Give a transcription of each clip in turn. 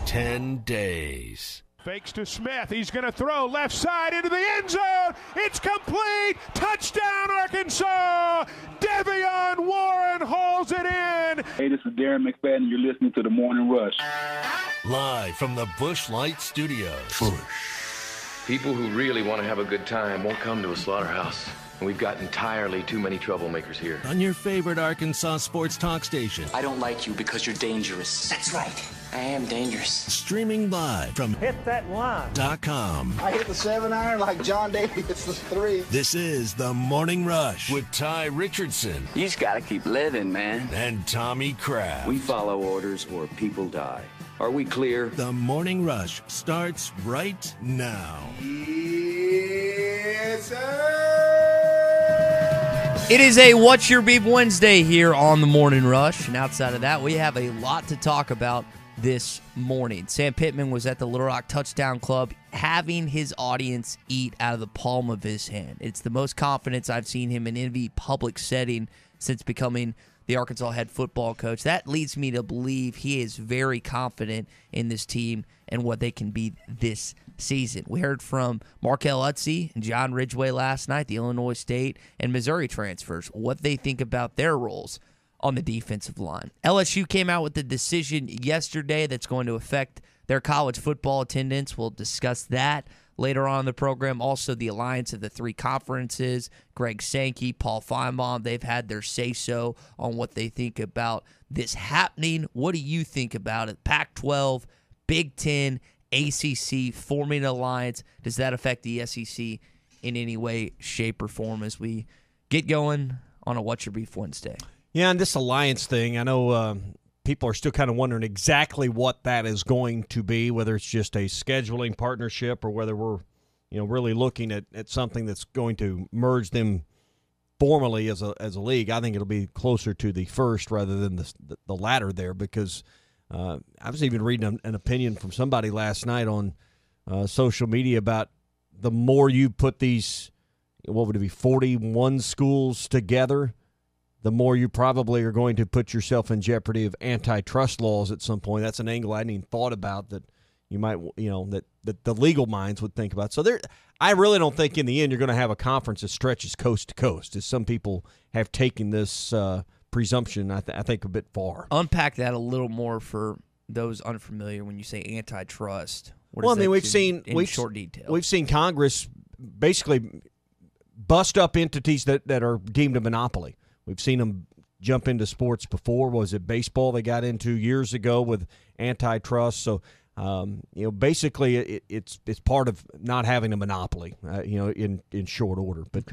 10 days. Fakes to Smith. He's going to throw left side into the end zone. It's complete. Touchdown, Arkansas. Devion Warren hauls it in. Hey, this is Darren McFadden, and you're listening to The Morning Rush. Live from the Busch Light Studios. People who really want to have a good time won't come to a slaughterhouse. And we've got entirely too many troublemakers here. On your favorite Arkansas sports talk station. I don't like you because you're dangerous. That's right. I am dangerous. Streaming live from HitThatLine.com. I hit the 7-iron like John Daly hits the 3. This is The Morning Rush with Ty Richardson. You just gotta keep living, man. And Tommy Kraft. We follow orders or people die. Are we clear? The Morning Rush starts right now. Yes, sir. It is a What's Your Beef Wednesday here on The Morning Rush. And outside of that, we have a lot to talk about this morning. Sam Pittman was at the Little Rock Touchdown Club having his audience eat out of the palm of his hand. It's the most confidence I've seen him in any public setting since becoming the Arkansas head football coach. That leads me to believe he is very confident in this team and what they can be this season. We heard from Markel Utze and John Ridgway last night, the Illinois State and Missouri transfers, what they think about their roles on the defensive line. LSU came out with a decision yesterday that's going to affect their college football attendance. We'll discuss that later on in the program. Also, the alliance of the three conferences, Greg Sankey, Paul Feinbaum, they've had their say-so on what they think about this happening. What do you think about it? Pac-12, Big Ten, ACC forming an alliance. Does that affect the SEC in any way, shape, or form as we get going on a What's Your Beef Wednesday? Yeah, and this alliance thing, I know people are still kind of wondering exactly what that is going to be, whether it's just a scheduling partnership or whether we're really looking at something that's going to merge them formally as a league. I think it'll be closer to the first rather than the latter there, because I was even reading an opinion from somebody last night on social media about the more you put these, 41 schools together, the more you probably are going to put yourself in jeopardy of antitrust laws at some point. That's an angle I hadn't even thought about that you might, that the legal minds would think about. So I really don't think in the end you're going to have a conference that stretches coast to coast, as some people have taken this presumption, I think, a bit far. Unpack that a little more for those unfamiliar when you say antitrust. We've seen short detail. We've seen Congress basically bust up entities that are deemed a monopoly. We've seen them jump into sports before. Was it baseball they got into years ago with antitrust? So, basically it's part of not having a monopoly, in short order. But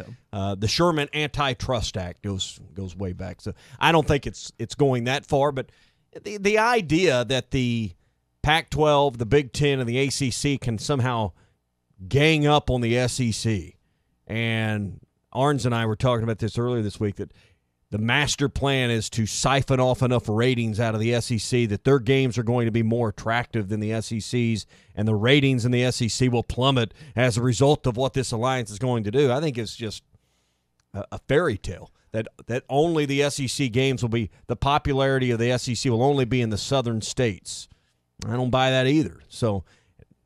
the Sherman Antitrust Act goes way back. So I don't think it's going that far. But the idea that the Pac-12, the Big Ten, and the ACC can somehow gang up on the SEC, and Arns and I were talking about this earlier this week, that the master plan is to siphon off enough ratings out of the SEC that their games are going to be more attractive than the SEC's, and the ratings in the SEC will plummet as a result of what this alliance is going to do. I think it's just a fairy tale that only the SEC games will be, the popularity of the SEC will only be in the southern states. I don't buy that either. So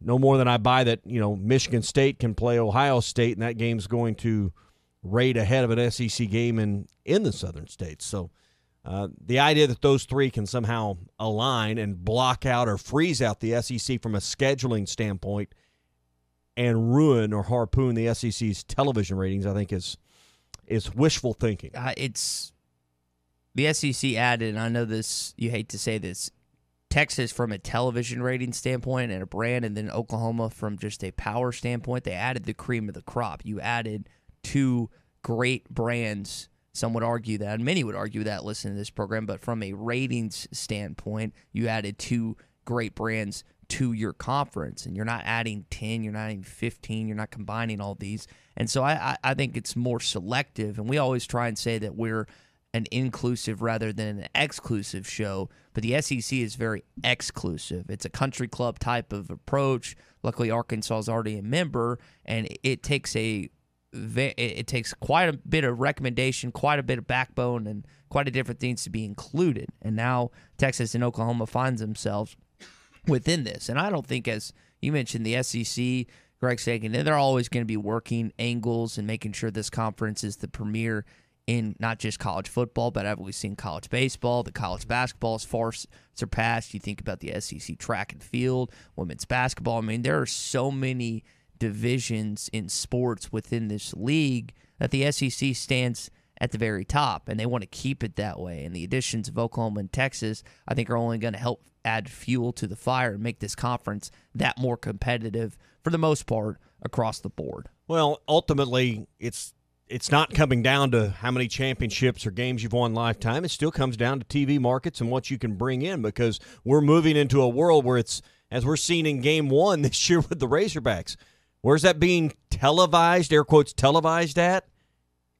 no more than I buy that, Michigan State can play Ohio State and that game's going to rate ahead of an SEC game in the southern states. So the idea that those three can somehow align and block out or freeze out the SEC from a scheduling standpoint and ruin or harpoon the SEC's television ratings, I think is wishful thinking. It's the SEC added, and I know this, you hate to say this, Texas from a television rating standpoint and a brand, and then Oklahoma from just a power standpoint. They added the cream of the crop. You added two great brands. Some would argue that, and many would argue that listening to this program, but from a ratings standpoint, you added two great brands to your conference, and you're not adding 10, you're not adding 15, you're not combining all these. And so I think it's more selective, and we always try and say that we're an inclusive rather than an exclusive show, but the SEC is very exclusive. It's a country club type of approach. Luckily, Arkansas is already a member, and it takes quite a bit of recommendation, quite a bit of backbone, and quite a different things to be included. And now Texas and Oklahoma find themselves within this. And I don't think, as you mentioned, the SEC, Greg Sagan, they're always going to be working angles and making sure this conference is the premier in not just college football, but we've seen college baseball, the college basketball is far surpassed. You think about the SEC track and field, women's basketball. I mean, there are so many divisions in sports within this league that the SEC stands at the very top, and they want to keep it that way. And the additions of Oklahoma and Texas, I think, are only going to help add fuel to the fire and make this conference that more competitive for the most part across the board. Well, ultimately, it's not coming down to how many championships or games you've won lifetime. It still comes down to TV markets and what you can bring in, because we're moving into a world where it's, as we're seeing in Game 1 this year with the Razorbacks, where's that being televised, air quotes, televised at?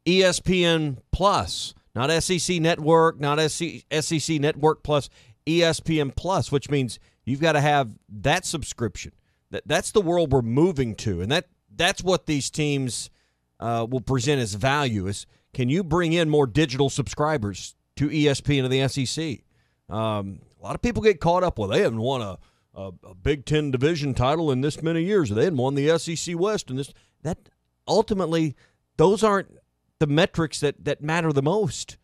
ESPN Plus, not SEC Network, not SEC Network Plus, ESPN Plus, which means you've got to have that subscription. That's the world we're moving to, and that's what these teams will present as value. Is, can you bring in more digital subscribers to ESPN and the SEC? A lot of people get caught up, well, they haven't won a Big Ten division title in this many years. They hadn't won the SEC West. And that ultimately, those aren't the metrics that matter the most.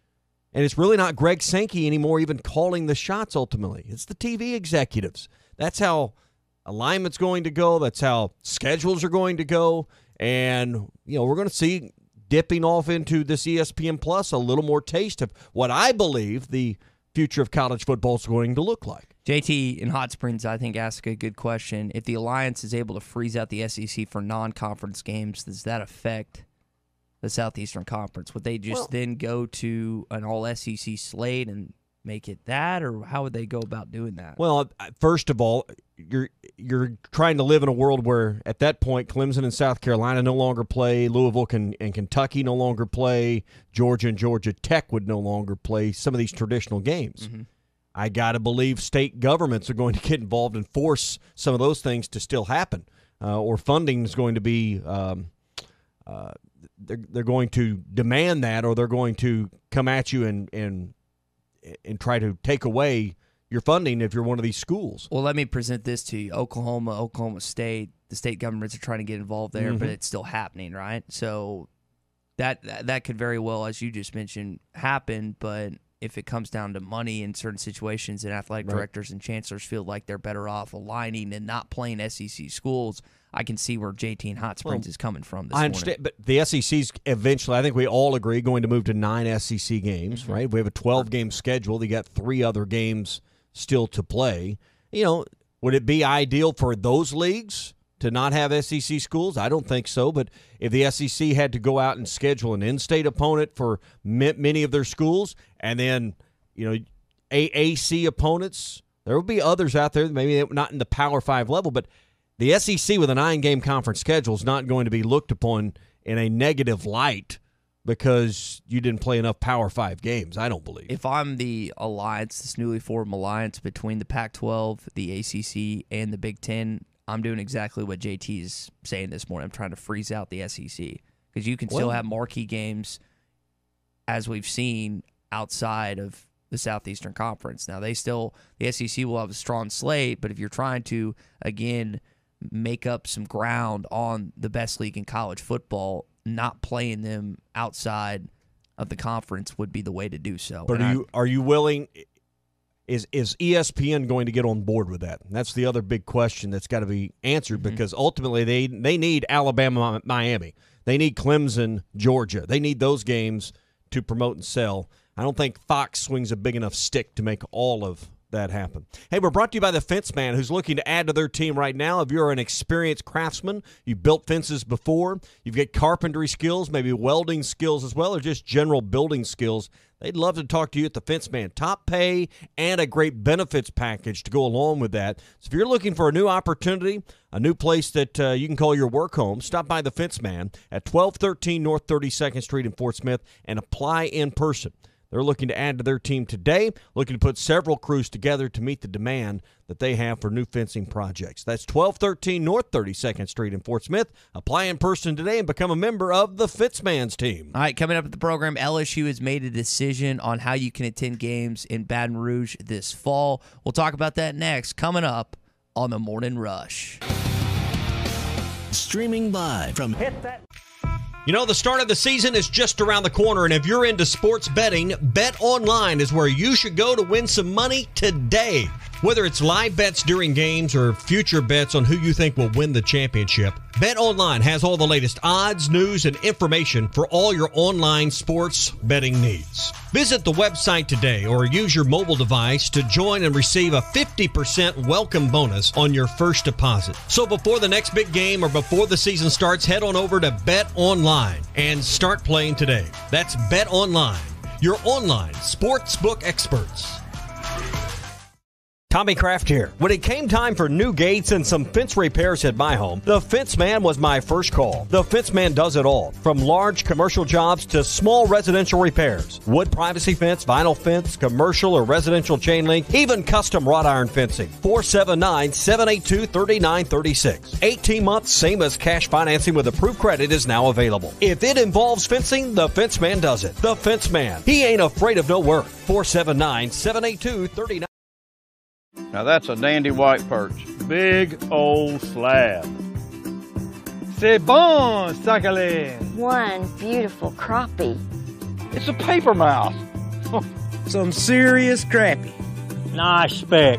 And it's really not Greg Sankey anymore even calling the shots ultimately. It's the TV executives. That's how alignment's going to go. That's how schedules are going to go. And, we're going to see dipping off into this ESPN Plus a little more taste of what I believe the future of college football is going to look like. JT in Hot Springs, I think, asked a good question. If the Alliance is able to freeze out the SEC for non-conference games, does that affect the Southeastern Conference? Would they just then go to an all-SEC slate and make it that, or how would they go about doing that? Well, first of all, you're trying to live in a world where at that point Clemson and South Carolina no longer play, Louisville and Kentucky no longer play, Georgia and Georgia Tech would no longer play some of these traditional games. Mm-hmm. I got to believe state governments are going to get involved and force some of those things to still happen, or funding is going to be they're going to demand that, or they're going to come at you and try to take away your funding if you're one of these schools. Well, let me present this to you. Oklahoma State, the state governments are trying to get involved there, but it's still happening, right? So that could very well, as you just mentioned, happen, but if it comes down to money in certain situations and athletic directors and chancellors feel like they're better off aligning and not playing SEC schools, I can see where JT and Hot Springs is coming from this morning. I understand, but the SEC's eventually, I think we all agree, going to move to 9 SEC games, right? We have a 12-game schedule. You got 3 other games still to play. Would it be ideal for those leagues to not have SEC schools? I don't think so, but if the SEC had to go out and schedule an in-state opponent for many of their schools, and then, AAC opponents, there will be others out there, maybe not in the Power 5 level, but the SEC with a 9-game conference schedule is not going to be looked upon in a negative light because you didn't play enough Power 5 games, I don't believe. If I'm the alliance, this newly formed alliance between the Pac-12, the ACC, and the Big Ten, I'm doing exactly what JT is saying this morning. I'm trying to freeze out the SEC because you can still have marquee games, as we've seen, outside of the Southeastern Conference. Now, the SEC will have a strong slate, but if you're trying to, again, make up some ground on the best league in college football, not playing them outside of the conference would be the way to do so. But are you willing? Is ESPN going to get on board with that? And that's the other big question that's got to be answered, because ultimately they need Alabama, Miami. They need Clemson, Georgia. They need those games to promote and sell. I don't think Fox swings a big enough stick to make all of that happen. Hey, we're brought to you by the Fence Man, who's looking to add to their team right now. If you're an experienced craftsman, you've built fences before, you've got carpentry skills, maybe welding skills as well, or just general building skills, they'd love to talk to you at the Fence Man. Top pay and a great benefits package to go along with that. So if you're looking for a new opportunity, a new place that you can call your work home, stop by the Fence Man at 1213 North 32nd Street in Fort Smith and apply in person. They're looking to add to their team today, looking to put several crews together to meet the demand that they have for new fencing projects. That's 1213 North 32nd Street in Fort Smith. Apply in person today and become a member of the Fitzman's team. All right, coming up at the program, LSU has made a decision on how you can attend games in Baton Rouge this fall. We'll talk about that next, coming up on the Morning Rush. Streaming live from You know, the start of the season is just around the corner, and if you're into sports betting, Bet Online is where you should go to win some money today. Whether it's live bets during games or future bets on who you think will win the championship, Bet Online has all the latest odds, news, and information for all your online sports betting needs. Visit the website today or use your mobile device to join and receive a 50% welcome bonus on your first deposit. So before the next big game or before the season starts, head on over to Bet Online and start playing today. That's Bet Online, your online sportsbook experts. Tommy Kraft here. When it came time for new gates and some fence repairs at my home, the Fence Man was my first call. The Fence Man does it all, from large commercial jobs to small residential repairs. Wood privacy fence, vinyl fence, commercial or residential chain link, even custom wrought iron fencing. 479-782-3936. 18 months, same as cash financing with approved credit is now available. If it involves fencing, the Fence Man does it. The Fence Man. He ain't afraid of no work. 479-782-3936. Now that's a dandy white perch. Big old slab. C'est bon, sacalé. One beautiful crappie. It's a paper mouse. Some serious crappie. Nice speck.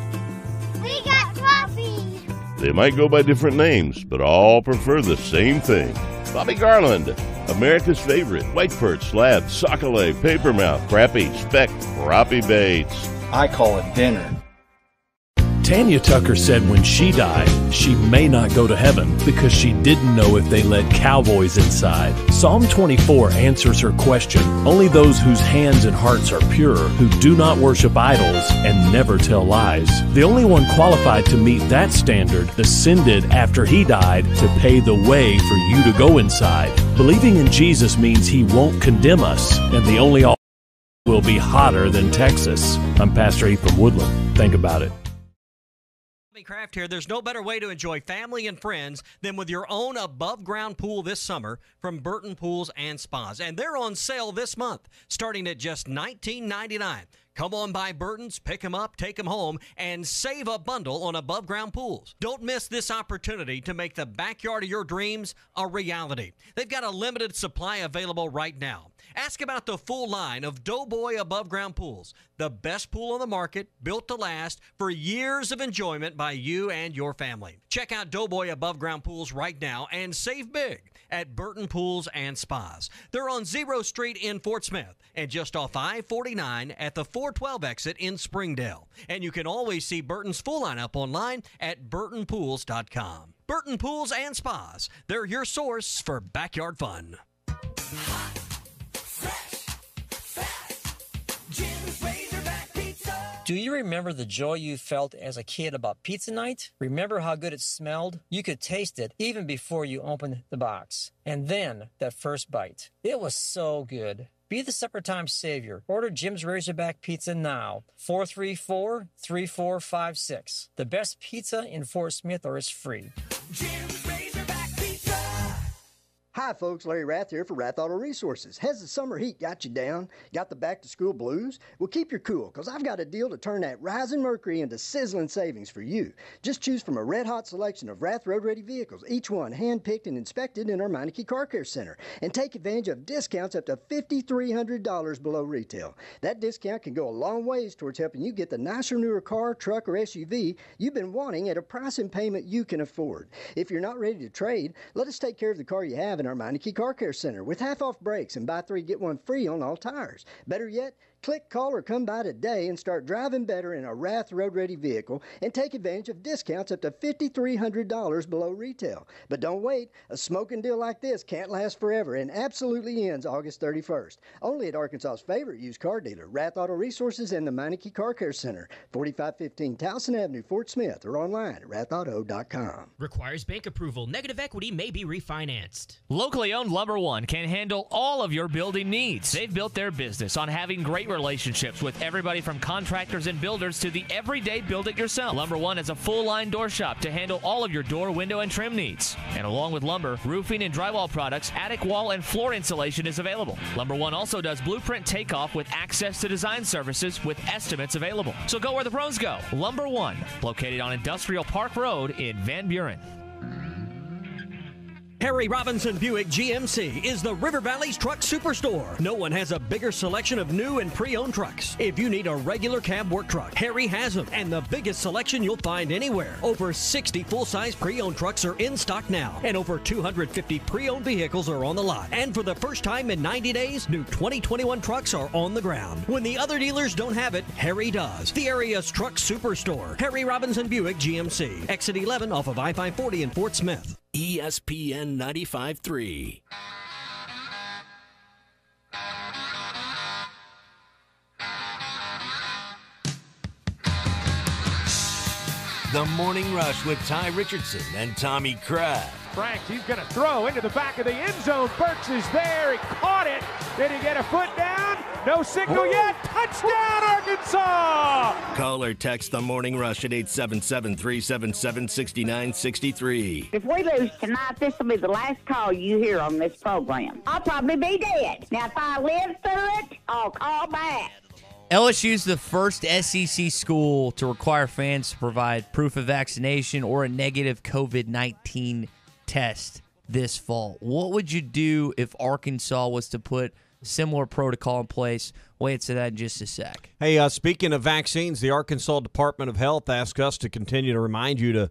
We got crappies. They might go by different names, but all prefer the same thing. Bobby Garland, America's favorite white perch, slab, sockeye, papermouth, crappie, speck, crappie baits. I call it dinner. Tanya Tucker said when she died, she may not go to heaven because she didn't know if they let cowboys inside. Psalm 24 answers her question. Only those whose hands and hearts are pure, who do not worship idols and never tell lies. The only one qualified to meet that standard ascended after he died to pay the way for you to go inside. Believing in Jesus means he won't condemn us, and the only will be hotter than Texas. I'm Pastor Heath from Woodland. Think about it. Kraft here. There's no better way to enjoy family and friends than with your own above-ground pool this summer from Burton Pools and Spas. And they're on sale this month, starting at just $19.99. Come on by Burton's, pick them up, take them home, and save a bundle on above-ground pools. Don't miss this opportunity to make the backyard of your dreams a reality. They've got a limited supply available right now. Ask about the full line of Doughboy above-ground pools, the best pool on the market, built to last for years of enjoyment by you and your family. Check out Doughboy above-ground pools right now and save big at Burton Pools and Spas. They're on Zero Street in Fort Smith and just off I-49 at the 412 exit in Springdale. And you can always see Burton's full lineup online at burtonpools.com. Burton Pools and Spas. They're your source for backyard fun. Do you remember the joy you felt as a kid about pizza night? Remember how good it smelled? You could taste it even before you opened the box. And then that first bite. It was so good. Be the supper time savior. Order Jim's Razorback Pizza now. 434-3456. The best pizza in Fort Smith, or it's free. Jim's Razorback Pizza. Hi folks, Larry Rath here for Rath Auto Resources. Has the summer heat got you down? Got the back to school blues? Well, keep your cool, because I've got a deal to turn that rising mercury into sizzling savings for you. Just choose from a red-hot selection of Rath road-ready vehicles, each one hand-picked and inspected in our Meineke Car Care Center, and take advantage of discounts up to $5,300 below retail. That discount can go a long ways towards helping you get the nicer, newer car, truck, or SUV you've been wanting at a price and payment you can afford. If you're not ready to trade, let us take care of the car you have in our Meineke Car Care Center with half-off brakes and buy 3, get 1 free on all tires. Better yet, click, call, or come by today and start driving better in a Rath road-ready vehicle and take advantage of discounts up to $5,300 below retail. But don't wait. A smoking deal like this can't last forever and absolutely ends August 31st. Only at Arkansas's favorite used car dealer, Rath Auto Resources and the Meineke Car Care Center, 4515 Towson Avenue, Fort Smith, or online at rathauto.com. Requires bank approval. Negative equity may be refinanced. Locally owned Lumber One can handle all of your building needs. They've built their business on having great great relationships with everybody from contractors and builders to the everyday build-it-yourself. Lumber One has a full-line door shop to handle all of your door, window, and trim needs. And along with lumber, roofing and drywall products, attic wall and floor insulation is available. Lumber One also does blueprint takeoff with access to design services with estimates available. So go where the pros go. Lumber One, located on Industrial Park Road in Van Buren. Harry Robinson Buick GMC is the River Valley's truck superstore. No one has a bigger selection of new and pre-owned trucks. If you need a regular cab work truck, Harry has them, and the biggest selection you'll find anywhere. Over 60 full-size pre-owned trucks are in stock now, and over 250 pre-owned vehicles are on the lot. And for the first time in 90 days, new 2021 trucks are on the ground. When the other dealers don't have it, Harry does. The area's truck superstore. Harry Robinson Buick GMC. Exit 11 off of I-540 in Fort Smith. ESPN 95.3. The Morning Rush with Ty Richardson and Tommy Kraft. Franks, he's going to throw into the back of the end zone. Burks is there. He caught it. Did he get a foot down? No signal yet. Touchdown, Arkansas! Call or text The Morning Rush at 877-377-6963. If we lose tonight, this will be the last call you hear on this program. I'll probably be dead. Now, if I live through it, I'll call back. LSU's the first SEC school to require fans to provide proof of vaccination or a negative COVID-19 test this fall. What would you do if Arkansas was to put similar protocol in place? We'll answer that in just a sec. Hey, speaking of vaccines, the Arkansas Department of Health asked us to continue to remind you to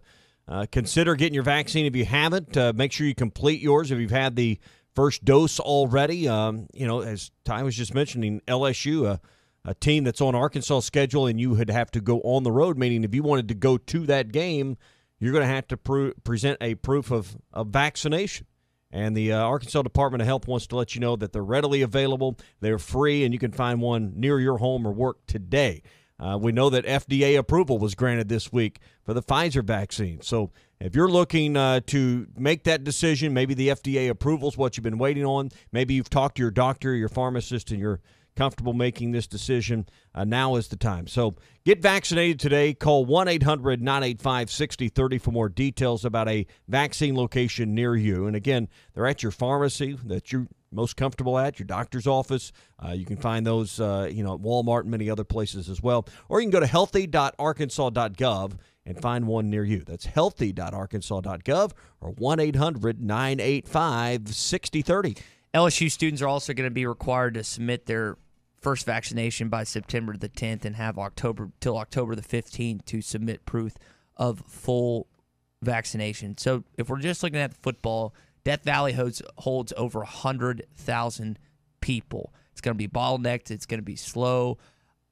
consider getting your vaccine if you haven't. Make sure you complete yours if you've had the first dose already. As Ty was just mentioning, LSU, a team that's on Arkansas' schedule, and you would have to go on the road, meaning if you wanted to go to that game, you're going to have to present a proof of vaccination. And the Arkansas Department of Health wants to let you know that they're readily available, they're free, and you can find one near your home or work today. We know that FDA approval was granted this week for the Pfizer vaccine. So if you're looking to make that decision, maybe the FDA approval is what you've been waiting on. Maybe you've talked to your doctor, your pharmacist, and you're comfortable making this decision, now is the time. So get vaccinated today. Call 1-800-985-6030 for more details about a vaccine location near you. And again, they're at your pharmacy that you're most comfortable at, your doctor's office. You can find those at Walmart and many other places as well. Or you can go to healthy.arkansas.gov and find one near you. That's healthy.arkansas.gov or 1-800-985-6030. LSU students are also going to be required to submit their first vaccination by September the 10th and have till October the 15th to submit proof of full vaccination. So if we're just looking at the football, Death Valley holds over 100,000 people. It's going to be bottlenecked. It's going to be slow.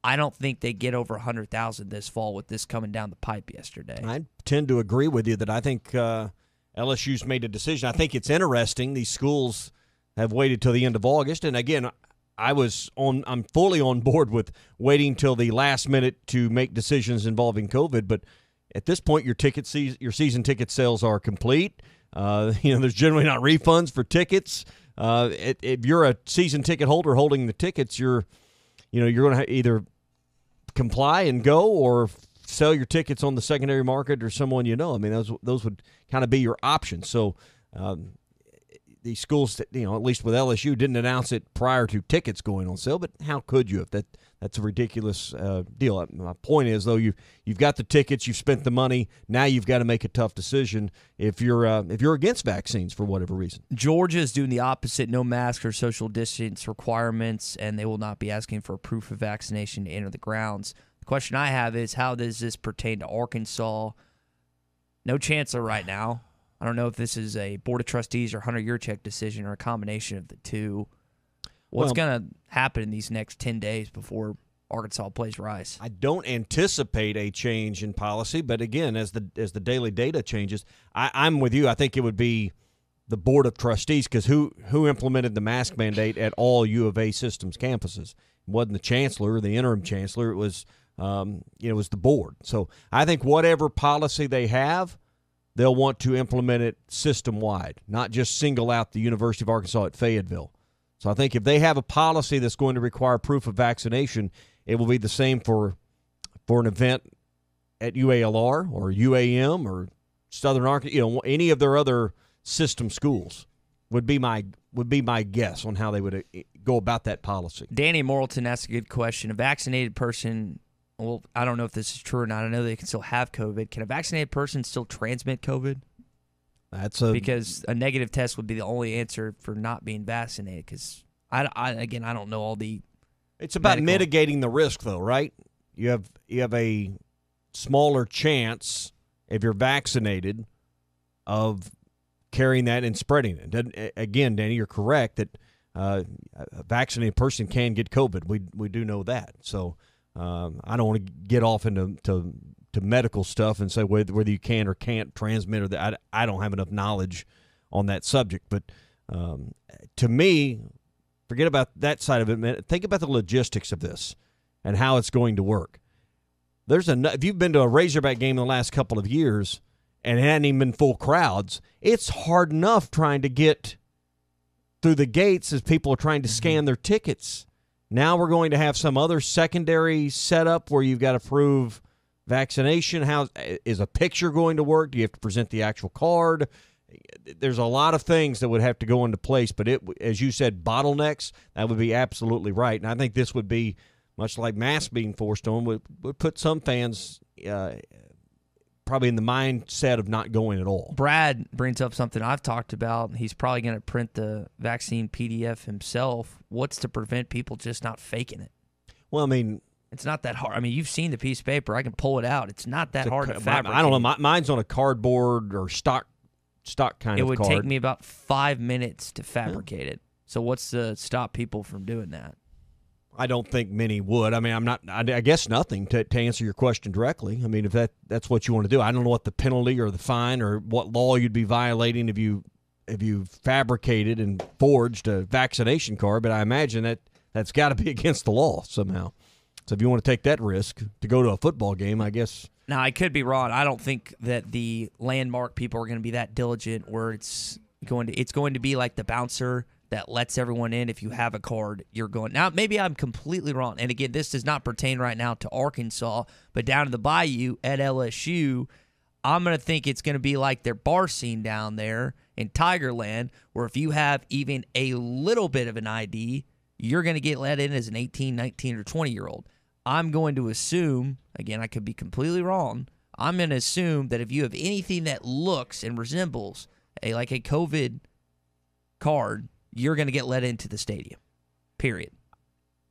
I don't think they get over 100,000 this fall with this coming down the pipe yesterday. I tend to agree with you that I think LSU's made a decision. I think it's interesting. These schools have waited till the end of August. And again, I'm fully on board with waiting till the last minute to make decisions involving COVID. But at this point, your season ticket sales are complete. There's generally not refunds for tickets. If you're a season ticket holder holding the tickets, you're going to either comply and go or sell your tickets on the secondary market or someone you know. I mean, those would kind of be your options. So the schools, at least with LSU, didn't announce it prior to tickets going on sale. But how could you if that's a ridiculous deal? My point is, though, you've got the tickets, you've spent the money. Now you've got to make a tough decision if you're against vaccines for whatever reason. Georgia is doing the opposite: no mask or social distance requirements, and they will not be asking for proof of vaccination to enter the grounds. The question I have is, how does this pertain to Arkansas? No chancellor right now. I don't know if this is a Board of Trustees or Hunter Yurchek decision or a combination of the two. What's going to happen in these next 10 days before Arkansas plays Rice? I don't anticipate a change in policy, but again, as the daily data changes, I'm with you. I think it would be the Board of Trustees, because who implemented the mask mandate at all U of A systems campuses? It wasn't the chancellor or the interim chancellor. It was the board. So I think whatever policy they have, they'll want to implement it system-wide, not just single out the University of Arkansas at Fayetteville. So I think if they have a policy that's going to require proof of vaccination, it will be the same for an event at UALR or UAM or Southern Arkansas, any of their other system schools would be my guess on how they would go about that policy. Danny Morrilton asked a good question. A vaccinated person, well, I don't know if this is true or not. I know they can still have COVID. Can a vaccinated person still transmit COVID? Because a negative test would be the only answer for not being vaccinated. Because I don't know all the. It's about mitigating the risk, though, right? You have a smaller chance if you're vaccinated of carrying that and spreading it. Again, Danny, you're correct that a vaccinated person can get COVID. We do know that. So I don't want to get off into to medical stuff and say whether you can or can't transmit or that. I don't have enough knowledge on that subject. But to me, forget about that side of it, man. Think about the logistics of this and how it's going to work. If you've been to a Razorback game in the last couple of years and it hadn't even been full crowds, it's hard enough trying to get through the gates as people are trying to scan their tickets. Now we're going to have some other secondary setup where you've got to prove vaccination. How is a picture going to work? Do you have to present the actual card? There's a lot of things that would have to go into place, but as you said, bottlenecks, that would be absolutely right. And I think this would be, much like masks being forced on, would put some fans probably in the mindset of not going at all. Brad brings up something I've talked about. He's probably going to print the vaccine PDF himself. What's to prevent people just not faking it? Well, I mean, it's not that hard. I mean, you've seen the piece of paper. I can pull it out. It's not that hard to fabricate. I don't know. Mine's on a cardboard or stock kind of card. It would take me about 5 minutes to fabricate it. So what's to stop people from doing that? I don't think many would. I mean, I guess nothing to answer your question directly. I mean, if that's what you want to do. I don't know what the penalty or the fine or what law you'd be violating if you fabricated and forged a vaccination card, but I imagine that's got to be against the law somehow. So if you want to take that risk to go to a football game, I guess. Now, I could be wrong. I don't think that the landmark people are going to be that diligent where it's going to be like the bouncer that lets everyone in. If you have a card, you're going. Now, maybe I'm completely wrong. And again, this does not pertain right now to Arkansas, but down in the Bayou at LSU, I'm going to think it's going to be like their bar scene down there in Tigerland, where if you have even a little bit of an ID, you're going to get let in as an 18, 19, or 20-year-old. I'm going to assume, again, I could be completely wrong, I'm going to assume that if you have anything that looks and resembles like a COVID card, you're going to get let into the stadium, period.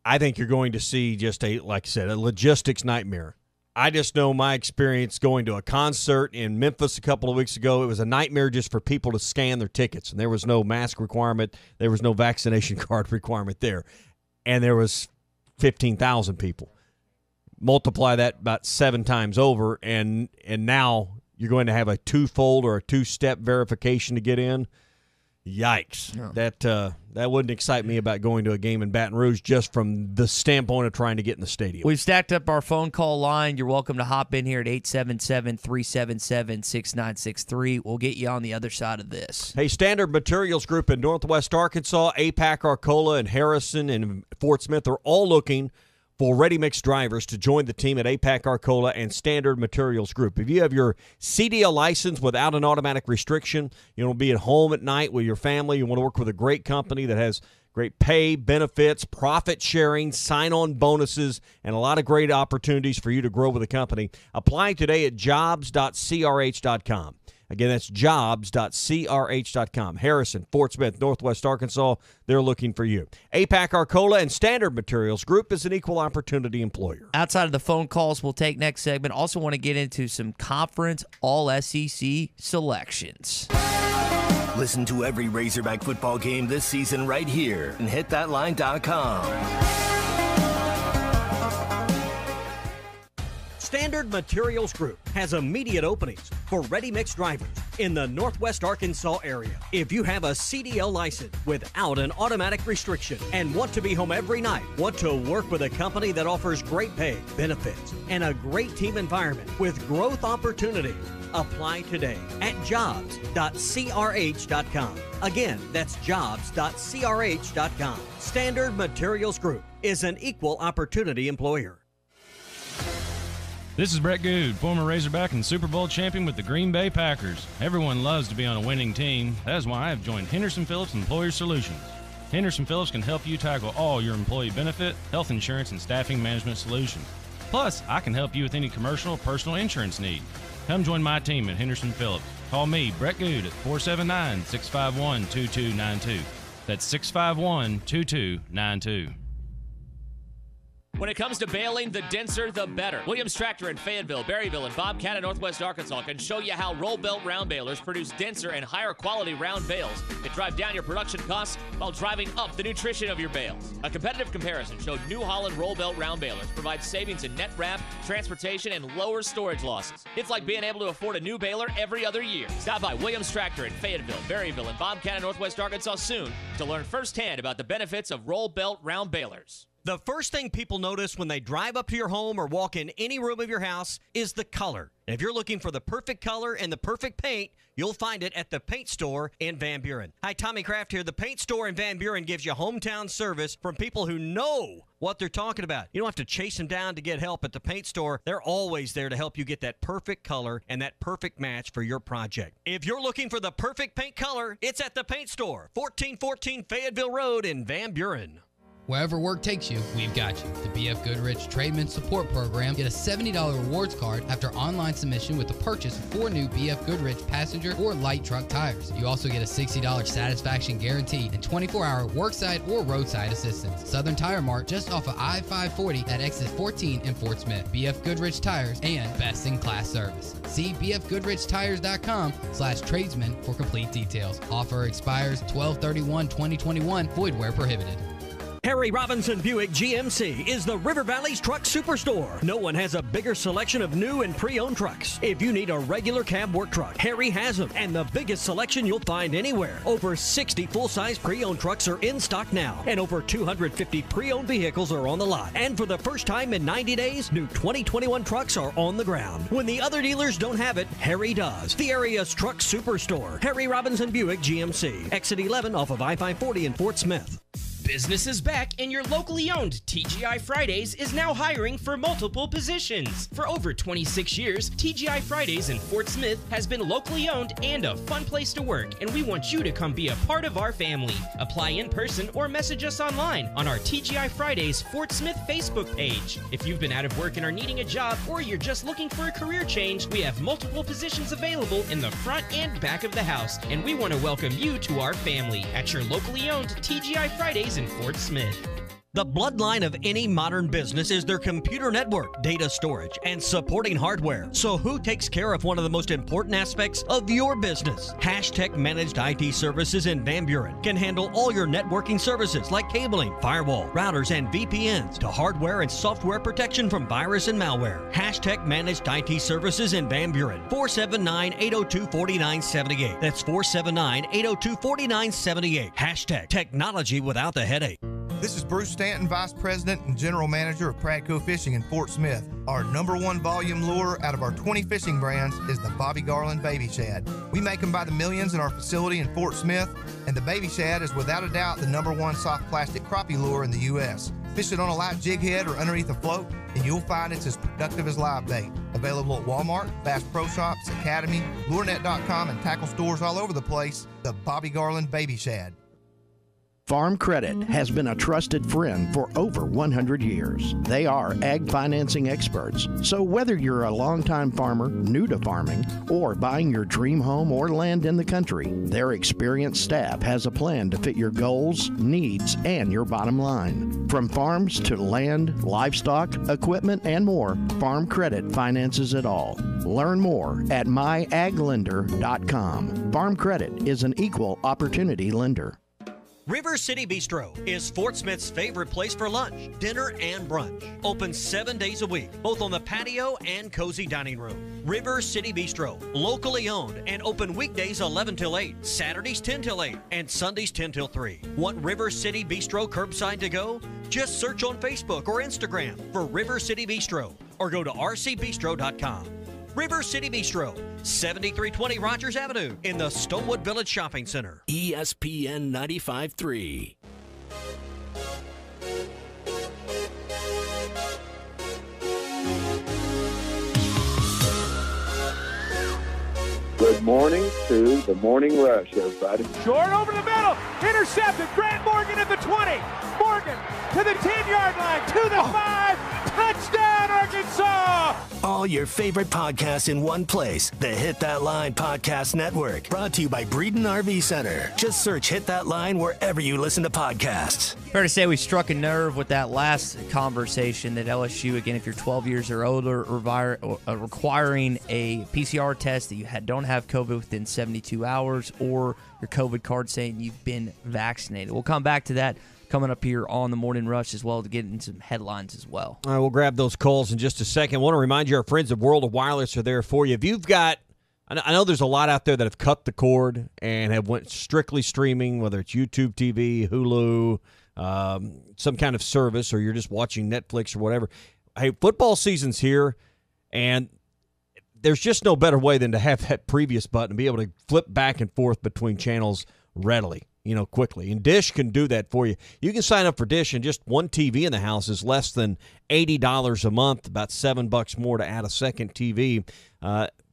I think you're going to see just like I said, a logistics nightmare. I just know my experience going to a concert in Memphis a couple of weeks ago. It was a nightmare just for people to scan their tickets, and there was no mask requirement. There was no vaccination card requirement there, and there was 15,000 people. Multiply that about 7 times over, and now you're going to have a twofold or a two-step verification to get in. Yikes. No. That wouldn't excite me about going to a game in Baton Rouge just from the standpoint of trying to get in the stadium. We've stacked up our phone call line. You're welcome to hop in here at 877-377-6963. We'll get you on the other side of this. Hey, Standard Materials Group in Northwest Arkansas, APAC, Arcola, and Harrison, and Fort Smith are all looking for ready-mix drivers to join the team at APAC Arcola and Standard Materials Group. If you have your CDL license without an automatic restriction, you want to be at home at night with your family, you want to work with a great company that has great pay, benefits, profit sharing, sign-on bonuses, and a lot of great opportunities for you to grow with the company, apply today at jobs.crh.com. Again, that's jobs.crh.com. Harrison, Fort Smith, Northwest Arkansas, they're looking for you. APAC Arcola and Standard Materials Group is an equal opportunity employer. Outside of the phone calls we'll take next segment, also want to get into some conference all-SEC selections. Listen to every Razorback football game this season right here and hitthatline.com. Standard Materials Group has immediate openings for ready-mix drivers in the Northwest Arkansas area. If you have a CDL license without an automatic restriction and want to be home every night, want to work with a company that offers great pay, benefits, and a great team environment with growth opportunity, apply today at jobs.crh.com. Again, that's jobs.crh.com. Standard Materials Group is an equal opportunity employer. This is Brett Good, former Razorback and Super Bowl champion with the Green Bay Packers. Everyone loves to be on a winning team. That is why I have joined Henderson Phillips Employer Solutions. Henderson Phillips can help you tackle all your employee benefit, health insurance, and staffing management solutions. Plus, I can help you with any commercial or personal insurance need. Come join my team at Henderson Phillips. Call me, Brett Good, at 479-651-2292. That's 651-2292. When it comes to baling, the denser, the better. Williams Tractor in Fayetteville, Berryville, and Bobcat in Northwest Arkansas can show you how roll belt round balers produce denser and higher quality round bales that drive down your production costs while driving up the nutrition of your bales. A competitive comparison showed New Holland roll belt round balers provide savings in net wrap, transportation, and lower storage losses. It's like being able to afford a new baler every other year. Stop by Williams Tractor in Fayetteville, Berryville, and Bobcat in Northwest Arkansas soon to learn firsthand about the benefits of roll belt round balers. The first thing people notice when they drive up to your home or walk in any room of your house is the color. If you're looking for the perfect color and the perfect paint, you'll find it at the Paint Store in Van Buren. Hi, Tommy Kraft here. The Paint Store in Van Buren gives you hometown service from people who know what they're talking about. You don't have to chase them down to get help at the Paint Store. They're always there to help you get that perfect color and that perfect match for your project. If you're looking for the perfect paint color, it's at the Paint Store, 1414 Fayetteville Road in Van Buren. Wherever work takes you, we've got you. The BF Goodrich Trademan Support Program. Get a $70 rewards card after online submission with the purchase of 4 new BF Goodrich passenger or light truck tires. You also get a $60 satisfaction guarantee and 24-hour worksite or roadside assistance. Southern Tire Mart just off of I-540 at exit 14 in Fort Smith. BF Goodrich Tires and best-in-class service. See bfgoodrichtires.com/tradesman for complete details. Offer expires 12/31/2021. Void where prohibited. Harry Robinson Buick GMC is the River Valley's truck superstore. No one has a bigger selection of new and pre-owned trucks. If you need a regular cab work truck, Harry has them, and the biggest selection you'll find anywhere. Over 60 full-size pre-owned trucks are in stock now, and over 250 pre-owned vehicles are on the lot. And for the first time in 90 days, new 2021 trucks are on the ground. When the other dealers don't have it, Harry does. The area's truck superstore, Harry Robinson Buick GMC, exit 11 off of I-540 in Fort Smith. Business is back, and your locally owned TGI Fridays is now hiring for multiple positions. For over 26 years, TGI Fridays in Fort Smith has been locally owned and a fun place to work, and we want you to come be a part of our family. Apply in person or message us online on our TGI Fridays Fort Smith Facebook page. If you've been out of work and are needing a job, or you're just looking for a career change, we have multiple positions available in the front and back of the house, and we want to welcome you to our family at your locally owned TGI Fridays in Fort Smith. The bloodline of any modern business is their computer network, data storage, and supporting hardware. So who takes care of one of the most important aspects of your business? Hashtag Managed IT Services in Van Buren can handle all your networking services like cabling, firewall, routers, and VPNs to hardware and software protection from virus and malware. Hashtag Managed IT Services in Van Buren, 479-802-4978. That's 479-802-4978. Hashtag Technology without the headache. This is Bruce Stanton, Vice President and General Manager of Pradco Fishing in Fort Smith. Our #1 volume lure out of our 20 fishing brands is the Bobby Garland Baby Shad. We make them by the millions in our facility in Fort Smith, and the Baby Shad is without a doubt the #1 soft plastic crappie lure in the U.S. Fish it on a light jig head or underneath a float, and you'll find it's as productive as live bait. Available at Walmart, Bass Pro Shops, Academy, LureNet.com, and tackle stores all over the place. The Bobby Garland Baby Shad. Farm Credit has been a trusted friend for over 100 years. They are ag financing experts. So whether you're a longtime farmer, new to farming, or buying your dream home or land in the country, their experienced staff has a plan to fit your goals, needs, and your bottom line. From farms to land, livestock, equipment, and more, Farm Credit finances it all. Learn more at myaglender.com. Farm Credit is an equal opportunity lender. River City Bistro is Fort Smith's favorite place for lunch, dinner, and brunch. Open 7 days a week, both on the patio and cozy dining room. River City Bistro, locally owned and open weekdays 11 till 8, Saturdays 10 till 8, and Sundays 10 till 3. Want River City Bistro curbside to go? Just search on Facebook or Instagram for River City Bistro or go to rcbistro.com. River City Bistro, 7320 Rogers Avenue in the Stonewood Village Shopping Center. ESPN 95.3. Good morning to the Morning Rush, everybody. Short over the middle, intercepted. Grant Morgan at the 20. Morgan to the 10-yard line, to the 5. Touchdown, Arkansas! All your favorite podcasts in one place. The Hit That Line Podcast Network. Brought to you by Breeden RV Center. Just search Hit That Line wherever you listen to podcasts. Fair to say we struck a nerve with that last conversation that LSU, again, if you're 12 years or older, requiring a PCR test that you don't have COVID within 72 hours or your COVID card saying you've been vaccinated. We'll come back to that coming up here on the Morning Rush as well to get into some headlines as well. All right, we'll grab those calls in just a second. I want to remind you our friends at World of Wireless are there for you. If you've got, I know there's a lot out there that have cut the cord and have went strictly streaming, whether it's YouTube TV, Hulu, some kind of service, or you're just watching Netflix or whatever. Hey, football season's here, and there's just no better way than to have that previous button and be able to flip back and forth between channels readily, quickly. And Dish can do that for you. You can sign up for Dish, and just one TV in the house is less than $80 a month, about $7 more to add a second TV.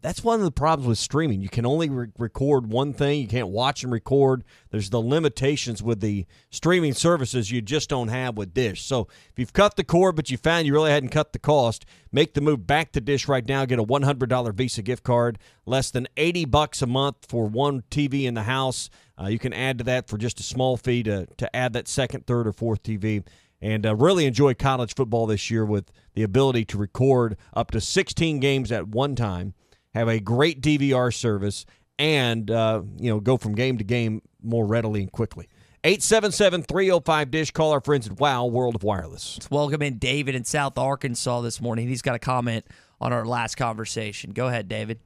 That's one of the problems with streaming. You can only record one thing. You can't watch and record. There's the limitations with the streaming services you just don't have with Dish. So if you've cut the cord but you found you really hadn't cut the cost, make the move back to Dish right now. Get a $100 Visa gift card, less than $80 a month for one TV in the house. You can add to that for just a small fee to add that second, third, or fourth TV. And really enjoy college football this year with the ability to record up to 16 games at one time, have a great DVR service, and go from game to game more readily and quickly. 877-305-DISH. Call our friends at WOW World of Wireless. Let's welcome in David in South Arkansas this morning. He's got a comment on our last conversation. Go ahead, David.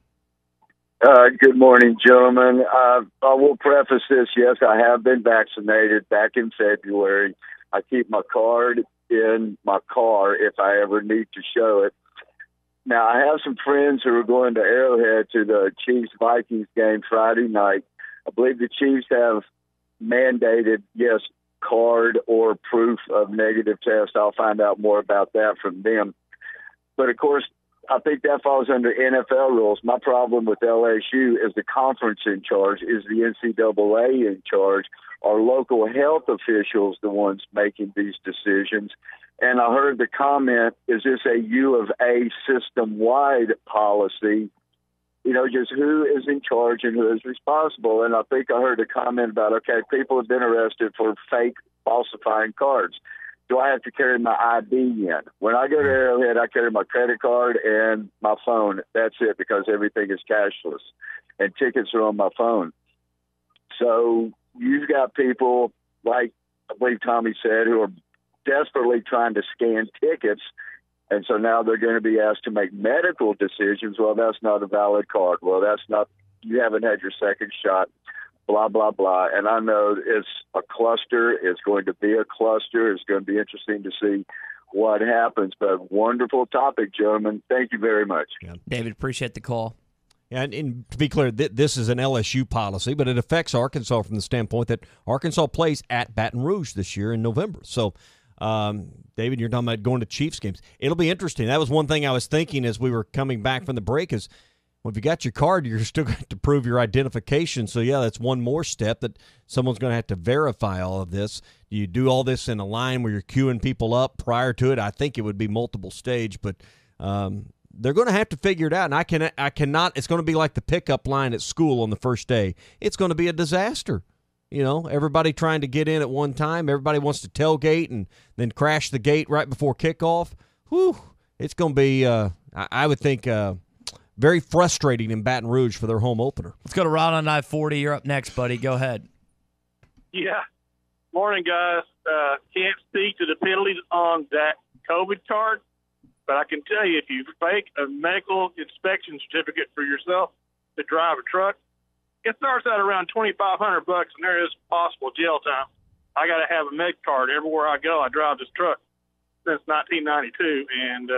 Good morning, gentlemen. I will preface this. Yes, I have been vaccinated back in February. I keep my card in my car if I ever need to show it. Now, I have some friends who are going to Arrowhead to the Chiefs-Vikings game Friday night. I believe the Chiefs have mandated, yes, card or proof of negative test. I'll find out more about that from them. But, of course, I think that falls under NFL rules. My problem with LSU is the conference in charge, is the NCAA in charge. Are local health officials the ones making these decisions? And I heard the comment, is this a U of A system-wide policy? Just who is in charge and who is responsible? And I think I heard a comment about, okay, people have been arrested for fake falsifying cards. Do I have to carry my ID in? When I go to Arrowhead, I carry my credit card and my phone. That's it, because everything is cashless and tickets are on my phone. So you've got people, like I believe Tommy said, who are desperately trying to scan tickets, and so now they're going to be asked to make medical decisions. Well, that's not a valid card. Well, that's not, you haven't had your second shot, blah, blah, blah. And I know it's a cluster. It's going to be a cluster. It's going to be interesting to see what happens. But wonderful topic, gentlemen. Thank you very much. Yeah. David, appreciate the call. Yeah, and to be clear, this is an LSU policy, but it affects Arkansas from the standpoint that Arkansas plays at Baton Rouge this year in November. So, David, you're talking about going to Chiefs games. It'll be interesting. That was one thing I was thinking as we were coming back from the break is, well, if you got your card, you're still going to prove your identification. So, yeah, that's one more step that someone's going to have to verify all of this. Do you do all this in a line where you're queuing people up prior to it? I think it would be multiple stage, but they're going to have to figure it out. And I cannot. It's going to be like the pickup line at school on the first day. It's going to be a disaster. Everybody trying to get in at one time. Everybody wants to tailgate and then crash the gate right before kickoff. Whew. It's going to be, I would think, very frustrating in Baton Rouge for their home opener. Let's go to Rod on I-40. You're up next, buddy. Go ahead. Yeah. Morning, guys. Can't speak to the penalties on that COVID card, but I can tell you if you fake a medical inspection certificate for yourself to drive a truck, it starts out around $2,500, and there is possible jail time. I got to have a med card everywhere I go. I drive this truck since 1992, and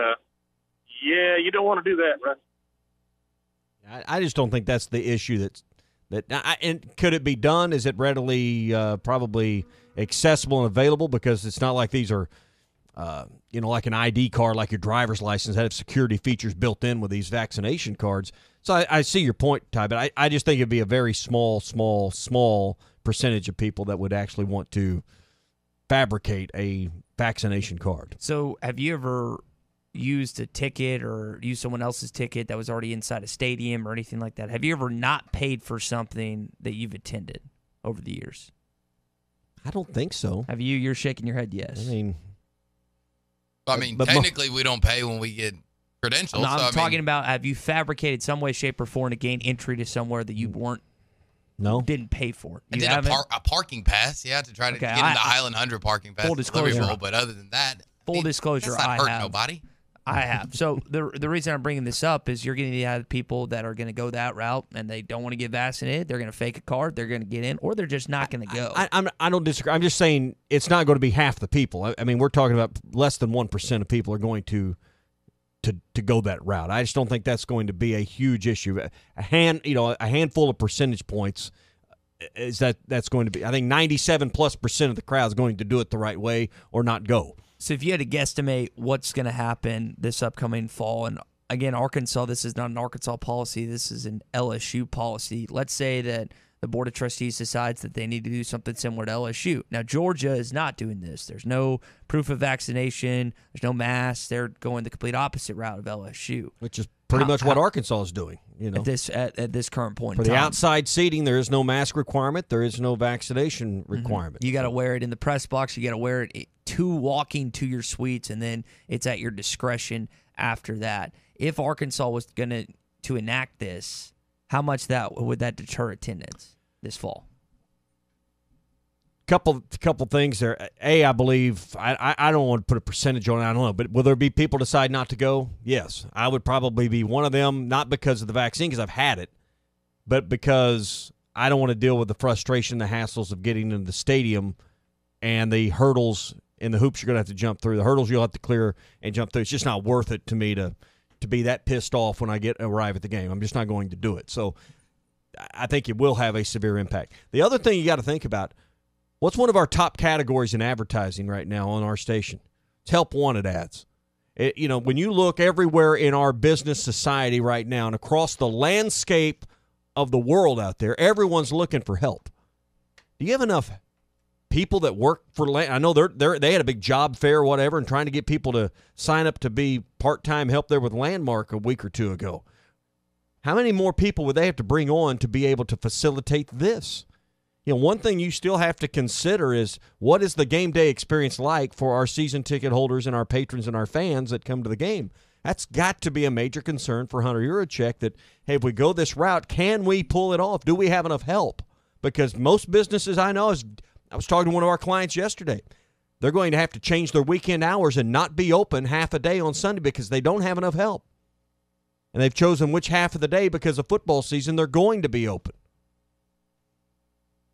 yeah, you don't want to do that, right? I just don't think that's the issue. And could it be done? Is it readily probably accessible and available? Because it's not like these are, like an ID card, like your driver's license, that have security features built in with these vaccination cards. So I see your point, Ty, but I just think it'd be a very small percentage of people that would actually want to fabricate a vaccination card. So have you ever used a ticket or used someone else's ticket that was already inside a stadium or anything like that? Have you ever not paid for something that you've attended over the years? I don't think so. Have you? You're shaking your head yes. I mean, technically we don't pay when we get credentials. No, I'm talking about, have you fabricated some way, shape, or form to gain entry to somewhere that you didn't pay for? I did a parking pass, to try to get in the Highland 100 parking pass. Full disclosure. But other than that, full disclosure, that's not hurt nobody. I have. So the reason I'm bringing this up is you're going to have people that are going to go that route and they don't want to get vaccinated. They're going to fake a card. They're going to get in, or they're just not going to go. I don't disagree. I'm just saying it's not going to be half the people. I mean, we're talking about less than 1% of people are going to go that route. I just don't think that's going to be a huge issue. A handful of percentage points is that's going to be. I think 97+% of the crowd is going to do it the right way or not go. So if you had to guesstimate what's going to happen this upcoming fall, and again, Arkansas, this is not an Arkansas policy, this is an LSU policy. Let's say that the Board of Trustees decides that they need to do something similar to LSU. Now, Georgia is not doing this. There's no proof of vaccination. There's no masks. They're going the complete opposite route of LSU. Which is pretty much what Arkansas is doing. At this current point for in time. The outside seating, there is no mask requirement. There is no vaccination requirement. You got to wear it in the press box. You got to wear it to walking to your suites, and then it's at your discretion after that. If Arkansas was going to enact this, how much would that deter attendance this fall? Couple things there. I believe I don't want to put a percentage on it. I don't know, but will there be people decide not to go? Yes, I would probably be one of them. Not because of the vaccine, because I've had it, but because I don't want to deal with the frustration, the hassles of getting into the stadium, and the hurdles and the hoops you're going to have to jump through. The hurdles you'll have to clear and jump through. It's just not worth it to me to be that pissed off when I arrive at the game. I'm just not going to do it. So I think it will have a severe impact. The other thing you got to think about. What's one of our top categories in advertising right now on our station? It's help wanted ads. When you look everywhere in our business society right now and across the landscape of the world out there, everyone's looking for help. Do you have enough people that work for land? I know they had a big job fair or whatever and trying to get people to sign up to be part-time help there with Landmark a week or two ago. How many more people would they have to bring on to be able to facilitate this? One thing you still have to consider is what is the game day experience like for our season ticket holders and our patrons and our fans that come to the game? That's got to be a major concern for Hunter Yurachek that, hey, if we go this route, can we pull it off? Do we have enough help? Because most businesses I know, I was talking to one of our clients yesterday, they're going to have to change their weekend hours and not be open half a day on Sunday because they don't have enough help. And they've chosen which half of the day because of football season they're going to be open.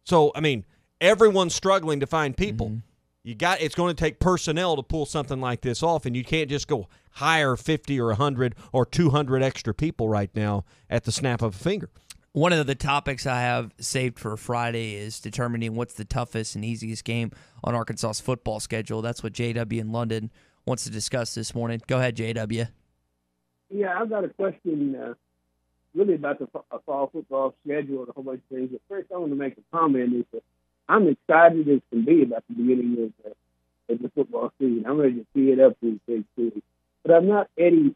So, I mean, everyone's struggling to find people. It's going to take personnel to pull something like this off, and you can't just go hire 50 or 100 or 200 extra people right now at the snap of a finger. One of the topics I have saved for Friday is determining what's the toughest and easiest game on Arkansas's football schedule. That's what JW in London wants to discuss this morning. Go ahead, JW. Yeah, I've got a question really about the fall football schedule and a whole bunch of things. But first, I want to make a comment. Is that I'm excited as can be about the beginning of the football season. I'm ready to tee it up in the big city. But I'm not Eddie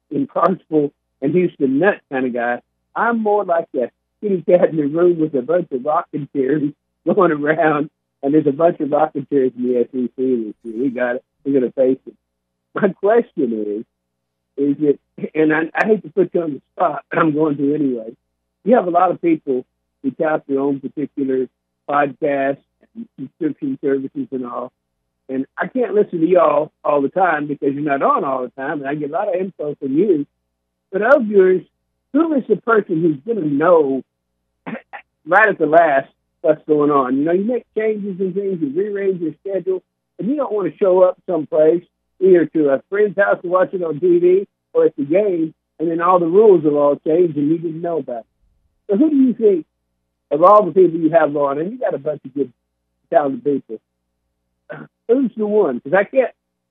in Clarksville and Houston Nutt kind of guy. I'm more like a kitty cat in a room with a bunch of rocking chairs going around, and there's a bunch of rocking chairs in the SEC this year. We got it. We're going to face it. My question is it, and I hate to put you on the spot, but I'm going to anyway. You have a lot of people who tout their own particular podcasts subscription services and all. And I can't listen to y'all all the time because you're not on all the time, and I get a lot of info from you. But of yours, who is the person who's going to know right at the last what's going on? You know, you make changes and things, you rearrange your schedule, and you don't want to show up someplace, either to a friend's house to watch it on TV or at the game, and then all the rules have all changed and you didn't know about it. So who do you think, of all the people you have on, and you got a bunch of good, talented people, who's the one? Because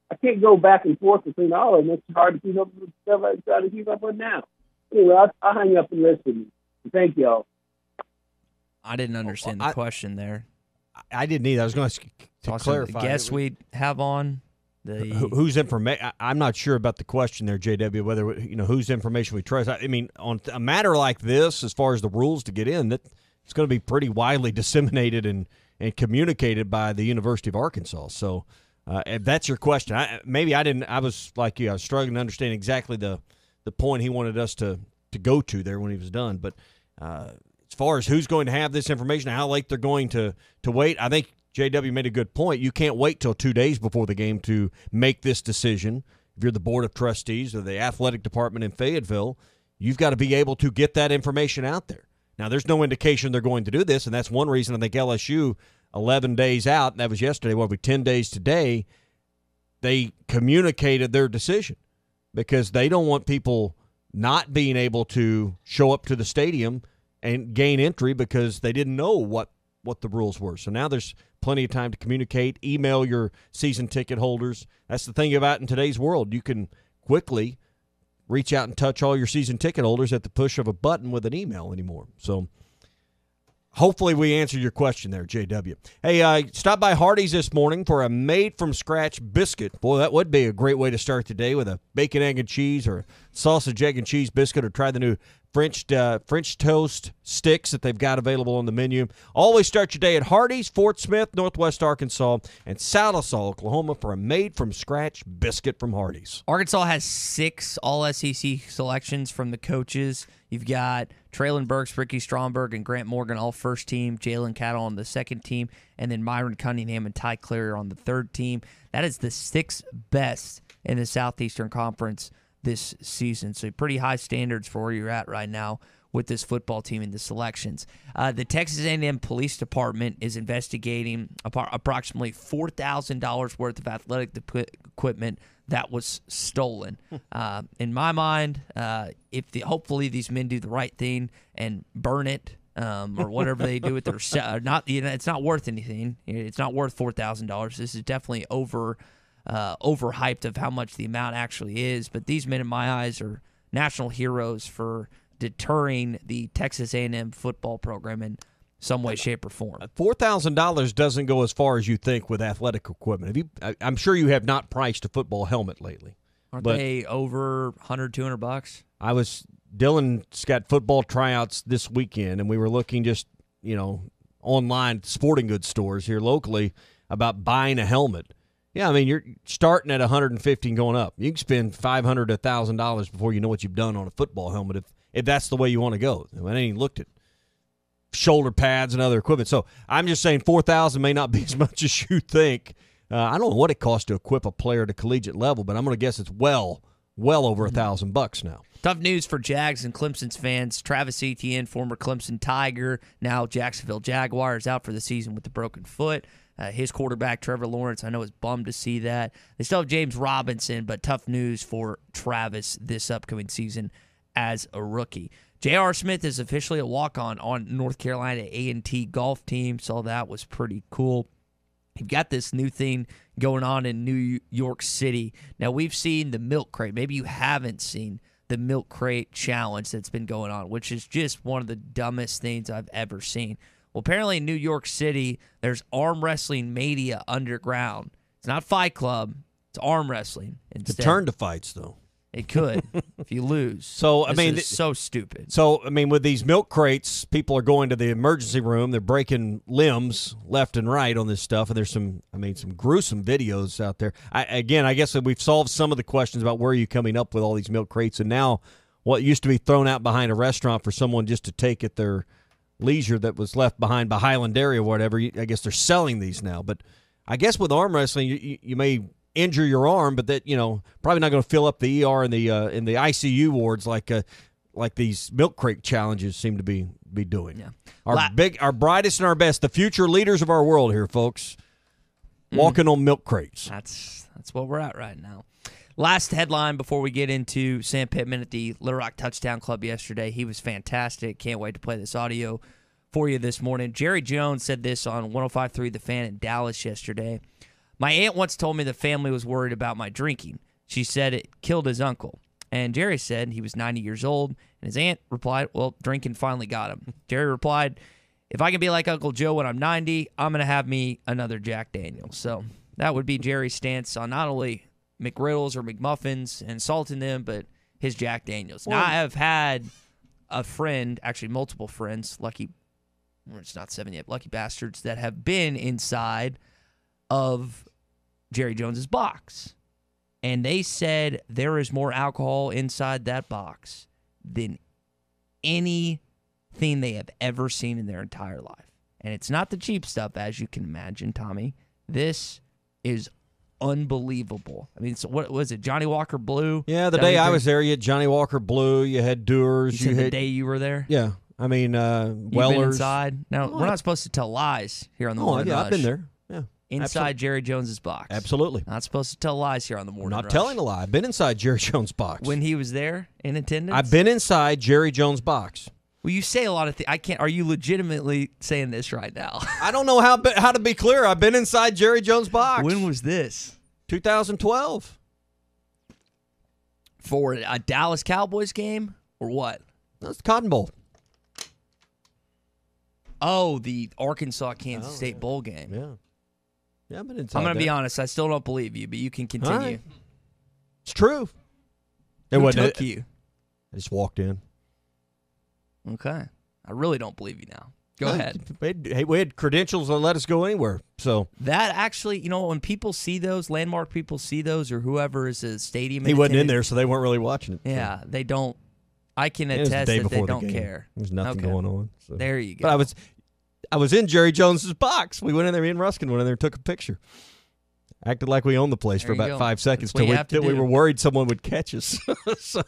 I can't go back and forth between all of them. It's hard to keep up with stuff I'm trying to keep up with now. Anyway, I'll hang up and listen. Thank y'all. I didn't understand the question there. I didn't either. I was going to clarify. The guests we have on. Whose information? I'm not sure about the question there, JW. Whether whose information we trust. I mean, on a matter like this, as far as the rules to get in, that it's going to be pretty widely disseminated and communicated by the University of Arkansas. So, if that's your question, I was like you. I was struggling to understand exactly the point he wanted us to go to there when he was done. But as far as who's going to have this information, how late they're going to wait, I think JW made a good point. You can't wait till 2 days before the game to make this decision. If you're the board of trustees or the athletic department in Fayetteville, you've got to be able to get that information out there. Now, there's no indication they're going to do this, and that's one reason I think LSU, 11 days out, and that was yesterday, 10 days today, they communicated their decision because they don't want people not being able to show up to the stadium and gain entry because they didn't know what the rules were. So now there's plenty of time to communicate, email your season ticket holders. That's the thing about in today's world. You can quickly reach out and touch all your season ticket holders at the push of a button with an email anymore. So hopefully we answered your question there, JW. Hey, stop by Hardee's this morning for a made-from-scratch biscuit. Boy, that would be a great way to start the day with a bacon, egg, and cheese or a sausage, egg, and cheese biscuit, or try the new French toast sticks that they've got available on the menu. Always start your day at Hardee's, Fort Smith, Northwest Arkansas, and Sallisaw, Oklahoma for a made-from-scratch biscuit from Hardee's. Arkansas has 6 All-SEC selections from the coaches. You've got Traylon Burks, Ricky Stromberg, and Grant Morgan all first team, Jalen Cattle on the second team, and then Myron Cunningham and Ty Cleary on the third team. That is the 6th best in the Southeastern Conference this season. So pretty high standards for where you're at right now with this football team and the selections. The Texas A&M Police Department is investigating approximately $4,000 worth of athletic equipment that was stolen. In my mind, hopefully these men do the right thing and burn it or whatever they do with their it's not worth anything. It's not worth $4,000. This is definitely overhyped of how much the amount actually is. But these men, in my eyes, are national heroes for deterring the Texas A&M football program in some way, shape, or form. $4,000 doesn't go as far as you think with athletic equipment. I'm sure you have not priced a football helmet lately. Aren't they over $100, $200? Dylan's got football tryouts this weekend, and we were looking just, online sporting goods stores here locally about buying a helmet. Yeah, I mean, you're starting at $150 and going up. You can spend $500 to $1,000 before you know what you've done on a football helmet if that's the way you want to go. I ain't even looked at shoulder pads and other equipment. So I'm just saying $4,000 may not be as much as you think. I don't know what it costs to equip a player at a collegiate level, but I'm going to guess it's well over $1,000 now. Tough news for Jags and Clemson's fans. Travis Etienne, former Clemson Tiger, now Jacksonville Jaguar, is out for the season with a broken foot. His quarterback, Trevor Lawrence, I know is bummed to see that. They still have James Robinson, but tough news for Travis this upcoming season as a rookie. J.R. Smith is officially a walk-on on North Carolina A&T golf team, so that was pretty cool. You've got this new thing going on in New York City. Now, we've seen the milk crate. Maybe you haven't seen the milk crate challenge that's been going on, which is just one of the dumbest things I've ever seen. Well, apparently in New York City, there's arm wrestling mania underground. It's not Fight Club. It's arm wrestling instead. It turned to fights, though. It could if you lose. So, this is so stupid. So, with these milk crates, people are going to the emergency room. They're breaking limbs left and right on this stuff, and there's some gruesome videos out there. I guess that we've solved some of the questions about where are you coming up with all these milk crates, and now what used to be thrown out behind a restaurant for someone just to take at their leisure that was left behind by Highland Dairy or whatever. I guess they're selling these now. But I guess with arm wrestling, you may injure your arm, but that probably not going to fill up the ER and the ICU wards like these milk crate challenges seem to be doing. Yeah. Our brightest and our best, the future leaders of our world here, folks, walking on milk crates. That's what we're at right now. Last headline before we get into Sam Pittman at the Little Rock Touchdown Club yesterday. He was fantastic. Can't wait to play this audio for you this morning. Jerry Jones said this on 105.3 The Fan in Dallas yesterday. My aunt once told me the family was worried about my drinking. She said it killed his uncle. And Jerry said he was 90 years old, and his aunt replied, well, drinking finally got him. Jerry replied, if I can be like Uncle Joe when I'm 90, I'm going to have me another Jack Daniels. So that would be Jerry's stance on not only McGriddles or McMuffins and insulting them, but his Jack Daniels. Now, I have had a friend, actually multiple friends, it's not 7 yet, lucky bastards, that have been inside of Jerry Jones's box. And they said there is more alcohol inside that box than anything they have ever seen in their entire life. And it's not the cheap stuff, as you can imagine, Tommy. This is unbelievable. I mean, so what was it, Johnny Walker Blue? Yeah, the day I was there, you had Johnny Walker Blue, you had Dewar's. You said the day you were there? Yeah. I mean, You've Weller's. been inside? No, we're not supposed to tell lies here on the Morning Rush. I've been there. Yeah. Inside Absolutely. Jerry Jones's box. Absolutely. Not supposed to tell lies here on the Morning Rush. Not telling a lie. I've been inside Jerry Jones' box. When he was there in attendance? I've been inside Jerry Jones' box. Well, you say a lot of things. I can't. Are you legitimately saying this right now? I don't know how to be clear. I've been inside Jerry Jones' box. When was this? 2012. For a Dallas Cowboys game or what? That's the Cotton Bowl. Oh, the Arkansas-Kansas State Bowl game. Yeah. Yeah, I've been inside. I'm going to be honest. I still don't believe you, but you can continue. Right. It's true. Who took you? I just walked in. Okay. I really don't believe you now. Go ahead. Hey, we had credentials that let us go anywhere. So that actually, when people see those, landmark people see those, or whoever is a stadium. He wasn't in there, so they weren't really watching it. Yeah, so. they don't. I can attest that they don't care. There's nothing going on. So. There you go. But I was in Jerry Jones's box. We went in there. Me and Ruskin went in there and took a picture. Acted like we owned the place for about 5 seconds till we were worried someone would catch us. So,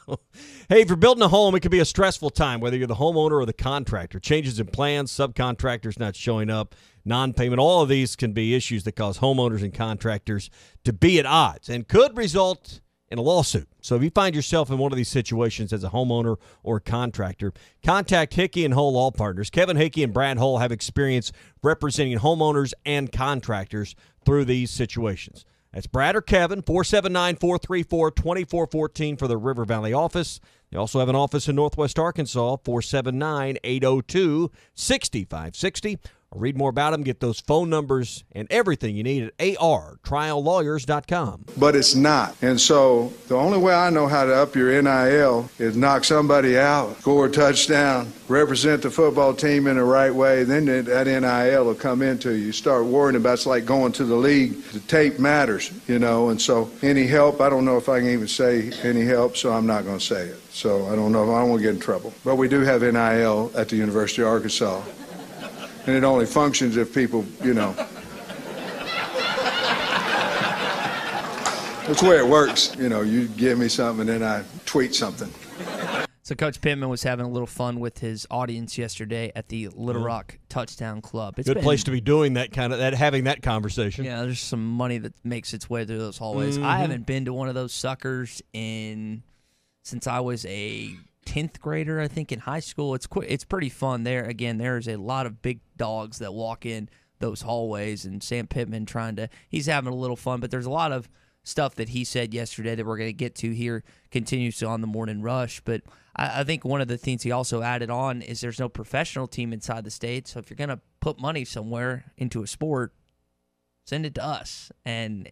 hey, if you're building a home, it could be a stressful time, whether you're the homeowner or the contractor. Changes in plans, subcontractors not showing up, non-payment, all of these can be issues that cause homeowners and contractors to be at odds and could result in a lawsuit. So if you find yourself in one of these situations as a homeowner or a contractor, contact Hickey and Hull Law Partners. Kevin Hickey and Brad Hull have experience representing homeowners and contractors through these situations. That's Brad or Kevin, 479-434-2414 for the River Valley office. They also have an office in Northwest Arkansas, 479-802-6560. Read more about them, get those phone numbers and everything you need at artriallawyers.com. But it's not. And so the only way I know how to up your NIL is knock somebody out, score a touchdown, represent the football team in the right way, then that NIL will come into you. You start worrying about it's like going to the league. The tape matters, and so any help, I don't know if I can even say any help, so I'm not going to say it. So I don't know if I don't want to get in trouble. But we do have NIL at the University of Arkansas. And it only functions if people, That's the way it works. You give me something and then I tweet something. So Coach Pittman was having a little fun with his audience yesterday at the Little Rock Touchdown Club. It's good place to be doing having that conversation. Yeah, there's some money that makes its way through those hallways. Mm-hmm. I haven't been to one of those suckers since I was a 10th grader, I think, in high school. It's pretty fun there. Again, there's a lot of big dogs that walk in those hallways, and Sam Pittman he's having a little fun, but there's a lot of stuff that he said yesterday that we're going to get to here continues on the Morning Rush. But I think one of the things he also added on is there's no professional team inside the state, so if you're going to put money somewhere into a sport, send it to us and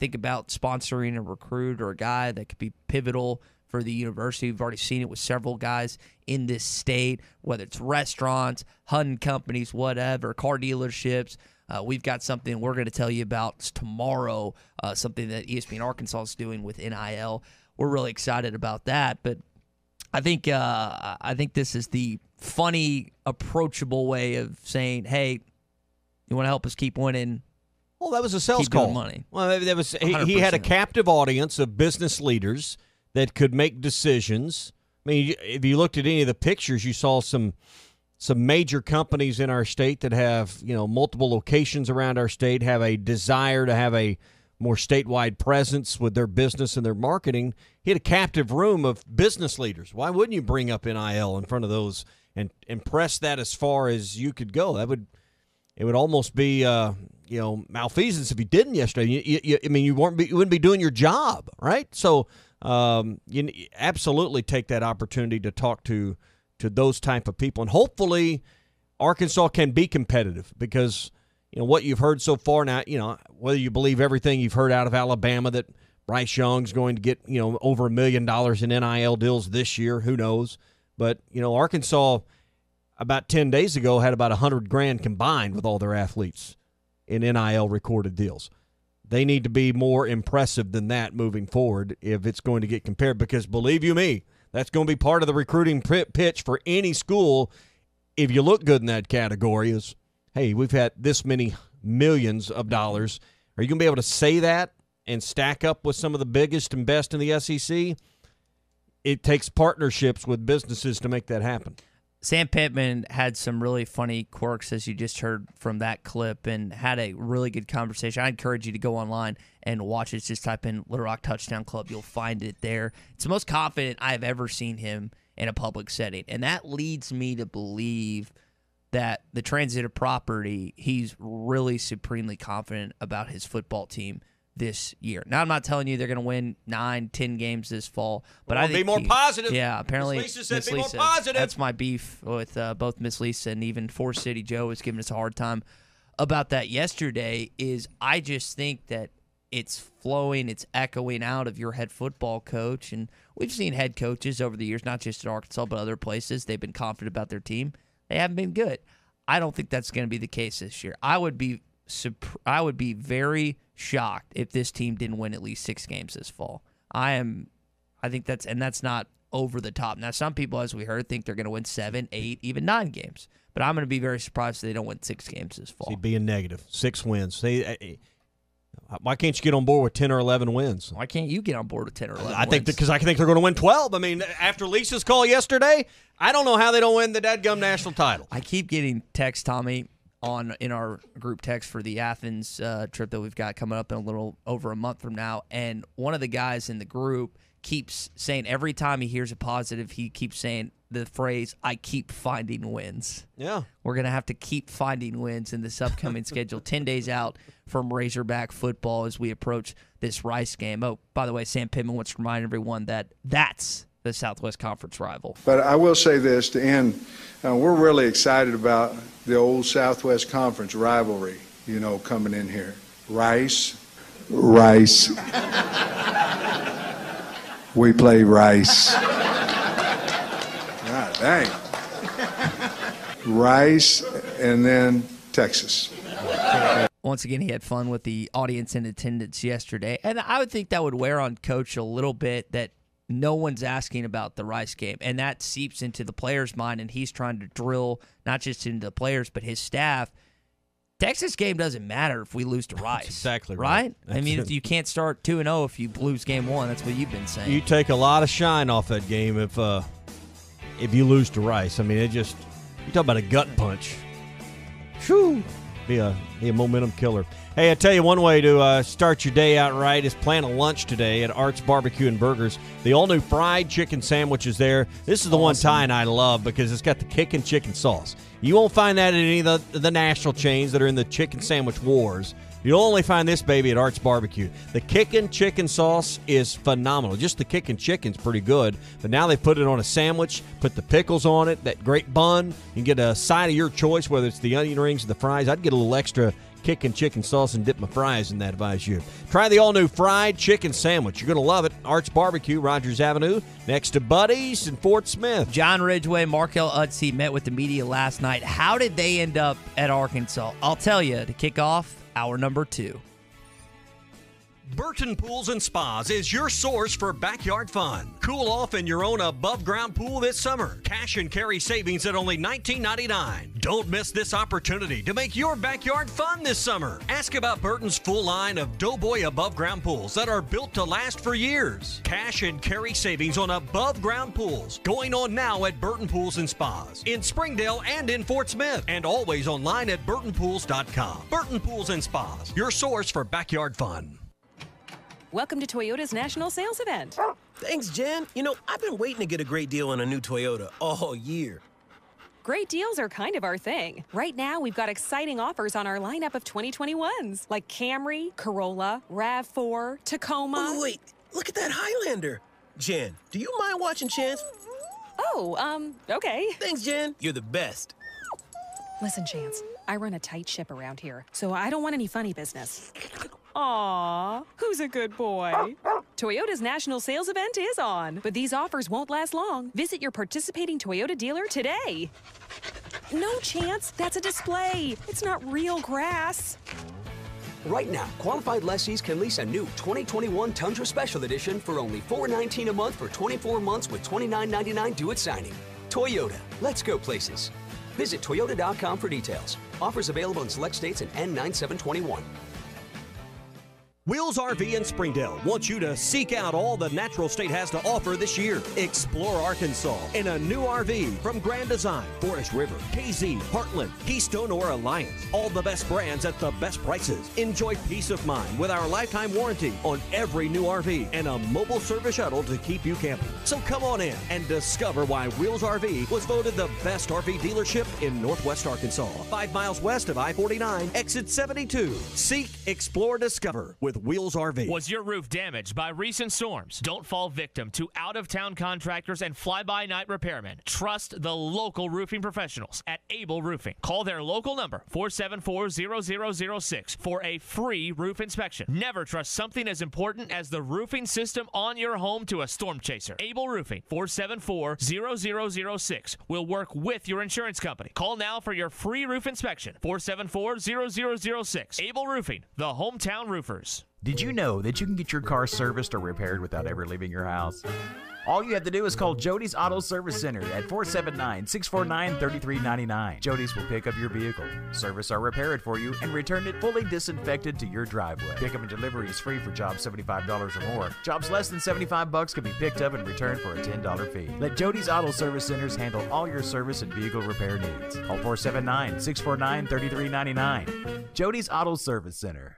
think about sponsoring a recruit or a guy that could be pivotal for the university. We've already seen it with several guys in this state, whether it's restaurants, hunting companies, whatever, car dealerships. We've got something we're going to tell you about tomorrow, something that ESPN Arkansas is doing with NIL. We're really excited about that. But I think this is the funny, approachable way of saying, "Hey, you want to help us keep winning?" Well, that was a sales keep call. doing money. Well, that was he had a captive audience of business leaders that could make decisions. I mean, if you looked at any of the pictures, you saw some major companies in our state that have multiple locations around our state, have a desire to have a more statewide presence with their business and their marketing. He had a captive room of business leaders. Why wouldn't you bring up NIL in front of those and press that as far as you could go? It would almost be malfeasance if you didn't yesterday. You wouldn't be doing your job, right? So you absolutely take that opportunity to talk to those type of people, and hopefully Arkansas can be competitive because what you've heard so far now. Whether you believe everything you've heard out of Alabama that Bryce Young's going to get over $1 million in NIL deals this year, who knows? But Arkansas about 10 days ago had about $100,000 combined with all their athletes in NIL recorded deals. They need to be more impressive than that moving forward if it's going to get compared, because believe you me, that's going to be part of the recruiting pitch for any school. If you look good in that category is, hey, we've had this many millions of dollars. Are you going to be able to say that and stack up with some of the biggest and best in the SEC? It takes partnerships with businesses to make that happen. Sam Pittman had some really funny quirks, as you just heard from that clip, and had a really good conversation. I encourage you to go online and watch it. Just type in Little Rock Touchdown Club. You'll find it there. It's the most confident I've ever seen him in a public setting, and that leads me to believe that the transitive property, he's really supremely confident about his football team this year. Now, I'm not telling you they're going to win 9-10 games this fall, but I think be more positive. Yeah, apparently Miss Lisa said be more positive. That's my beef with both Miss Lisa and even Forest City Joe was giving us a hard time about that yesterday. Is I just think that it's flowing, it's echoing out of your head football coach, and we've seen head coaches over the years, not just at Arkansas but other places. They've been confident about their team. They haven't been good. I don't think that's going to be the case this year. I would be very shocked if this team didn't win at least 6 games this fall. I think that's not over the top. Now, some people, as we heard, think they're going to win 7, 8, even 9 games. But I'm going to be very surprised if they don't win 6 games this fall. See, being negative, 6 wins. Why can't you get on board with 10 or 11 wins? Why can't you get on board with 10 or 11 I think wins? because I think they're going to win 12. I mean, after Lisa's call yesterday, I don't know how they don't win the dadgum national title. I keep getting texts, Tommy, in our group text for the Athens trip that we've got coming up in a little over a month from now, and one of the guys in the group keeps saying every time he hears a positive, he keeps saying the phrase, "I keep finding wins." Yeah. We're going to have to keep finding wins in this upcoming schedule, 10 days out from Razorback football as we approach this Rice game. Oh, by the way, Sam Pittman wants to remind everyone that that's the Southwest Conference rival. But I will say this to end. We're really excited about the old Southwest Conference rivalry, coming in here. Rice. We play Rice. God dang. Rice and then Texas. Once again, he had fun with the audience in attendance yesterday. And I would think that would wear on Coach a little bit, that no one's asking about the Rice game. And that seeps into the player's mind, and he's trying to drill not just into the players but his staff. Texas game doesn't matter if we lose to Rice. That's exactly right. I mean, if you can't start 2-0 if you lose game 1. That's what you've been saying. You take a lot of shine off that game if you lose to Rice. I mean, you talk about a gut punch. Whew. Be a momentum killer. Hey, I tell you, one way to start your day out right is plan a lunch today at Art's Barbecue and Burgers. The all-new fried chicken sandwich is there. This is the one Ty and I love because it's got the kickin' chicken sauce. You won't find that at any of the national chains that are in the chicken sandwich wars. You'll only find this baby at Art's Barbecue. The kickin' chicken sauce is phenomenal. Just the kickin' chicken's pretty good, but now they put it on a sandwich, put the pickles on it, that great bun. You can get a side of your choice, whether it's the onion rings or the fries. I'd get a little extra kickin' chicken sauce and dip my fries in that if I was you. Try the all-new fried chicken sandwich. You're going to love it. Art's Barbecue, Rogers Avenue, next to Buddy's in Fort Smith. John Ridgway, Markel Utsey met with the media last night. How did they end up at Arkansas? I'll tell you to kick off hour number 2. Burton Pools and Spas is your source for backyard fun. Cool off in your own above-ground pool this summer. Cash and carry savings at only $19.99. Don't miss this opportunity to make your backyard fun this summer. Ask about Burton's full line of Doughboy above-ground pools that are built to last for years. Cash and carry savings on above-ground pools going on now at Burton Pools and Spas in Springdale and in Fort Smith, and always online at burtonpools.com. Burton Pools and Spas, your source for backyard fun. Welcome to Toyota's National Sales Event. Thanks, Jen. You know, I've been waiting to get a great deal on a new Toyota all year. Great deals are kind of our thing. Right now, we've got exciting offers on our lineup of 2021s, like Camry, Corolla, RAV4, Tacoma. Oh, wait, look at that Highlander. Jen, do you mind watching Chance? Oh, okay. Thanks, Jen. You're the best. Listen, Chance, I run a tight ship around here, so I don't want any funny business. Aw, who's a good boy? Toyota's National Sales Event is on, but these offers won't last long. Visit your participating Toyota dealer today. No, Chance, that's a display. It's not real grass. Right now, qualified lessees can lease a new 2021 Tundra Special Edition for only $419 a month for 24 months with $29.99 due at signing. Toyota, let's go places. Visit Toyota.com for details. Offers available in select states and N9721. Wheels RV in Springdale wants you to seek out all the Natural State has to offer this year. Explore Arkansas in a new RV from Grand Design, Forest River, KZ, Heartland, Keystone, or Alliance. All the best brands at the best prices. Enjoy peace of mind with our lifetime warranty on every new RV and a mobile service shuttle to keep you camping. So come on in and discover why Wheels RV was voted the best RV dealership in Northwest Arkansas. 5 miles west of I-49, exit 72. Seek, explore, discover with Wheels RV. Was your roof damaged by recent storms? Don't fall victim to out-of-town contractors and fly-by-night repairmen. Trust the local roofing professionals at Able Roofing. Call their local number, 474-0006, for a free roof inspection. Never trust something as important as the roofing system on your home to a storm chaser. Able Roofing, 474-0006, will work with your insurance company. Call now for your free roof inspection, 474-0006. Able Roofing, the hometown roofers. Did you know that you can get your car serviced or repaired without ever leaving your house? All you have to do is call Jody's Auto Service Center at 479-649-3399. Jody's will pick up your vehicle, service or repair it for you, and return it fully disinfected to your driveway. Pickup and delivery is free for jobs $75 or more. Jobs less than $75 can be picked up and returned for a $10 fee. Let Jody's Auto Service Centers handle all your service and vehicle repair needs. Call 479-649-3399. Jody's Auto Service Center.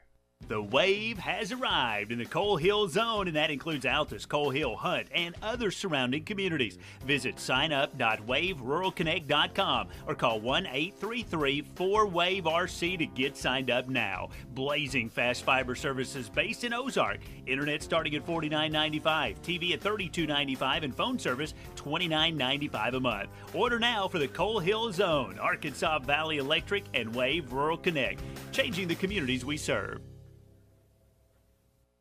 The wave has arrived in the Coal Hill Zone, and that includes Altus, Coal Hill, Hunt, and other surrounding communities. Visit signup.waveruralconnect.com or call 1-833-4WAVE-RC to get signed up now. Blazing fast fiber services based in Ozark. Internet starting at $49.95, TV at $32.95, and phone service $29.95 a month. Order now for the Coal Hill Zone, Arkansas Valley Electric, and Wave Rural Connect, changing the communities we serve.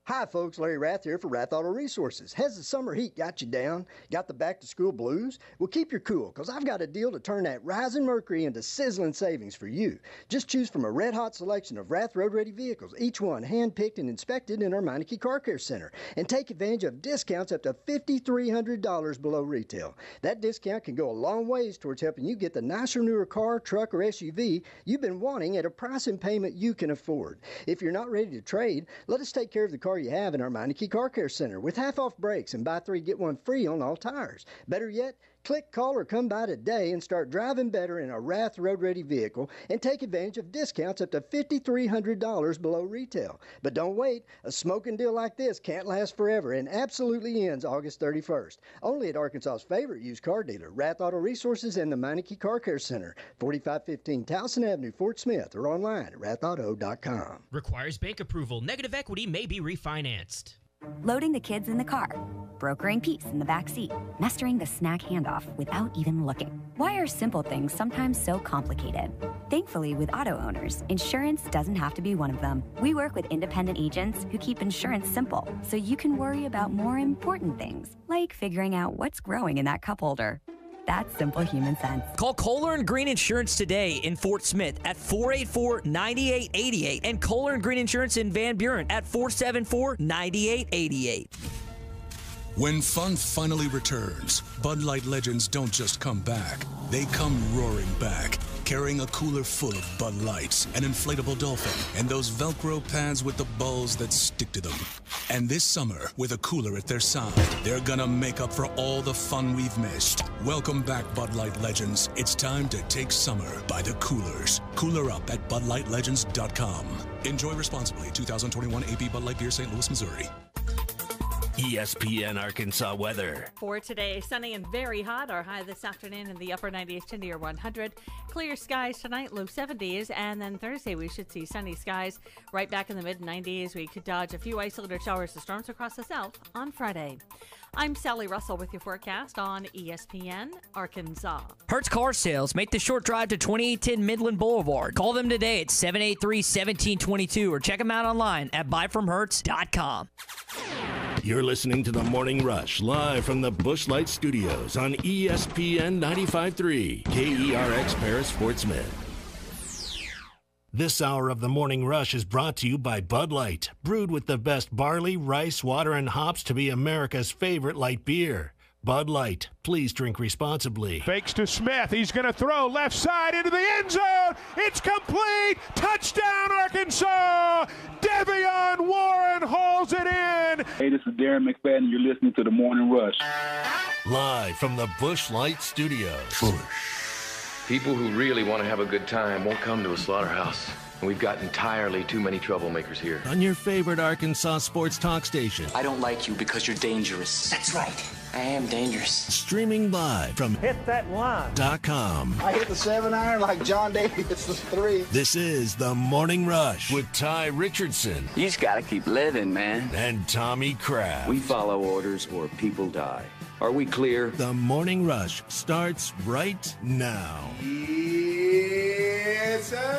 Hi folks, Larry Rath here for Rath Auto Resources. Has the summer heat got you down? Got the back to school blues? Well, keep your cool, because I've got a deal to turn that rising mercury into sizzling savings for you. Just choose from a red hot selection of Rath Road Ready vehicles, each one hand-picked and inspected in our Meineke Car Care Center, and take advantage of discounts up to $5,300 below retail. That discount can go a long ways towards helping you get the nicer, newer car, truck, or SUV you've been wanting at a price and payment you can afford. If you're not ready to trade, let us take care of the car you have in our Meineke Car Care Center with half-off brakes and buy 3 get 1 free on all tires. Better yet, click, call, or come by today and start driving better in a Rath Road Ready vehicle and take advantage of discounts up to $5,300 below retail. But don't wait. A smoking deal like this can't last forever and absolutely ends August 31st. Only at Arkansas's favorite used car dealer, Rath Auto Resources and the Meineke Car Care Center, 4515 Towson Avenue, Fort Smith, or online at rathauto.com. Requires bank approval. Negative equity may be refinanced. Loading the kids in the car, brokering peace in the back seat, mastering the snack handoff without even looking. Why are simple things sometimes so complicated? Thankfully, with auto owners, insurance doesn't have to be one of them. We work with independent agents who keep insurance simple, so you can worry about more important things, like figuring out what's growing in that cup holder. That's simple human sense. Call Kohler and Green Insurance today in Fort Smith at 484-9888 and Kohler and Green Insurance in Van Buren at 474-9888. When fun finally returns, Bud Light legends don't just come back. They come roaring back, carrying a cooler full of Bud Lights, an inflatable dolphin, and those Velcro pads with the balls that stick to them. And this summer, with a cooler at their side, they're gonna make up for all the fun we've missed. Welcome back, Bud Light legends. It's time to take summer by the coolers. Cooler up at BudLightLegends.com. Enjoy responsibly. 2021 AB Bud Light Beer, St. Louis, Missouri. ESPN Arkansas weather. For today, sunny and very hot. Our high this afternoon in the upper 90s to near 100. Clear skies tonight, low 70s. And then Thursday, we should see sunny skies right back in the mid-90s. We could dodge a few isolated showers to storms across the south on Friday. I'm Sally Russell with your forecast on ESPN Arkansas. Hertz Car Sales. Make the short drive to 2810 Midland Boulevard. Call them today at 783-1722 or check them out online at buyfromhertz.com. You're listening to The Morning Rush, live from the Busch Light Studios on ESPN 95.3, KERX Paris, Fort Smith. This hour of The Morning Rush is brought to you by Bud Light, brewed with the best barley, rice, water, and hops to be America's favorite light beer. Bud Light. Please drink responsibly. Fakes to Smith. He's going to throw left side into the end zone. It's complete. Touchdown, Arkansas. Devion Warren hauls it in. Hey, this is Darren McFadden. You're listening to The Morning Rush. Live from the Busch Light Studios. People who really want to have a good time won't come to a slaughterhouse. And we've got entirely too many troublemakers here. On your favorite Arkansas sports talk station. I don't like you because you're dangerous. That's right. I am dangerous. Streaming live from hitthatline.com. I hit the 7-iron like John Daly hits the 3. This is The Morning Rush with Ty Richardson. You just gotta keep living, man. And Tommy Kraft. We follow orders or people die. Are we clear? The Morning Rush starts right now. Yes, sir.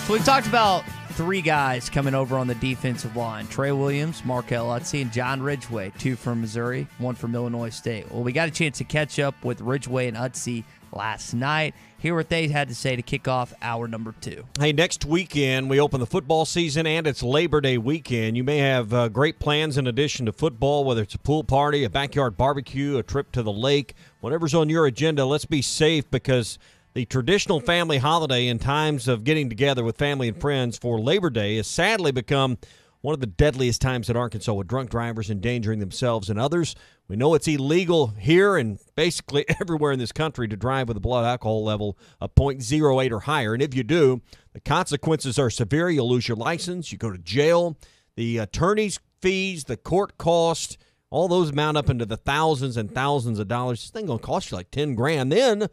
So we've talked about three guys coming over on the defensive line. Trey Williams, Markel Utze, and John Ridgeway. 2 from Missouri, 1 from Illinois State. Well, we got a chance to catch up with Ridgeway and Utze last night. Hear what they had to say to kick off hour number 2. Hey, next weekend we open the football season, and it's Labor Day weekend. You may have great plans in addition to football, whether it's a pool party, a backyard barbecue, a trip to the lake. Whatever's on your agenda, let's be safe because the traditional family holiday in times of getting together with family and friends for Labor Day has sadly become one of the deadliest times in Arkansas, with drunk drivers endangering themselves and others. We know it's illegal here and basically everywhere in this country to drive with a blood alcohol level of 0.08 or higher. And if you do, the consequences are severe. You'll lose your license. You go to jail. The attorney's fees, the court cost, all those mount up into the thousands and thousands of dollars. This thing going to cost you like $10,000. Then,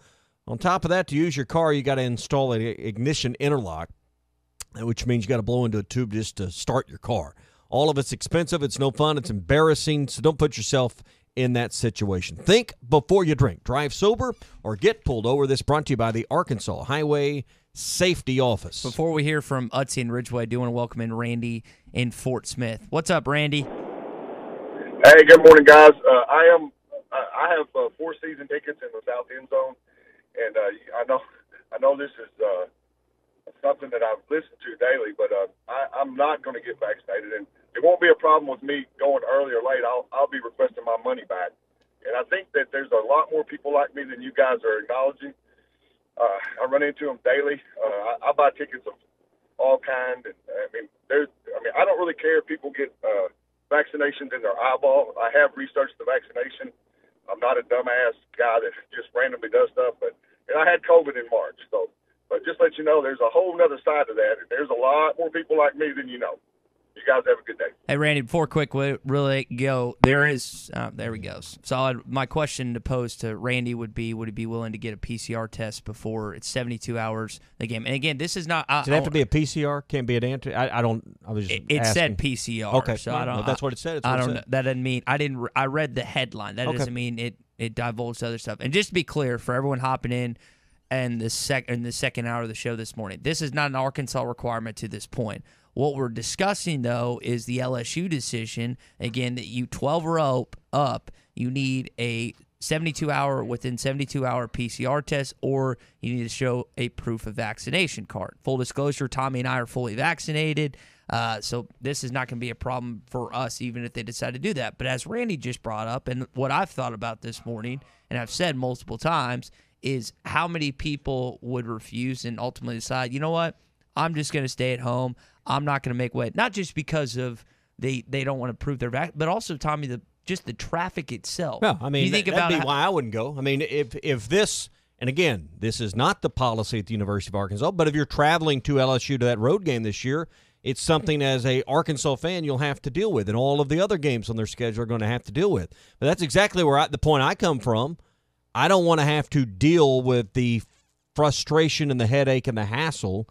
on top of that, to use your car, you got to install an ignition interlock, which means you got to blow into a tube just to start your car. All of it's expensive. It's no fun. It's embarrassing. So don't put yourself in that situation. Think before you drink. Drive sober or get pulled over. This brought to you by the Arkansas Highway Safety Office. Before we hear from Utze and Ridgeway, I do want to welcome in Randy in Fort Smith. What's up, Randy? Hey, good morning, guys. I have 4 season tickets in the South End Zone. And I know this is something that I've listened to daily, but I'm not going to get vaccinated, and it won't be a problem with me going early or late. I'll be requesting my money back, and I think that there's a lot more people like me than you guys are acknowledging. I run into them daily. I buy tickets of all kind, and I don't really care if people get vaccinations in their eyeball. I have researched the vaccination. I'm not a dumbass guy that just randomly does stuff, and I had COVID in March. But just let you know, there's a whole other side to that, and there's a lot more people like me than you know. You guys have a good day. Hey, Randy, before we really go, there we go. So my question to pose to Randy would he be willing to get a PCR test before it's 72 hours the game? And again, this is not. Does it have to be a PCR? Can't be an antigen? I was just It asking. said PCR. Okay, so I don't. Well, that's what it said. I don't know. That doesn't mean I didn't. I read the headline. That doesn't mean it divulged other stuff. And just to be clear for everyone hopping in. And the second hour of the show this morning, this is not an Arkansas requirement to this point. What we're discussing, though, is the LSU decision, again, that you 12 or up, you need a within 72-hour PCR test, or you need to show a proof of vaccination card. Full disclosure, Tommy and I are fully vaccinated, so this is not going to be a problem for us, even if they decide to do that. But as Randy just brought up, and what I've thought about this morning, and I've said multiple times, is how many people would refuse and ultimately decide, you know what, I'm just going to stay at home. I'm not going to make weight, not just because of they don't want to prove their vaccine, but also, Tommy, just the traffic itself. No, I mean, you think that'd be why I wouldn't go. I mean, if this, and again, this is not the policy at the University of Arkansas, but if you're traveling to LSU to that road game this year, it's something as a Arkansas fan you'll have to deal with, and all of the other games on their schedule are going to have to deal with. But that's exactly where the point I come from. I don't want to have to deal with the frustration and the headache and the hassle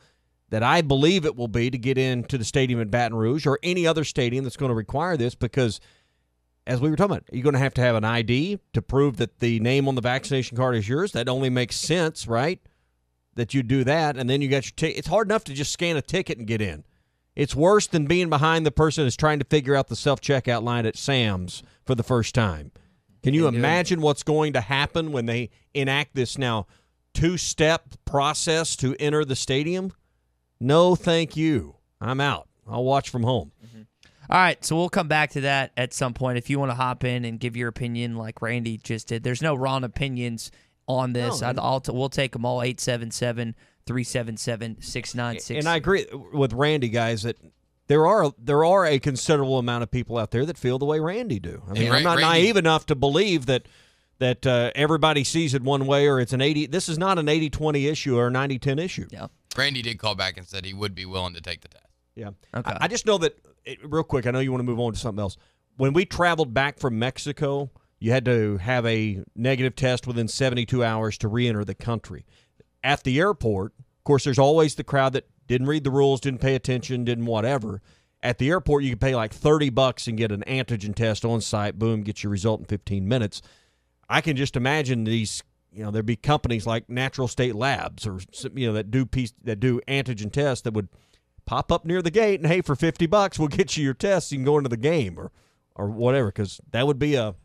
that I believe it will be to get into the stadium in Baton Rouge or any other stadium that's going to require this, because as we were talking about, you're going to have an ID to prove that the name on the vaccination card is yours. That only makes sense, right, that you do that, and then you got your ticket. It's hard enough to just scan a ticket and get in. It's worse than being behind the person who's trying to figure out the self-checkout line at Sam's for the first time. Can you imagine what's going to happen when they enact this now two-step process to enter the stadium? No, thank you. I'm out. I'll watch from home. Mm-hmm. All right, so we'll come back to that at some point. If you want to hop in and give your opinion like Randy just did, there's no wrong opinions on this. No. We'll take them all, 877-377-6966. And I agree with Randy, guys, that there are a considerable amount of people out there that feel the way Randy do. I mean, I'm not naive enough to believe that everybody sees it one way, or it's an 80. This is not an 80-20 issue or a 90-10 issue. Yeah. Randy did call back and said he would be willing to take the test. Yeah. Okay. I just know that, real quick, I know you want to move on to something else. When we traveled back from Mexico, you had to have a negative test within 72 hours to re-enter the country. At the airport, of course, there's always the crowd that didn't read the rules, didn't pay attention, didn't whatever. At the airport, you can pay like $30 and get an antigen test on site. Boom, get your result in 15 minutes. I can just imagine these, there'd be companies like Natural State Labs or, that do antigen tests that would pop up near the gate and, hey, for $50, we'll get you your tests. You can go into the game or whatever, because that would be a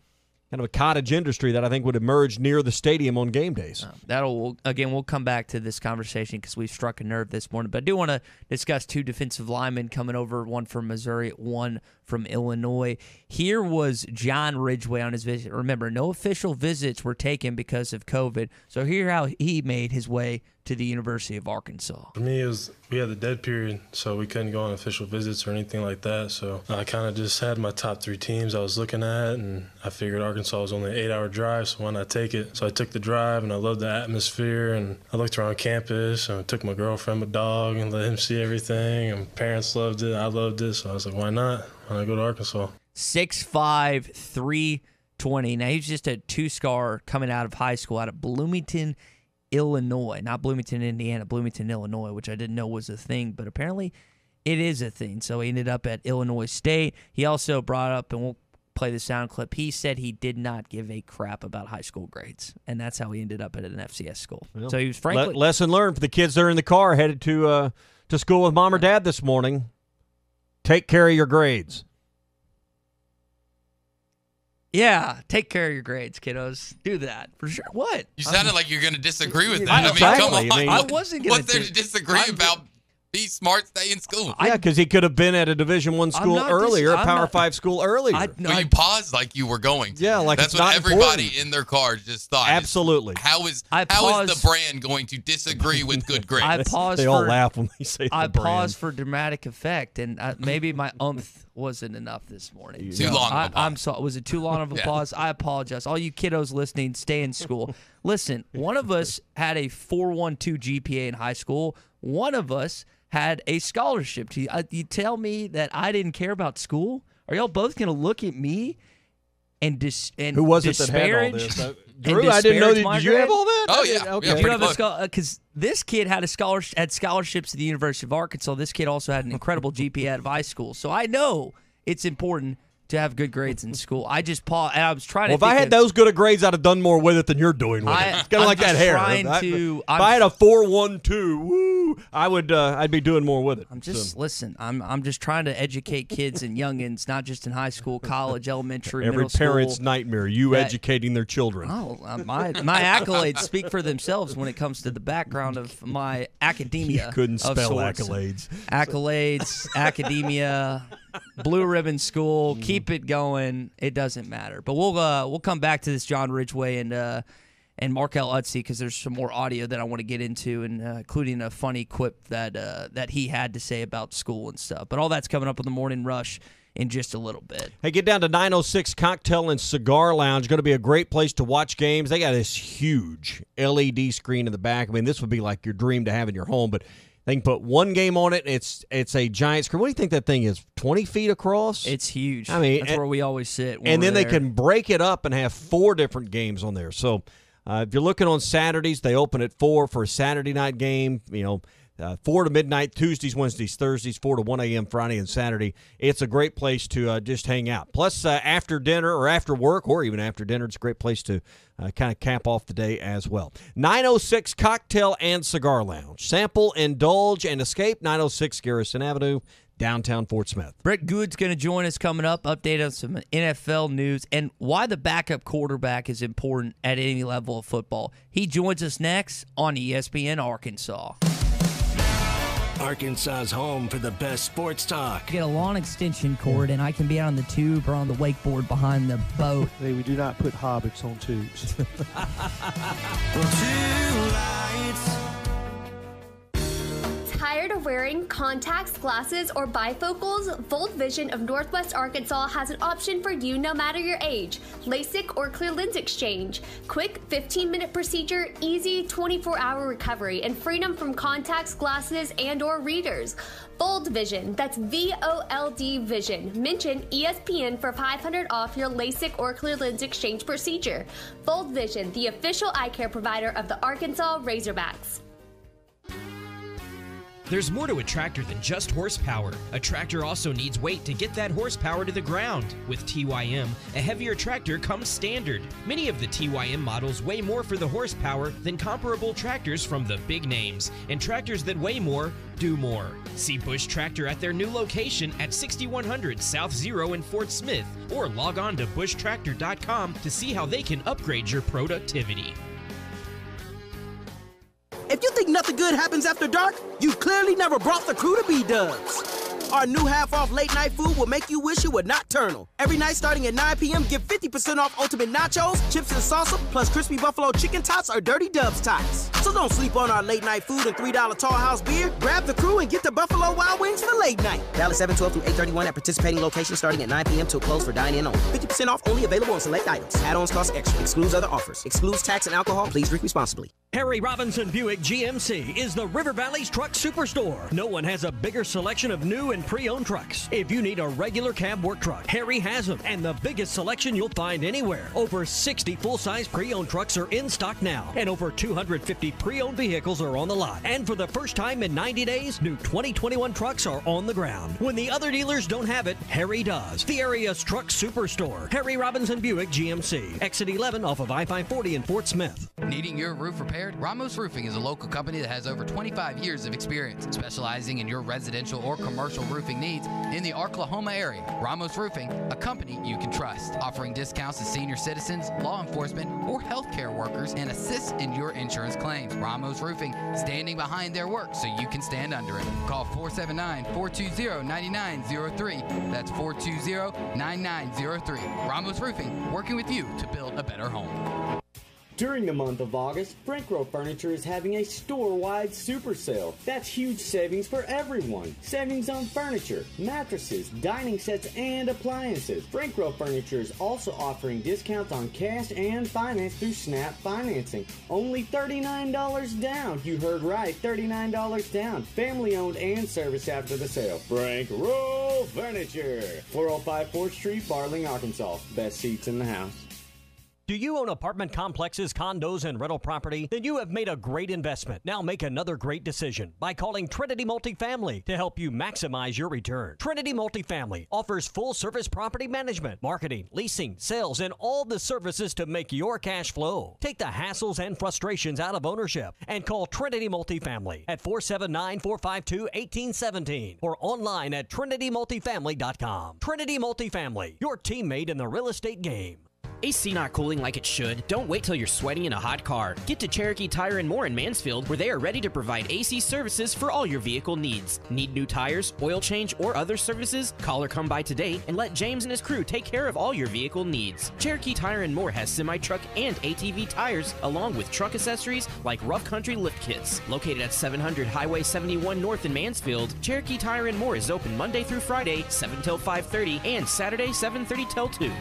kind of a cottage industry that I think would emerge near the stadium on game days. We'll come back to this conversation because we've struck a nerve this morning. But I do want to discuss two defensive linemen coming over, one from Missouri, one from Illinois. Here was John Ridgway on his visit. Remember, no official visits were taken because of COVID. So here how he made his way to the University of Arkansas. For me, we had the dead period, so we couldn't go on official visits or anything like that. So I kind of just had my top 3 teams I was looking at, and I figured Arkansas was only an 8-hour drive, so why not take it? So I took the drive, and I loved the atmosphere, and I looked around campus, and I took my girlfriend, my dog, and let him see everything, and parents loved it, I loved it, so I was like, why not? Why not go to Arkansas? 6'5", 320. Now, he's just a 2-star coming out of high school out of Bloomington, Illinois. Not Bloomington, Indiana, Bloomington, Illinois, which I didn't know was a thing, but apparently it is a thing. So he ended up at Illinois State. He also brought up, and we'll play the sound clip, he said he did not give a crap about high school grades, and that's how he ended up at an FCS school. Well, so he was frankly... Lesson learned for the kids that are in the car headed to school with mom or dad this morning. Take care of your grades. Yeah, take care of your grades, kiddos. Do that for sure. What? You sounded like you're going to disagree with that. I mean, come on. I wasn't going to. What's there to disagree about? Be smart, stay in school. Yeah, because he could have been at a Division I school earlier, a Power 5 school earlier. You paused like you were going to. Yeah, like that's it's what not everybody important. in their cars just thought. Absolutely. How is the brand going to disagree with good grades? I paused. They all laugh when they say the brand. I paused for dramatic effect, and maybe my umph wasn't enough this morning. Too long of a pause. I'm sorry. Was it too long of a pause? I apologize. All you kiddos listening, stay in school. Listen, one of us had a 4.12 GPA in high school. One of us had a scholarship. You tell me that I didn't care about school? Are y'all both going to look at me and who was it that had all this? Drew, I didn't know. Did you have all that? Oh yeah. Okay. You have a because this kid had scholarships at the University of Arkansas. This kid also had an incredible GPA out of high school. So I know it's important to have good grades in school. I just and I was trying Well, to if I had those good of grades, I'd have done more with it than you're doing with it. It's kind of like that hair. If I had a 4.12, woo, I'd be doing more with it. Listen. I'm just trying to educate kids and youngins, not just in high school, college, elementary, every middle school. parent's nightmare. Educating their children. Oh, my accolades speak for themselves when it comes to the background of my academia. You couldn't spell sorts. accolades. Academia, Blue Ribbon School. Keep it going. It doesn't matter. But we'll come back to this John Ridgway and Markel Utze because there's some more audio that I want to get into, and including a funny quip that he had to say about school and stuff. But all that's coming up on the Morning Rush in just a little bit. Hey, get down to 906 Cocktail and Cigar Lounge. Going to be a great place to watch games. They got this huge LED screen in the back. I mean, this would be like your dream to have in your home, but they can put one game on it. It's a giant screen. What do you think that thing is, 20 feet across? It's huge. I mean, that's where we always sit. And then they can break it up and have 4 different games on there. So if you're looking on Saturdays, they open at 4 for a Saturday night game, 4 to midnight, Tuesdays, Wednesdays, Thursdays, 4 to 1 a.m. Friday and Saturday. It's a great place to just hang out. Plus, after dinner or after work or even after dinner, it's a great place to kind of cap off the day as well. 906 Cocktail and Cigar Lounge. Sample, indulge, and escape. 906 Garrison Avenue, downtown Fort Smith. Brett Good's going to join us coming up, update on some NFL news and why the backup quarterback is important at any level of football. He joins us next on ESPN Arkansas. Arkansas's home for the best sports talk. Get a lawn extension cord, and I can be out on the tube or on the wakeboard behind the boat. Hey, we do not put hobbits on tubes. Tired of wearing contacts, glasses, or bifocals? Volt Vision of Northwest Arkansas has an option for you no matter your age. LASIK or clear lens exchange. Quick 15-minute procedure, easy 24-hour recovery, and freedom from contacts, glasses, and or readers. Volt Vision, that's VOLD Vision. Mention ESPN for $500 off your LASIK or clear lens exchange procedure. Volt Vision, the official eye care provider of the Arkansas Razorbacks. There's more to a tractor than just horsepower. A tractor also needs weight to get that horsepower to the ground. With TYM, a heavier tractor comes standard. Many of the TYM models weigh more for the horsepower than comparable tractors from the big names, and tractors that weigh more do more. See Bush Tractor at their new location at 6100 South Zero in Fort Smith, or log on to bushtractor.com to see how they can upgrade your productivity. If you think nothing good happens after dark, you clearly never brought the crew to B-Dubs. Our new half-off late-night food will make you wish it were nocturnal. Every night starting at 9 p.m., get 50% off Ultimate Nachos, chips and salsa, plus crispy buffalo chicken tots or Dirty Dubs tots. So don't sleep on our late-night food and $3 Tall House beer. Grab the crew and get the Buffalo Wild Wings for late night. Valid 7/12 through 8/31 at participating locations starting at 9 p.m. till close for dine-in only. 50% off only available on select items. Add-ons cost extra. Excludes other offers. Excludes tax and alcohol. Please drink responsibly. Harry Robinson Buick GMC is the River Valley's truck superstore. No one has a bigger selection of new and pre-owned trucks. If you need a regular cab work truck, Harry has them, and the biggest selection you'll find anywhere. Over 60 full-size pre-owned trucks are in stock now, and over 250 pre-owned vehicles are on the lot. And for the first time in 90 days, new 2021 trucks are on the ground. When the other dealers don't have it, Harry does. The area's truck superstore, Harry Robinson Buick GMC, exit 11 off of I-540 in Fort Smith. Needing your roof repaired? Ramos Roofing is a local company that has over 25 years of experience, specializing in your residential or commercial roofing needs in the Oklahoma area. Ramos Roofing, a company you can trust, offering discounts to senior citizens, law enforcement, or healthcare workers, and assists in your insurance claims. Ramos Roofing, standing behind their work so you can stand under it. Call 479-420-9903. That's 420-9903. Ramos Roofing, working with you to build a better home. During the month of August, Frank Rowe Furniture is having a store-wide super sale. That's huge savings for everyone. Savings on furniture, mattresses, dining sets, and appliances. Frank Rowe Furniture is also offering discounts on cash and finance through Snap Financing. Only $39 down. You heard right, $39 down. Family-owned and serviced after the sale. Frank Rowe Furniture, 405 4th Street, Barling, Arkansas. Best seats in the house. Do you own apartment complexes, condos, and rental property? Then you have made a great investment. Now make another great decision by calling Trinity Multifamily to help you maximize your return. Trinity Multifamily offers full-service property management, marketing, leasing, sales, and all the services to make your cash flow. Take the hassles and frustrations out of ownership and call Trinity Multifamily at 479-452-1817 or online at trinitymultifamily.com. Trinity Multifamily, your teammate in the real estate game. AC not cooling like it should? Don't wait till you're sweating in a hot car. Get to Cherokee Tire & More in Mansfield, where they are ready to provide AC services for all your vehicle needs. Need new tires, oil change, or other services? Call or come by today and let James and his crew take care of all your vehicle needs. Cherokee Tire & More has semi-truck and ATV tires, along with truck accessories like rough country lift kits. Located at 700 Highway 71 North in Mansfield, Cherokee Tire & More is open Monday through Friday, 7 till 5:30, and Saturday, 7:30 till 2.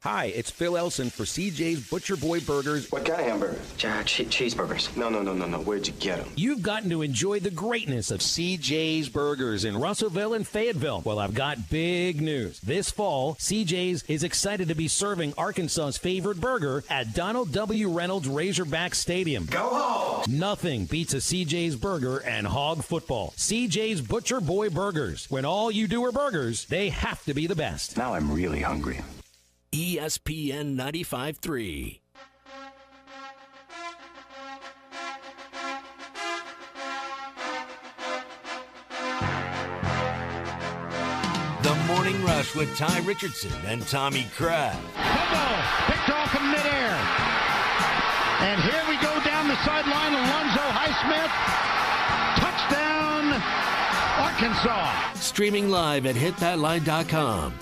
Hi, it's Phil Elson for CJ's Butcher Boy Burgers. What kind of hamburger? Cheeseburgers. No. Where'd you get them? You've gotten to enjoy the greatness of CJ's Burgers in Russellville and Fayetteville. Well, I've got big news. This fall, CJ's is excited to be serving Arkansas's favorite burger at Donald W. Reynolds Razorback Stadium. Go home! Nothing beats a CJ's Burger and hog football. CJ's Butcher Boy Burgers. When all you do are burgers, they have to be the best. Now I'm really hungry. ESPN 95.3. The Morning Rush with Ty Richardson and Tommy Kraft. Football picked off in midair. And here we go down the sideline. Alonzo Highsmith. Touchdown, Arkansas. Streaming live at hitthatline.com.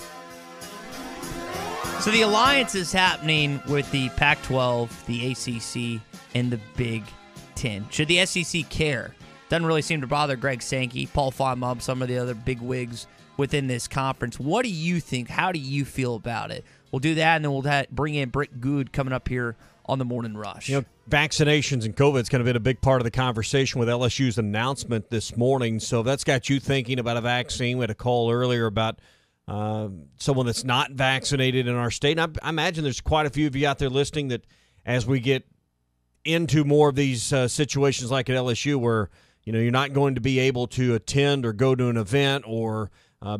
So the alliance is happening with the Pac-12, the ACC, and the Big Ten. Should the SEC care? Doesn't really seem to bother Greg Sankey, Paul Feimab, some of the other big wigs within this conference. What do you think? How do you feel about it? We'll do that, and then we'll bring in Britt Good coming up here on the Morning Rush. You know, vaccinations and COVID's kind of been a big part of the conversation with LSU's announcement this morning. So if that's got you thinking about a vaccine, we had a call earlier about someone that's not vaccinated in our state. And I imagine there's quite a few of you out there listening that as we get into more of these situations like at LSU where, you know, you're not going to be able to attend or go to an event or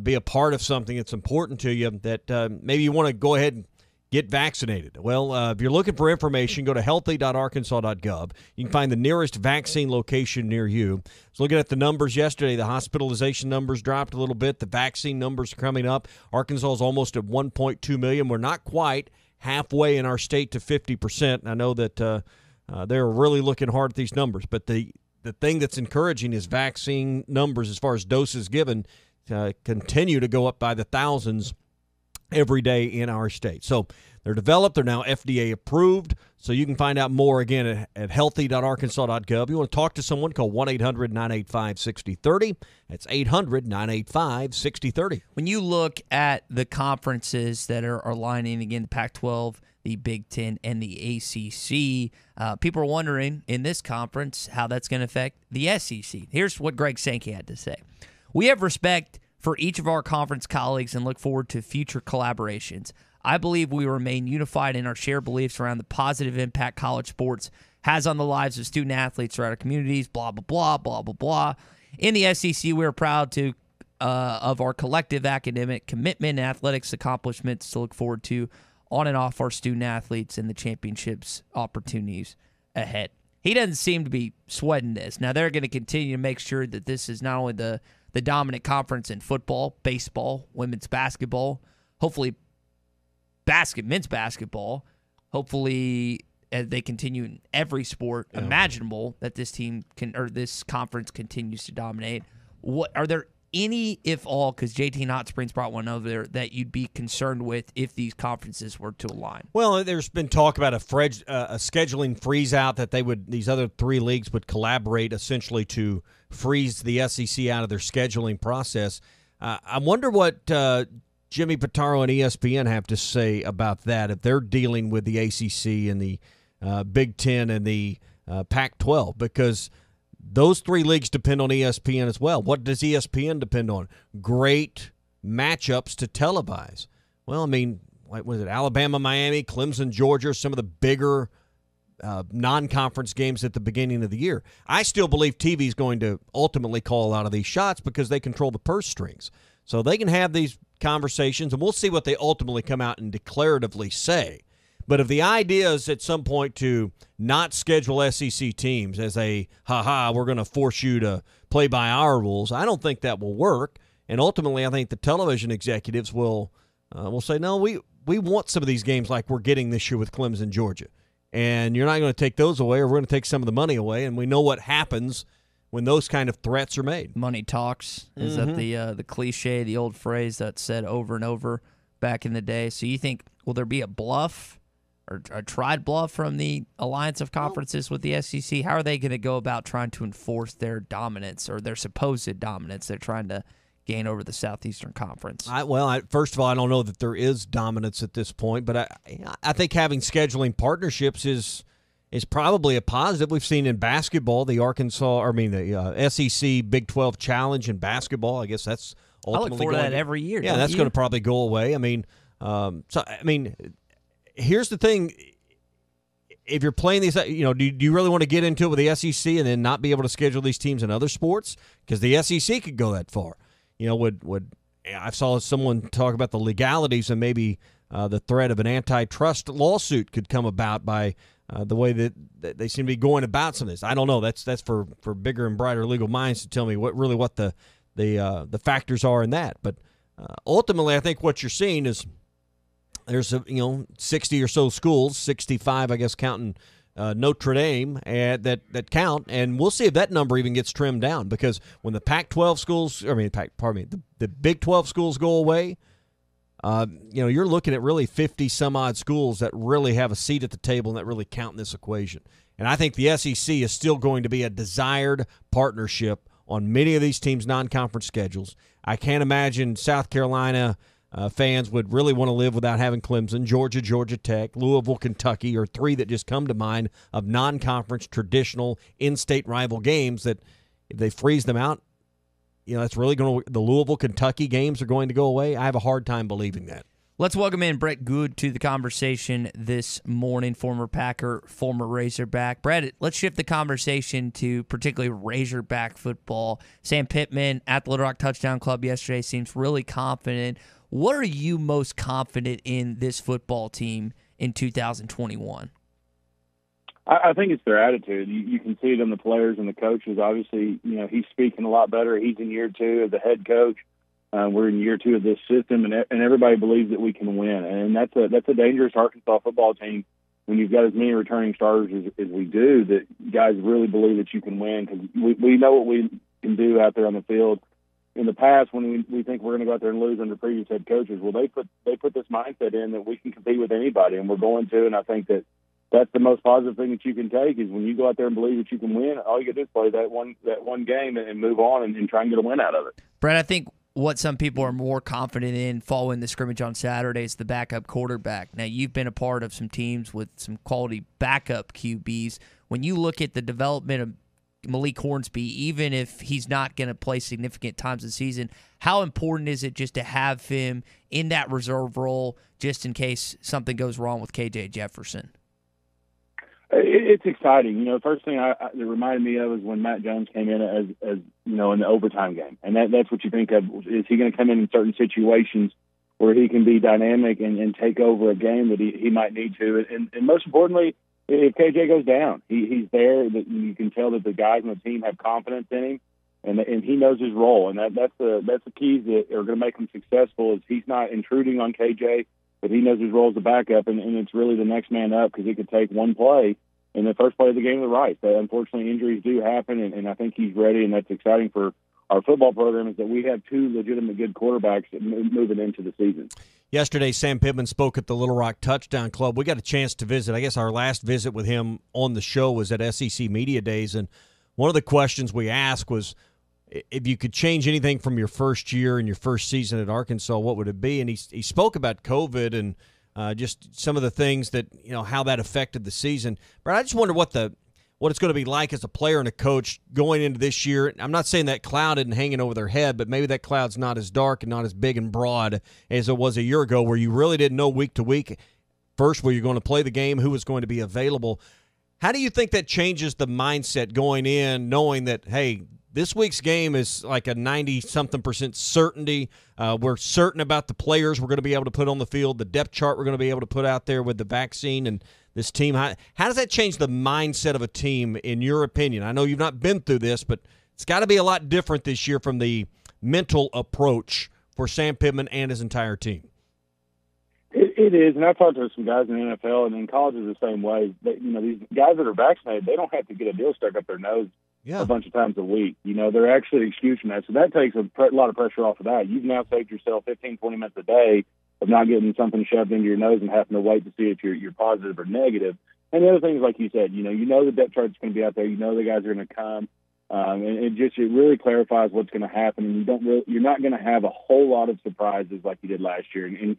be a part of something that's important to you, that maybe you want to go ahead and get vaccinated. Well, if you're looking for information, go to healthy.arkansas.gov. You can find the nearest vaccine location near you. I was looking at the numbers yesterday. The hospitalization numbers dropped a little bit. The vaccine numbers are coming up. Arkansas is almost at 1.2 million. We're not quite halfway in our state to 50%. I know that they're really looking hard at these numbers. But the thing that's encouraging is vaccine numbers as far as doses given continue to go up by the thousands every day in our state. So they're developed. They're now FDA approved. So you can find out more, again, at healthy.arkansas.gov. You want to talk to someone, call 1-800-985-6030. That's 800-985-6030. When you look at the conferences that are lining, again, the Pac-12, the Big Ten, and the ACC, people are wondering in this conference how that's going to affect the SEC. Here's what Greg Sankey had to say. We have respect for each of our conference colleagues and look forward to future collaborations. I believe we remain unified in our shared beliefs around the positive impact college sports has on the lives of student athletes throughout our communities, blah, blah, blah, blah, blah, blah. In the SEC, we are proud of our collective academic commitment and athletics accomplishments to look forward to on and off our student athletes and the championships opportunities ahead. He doesn't seem to be sweating this. Now, they're going to continue to make sure that this is not only the dominant conference in football, baseball, women's basketball, hopefully men's basketball, hopefully as they continue in every sport imaginable that this team can, or this conference continues to dominate. What are there any, if all, because JT Hot Springs brought one over there, that you'd be concerned with if these conferences were to align? Well, there's been talk about a scheduling freeze out that these other three leagues would collaborate essentially to freeze the SEC out of their scheduling process. I wonder what Jimmy Pitaro and ESPN have to say about that if they're dealing with the ACC and the Big Ten and the Pac-12, because those three leagues depend on ESPN as well. What does ESPN depend on? Great matchups to televise. Well, I mean, what was it, Alabama, Miami, Clemson, Georgia, some of the bigger non-conference games at the beginning of the year. I still believe TV is going to ultimately call a lot of these shots because they control the purse strings. So they can have these conversations, and we'll see what they ultimately come out and declaratively say. But if the idea is at some point to not schedule SEC teams as a, we're going to force you to play by our rules, I don't think that will work. And ultimately, I think the television executives will say, no, we want some of these games like we're getting this year with Clemson, Georgia. And you're not going to take those away, or we're going to take some of the money away. And we know what happens when those kind of threats are made. Money talks. Is that the cliche, the old phrase that's said over and over back in the day? So you think, will there be a bluff or a tried bluff from the Alliance of Conferences with the SEC? How are they going to go about trying to enforce their dominance or their supposed dominance they're trying to gain over the Southeastern Conference? First of all, I don't know that there is dominance at this point, but I think having scheduling partnerships is probably a positive. We've seen in basketball the SEC Big 12 Challenge in basketball. I guess that's ultimately I look forward to that every year. Yeah, that's going to probably go away. Here's the thing. If you're playing these, do you really want to get into it with the SEC and then not be able to schedule these teams in other sports? Because the SEC could go that far. I saw someone talk about the legalities and maybe the threat of an antitrust lawsuit could come about by the way that they seem to be going about some of this. I don't know. That's for bigger and brighter legal minds to tell me what the factors are in that. But ultimately, I think what you're seeing is there's 60 or so schools, 65, I guess, counting Notre Dame that count, and we'll see if that number even gets trimmed down, because when the Pac-12 schools, the Big 12 schools go away, you're looking at really 50 some odd schools that really have a seat at the table and that really count in this equation. And I think the SEC is still going to be a desired partnership on many of these teams' non-conference schedules. I can't imagine South Carolina fans would really want to live without having Clemson. Georgia, Georgia Tech, Louisville, Kentucky are three that just come to mind of non-conference traditional in-state rival games that if they freeze them out, that's really going to – the Louisville, Kentucky games are going to go away. I have a hard time believing that. Let's welcome in Brett Good to the conversation this morning, former Packer, former Razorback. Brett, let's shift the conversation to particularly Razorback football. Sam Pittman at the Little Rock Touchdown Club yesterday seems really confident. What are you most confident in this football team in 2021? I think it's their attitude. You can see it in the players and the coaches. Obviously, he's speaking a lot better. He's in year 2 as the head coach. We're in year 2 of this system, and everybody believes that we can win. And that's a dangerous Arkansas football team when you've got as many returning starters as we do, that guys really believe that you can win, because we know what we can do out there on the field. In the past, when we think we're going to go out there and lose under previous head coaches, well, they put this mindset in that we can compete with anybody, and we're going to. And I think that's the most positive thing that you can take, is when you go out there and believe that you can win, all you got to do is play that one game and move on and try and get a win out of it. Brett, I think what some people are more confident in following the scrimmage on Saturday is the backup quarterback. Now, you've been a part of some teams with some quality backup QBs. When you look at the development of Malik Hornsby, even if he's not going to play significant times this season, how important is it just to have him in that reserve role just in case something goes wrong with KJ Jefferson? It's exciting. The first thing it reminded me of is when Matt Jones came in as in the overtime game. And that's what you think of. Is he going to come in certain situations where he can be dynamic and take over a game that he might need to? And most importantly, if KJ goes down, he's there. That you can tell that the guys on the team have confidence in him, and he knows his role. And that's the keys that are going to make him successful. Is he's not intruding on KJ, but he knows his role as a backup, and it's really the next man up, because it could take one play in the first play of the game to the right. But unfortunately, injuries do happen, and I think he's ready, and that's exciting for our football program, is that we have 2 legitimate good quarterbacks moving into the season. Yesterday, Sam Pittman spoke at the Little Rock Touchdown Club. We got a chance to visit. I guess our last visit with him on the show was at SEC Media Days, and one of the questions we asked was, if you could change anything from your first year and your first season at Arkansas, what would it be? And he spoke about COVID and just some of the things that, how that affected the season. But I just wonder what what it's going to be like as a player and a coach going into this year. I'm not saying that cloud isn't hanging over their head, but maybe that cloud's not as dark and not as big and broad as it was a year ago, where you really didn't know week to week, first, where you're going to play the game, who was going to be available. How do you think that changes the mindset going in, knowing that, hey, this week's game is like a 90-something% certainty. We're certain about the players we're going to be able to put on the field, the depth chart we're going to be able to put out there with the vaccine and this team. How does that change the mindset of a team, in your opinion? I know you've not been through this, but it's got to be a lot different this year from the mental approach for Sam Pittman and his entire team. It is, and I've talked to some guys in the NFL and in college is the same way. These guys that are vaccinated, they don't have to get a deal stuck up their nose a bunch of times a week. They're actually excused from that. So that takes a lot of pressure off of that. You've now saved yourself 15, 20 minutes a day of not getting something shoved into your nose and having to wait to see if you're positive or negative. And the other things, like you said, the depth chart's going to be out there. The guys are going to come. And it really clarifies what's going to happen. And you're not going to have a whole lot of surprises like you did last year. And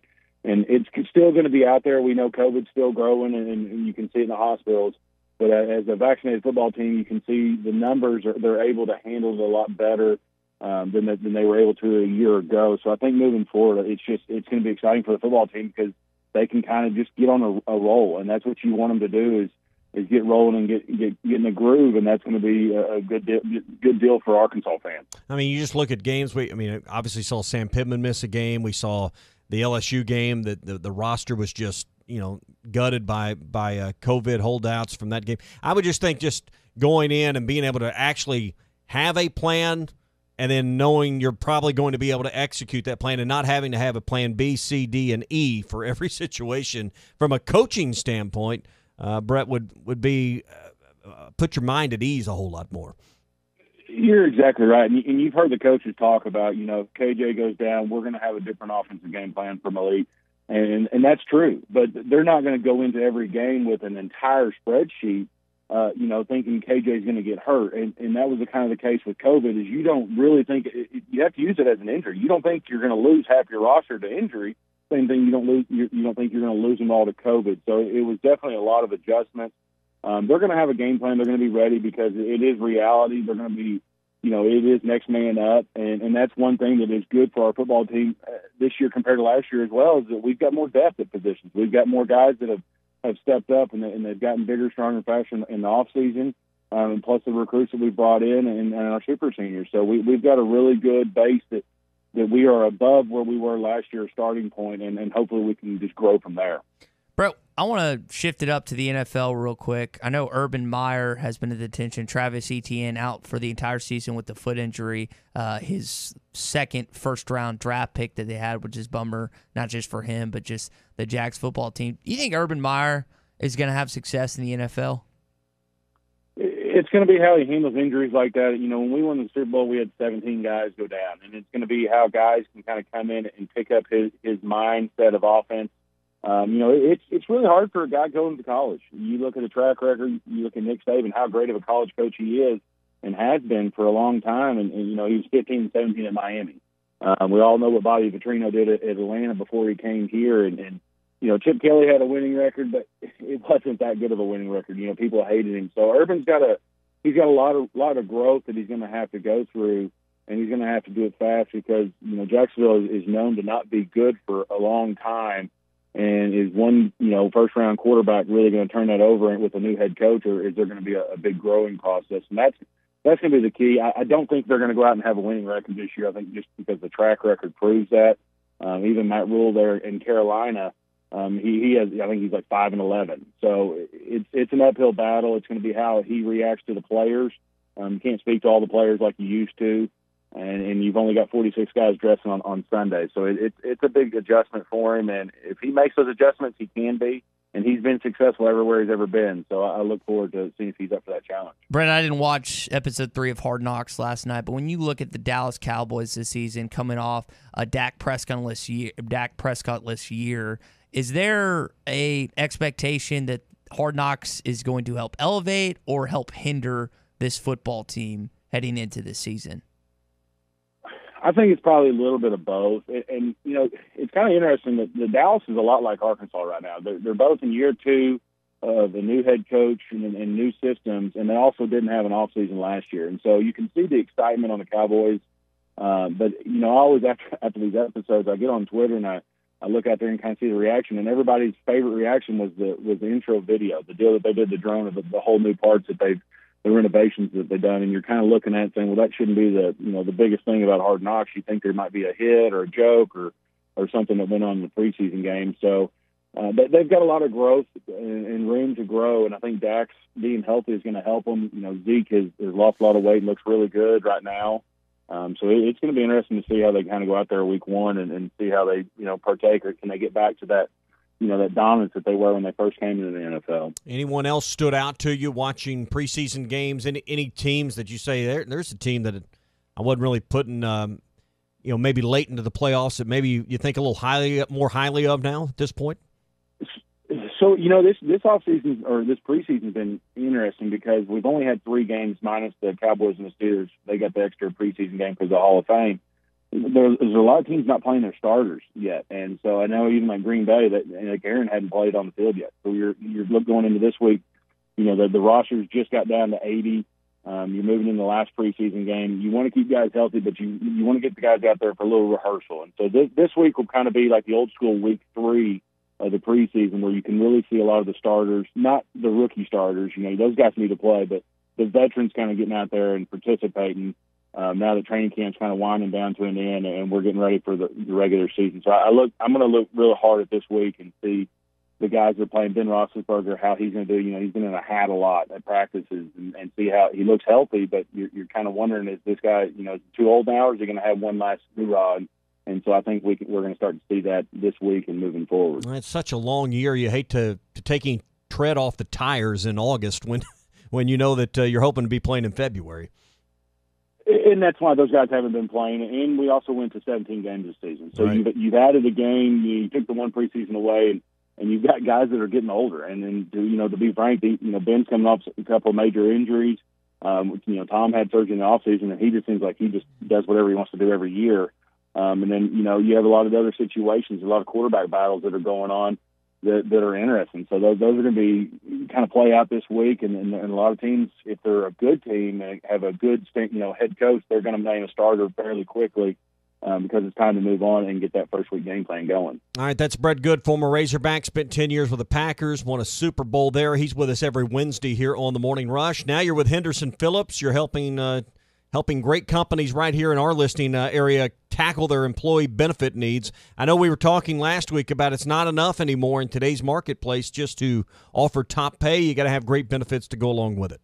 it's still going to be out there. We know COVID's still growing, and you can see it in the hospitals. But as a vaccinated football team, you can see the numbers they're able to handle it a lot better than they were able to a year ago. So I think moving forward, it's going to be exciting for the football team because they can kind of just get on a roll, and that's what you want them to do is get rolling and get in the groove, and that's going to be a good deal for Arkansas fans. I mean, you just look at games. Obviously saw Sam Pittman miss a game. We saw the LSU game that the roster was just gutted by COVID holdouts from that game. I would just think just going in and being able to actually have a plan and then knowing you're probably going to be able to execute that plan and not having to have a plan B, C, D, and E for every situation from a coaching standpoint, Brett, would be put your mind at ease a whole lot more. You're exactly right. And you've heard the coaches talk about, if KJ goes down, we're going to have a different offensive game plan for Malik. And that's true. But they're not going to go into every game with an entire spreadsheet, thinking KJ's going to get hurt. And that was the case with COVID, is you don't really think – you have to use it as an injury. You don't think you're going to lose half your roster to injury. Same thing, you don't think you're going to lose them all to COVID. So it was definitely a lot of adjustments. They're going to have a game plan. They're going to be ready because it is reality. They're going to be, it is next man up. And that's one thing that is good for our football team this year compared to last year as well, is that we've got more depth at positions. We've got more guys that have stepped up and they've gotten bigger, stronger, faster in the offseason, and plus the recruits that we've brought in and our super seniors. So we've got a really good base that we are above where we were last year, starting point, and hopefully we can just grow from there. Bro, I want to shift it up to the NFL real quick. I know Urban Meyer has been at the attention. Travis Etienne out for the entire season with the foot injury. His second first-round draft pick that they had, which is bummer, not just for him, but just the Jags football team. Do you think Urban Meyer is going to have success in the NFL? It's going to be how he handles injuries like that. When we won the Super Bowl, we had 17 guys go down, and it's going to be how guys can kind of come in and pick up his mindset of offense. It's really hard for a guy going to college. You look at the track record, you look at Nick Saban, how great of a college coach he is and has been for a long time. And he was 15 and 17 at Miami. We all know what Bobby Petrino did at Atlanta before he came here. And Chip Kelly had a winning record, but it wasn't that good of a winning record. People hated him. So Urban's got a lot of growth that he's going to have to go through, and he's going to have to do it fast because, Jacksonville is known to not be good for a long time. And is one, first-round quarterback really going to turn that over with a new head coach, or is there going to be a big growing process? And that's going to be the key. I don't think they're going to go out and have a winning record this year. I think just because the track record proves that. Even Matt Rule there in Carolina, he has, I think he's like 5-11. So it's an uphill battle. It's going to be how he reacts to the players. You can't speak to all the players like you used to. And you've only got 46 guys dressing on Sunday. So it's a big adjustment for him. And if he makes those adjustments, he can be. And he's been successful everywhere he's ever been. So I look forward to seeing if he's up for that challenge. Brent, I didn't watch episode 3 of Hard Knocks last night, but when you look at the Dallas Cowboys this season coming off a Dak Prescott-less year, is there a expectation that Hard Knocks is going to help elevate or help hinder this football team heading into this season? I think it's probably a little bit of both. And it's kind of interesting that the Dallas is a lot like Arkansas right now. They're both in year 2 of a new head coach and new systems, and they also didn't have an off season last year. And so you can see the excitement on the Cowboys. But I always after these episodes, I get on Twitter and I look out there and kind of see the reaction. And everybody's favorite reaction was the intro video, the deal that they did, the drone of the whole new parts that the renovations that they've done. And you're kind of looking at it saying, well, that shouldn't be the biggest thing about Hard Knocks. You think there might be a hit or a joke or something that went on in the preseason game. So they've got a lot of growth and room to grow, and I think Dax being healthy is going to help them. Zeke has lost a lot of weight and looks really good right now. So it's going to be interesting to see how they kind of go out there week one and see how they partake, or can they get back to that that dominance that they were when they first came into the NFL. Anyone else stood out to you watching preseason games? Any teams that you say there's a team that I wasn't really putting maybe late into the playoffs that maybe you think a little more highly of now at this point? So, this offseason or this preseason has been interesting because we've only had 3 games minus the Cowboys and the Steelers. They got the extra preseason game because of the Hall of Fame. There's a lot of teams not playing their starters yet. And so I know even like Green Bay, that Aaron hadn't played on the field yet. So you're going into this week, the rosters just got down to 80. You're moving into the last preseason game. You want to keep guys healthy, but you want to get the guys out there for a little rehearsal. And so this week will kind of be like the old school week 3 of the preseason, where you can really see a lot of the starters, not the rookie starters. Those guys need to play, but the veterans kind of getting out there and participating. Now that training camp's kind of winding down to an end, and we're getting ready for the regular season. So I'm going to look really hard at this week and see the guys that are playing. Ben Roethlisberger, how he's going to do. He's been in a hat a lot at practices, and see how he looks healthy. But you're kind of wondering, is this guy, too old now, or is he going to have one last hoorah? And so I think we're going to start to see that this week and moving forward. Well, it's such a long year. You hate to taking tread off the tires in August when you know that you're hoping to be playing in February. And that's why those guys haven't been playing. And we also went to 17 games this season. So right. you've added a game. You took the one preseason away, and you've got guys that are getting older. And then to be frank, Ben's coming off a couple of major injuries. Tom had surgery in the offseason, and he just seems like he just does whatever he wants to do every year. And then, you have a lot of other situations, a lot of quarterback battles that are going on that are interesting. So those are going to be kind of play out this week. And a lot of teams, if they're a good team and have a good, head coach, they're going to name a starter fairly quickly because it's time to move on and get that first week game plan going. All right, that's Brett Good, former Razorback, spent 10 years with the Packers, won a Super Bowl there. He's with us every Wednesday here on the Morning Rush. Now you're with Henderson Phillips. You're helping great companies right here in our listing area tackle their employee benefit needs. I know we were talking last week about it's not enough anymore in today's marketplace just to offer top pay. You got to have great benefits to go along with it.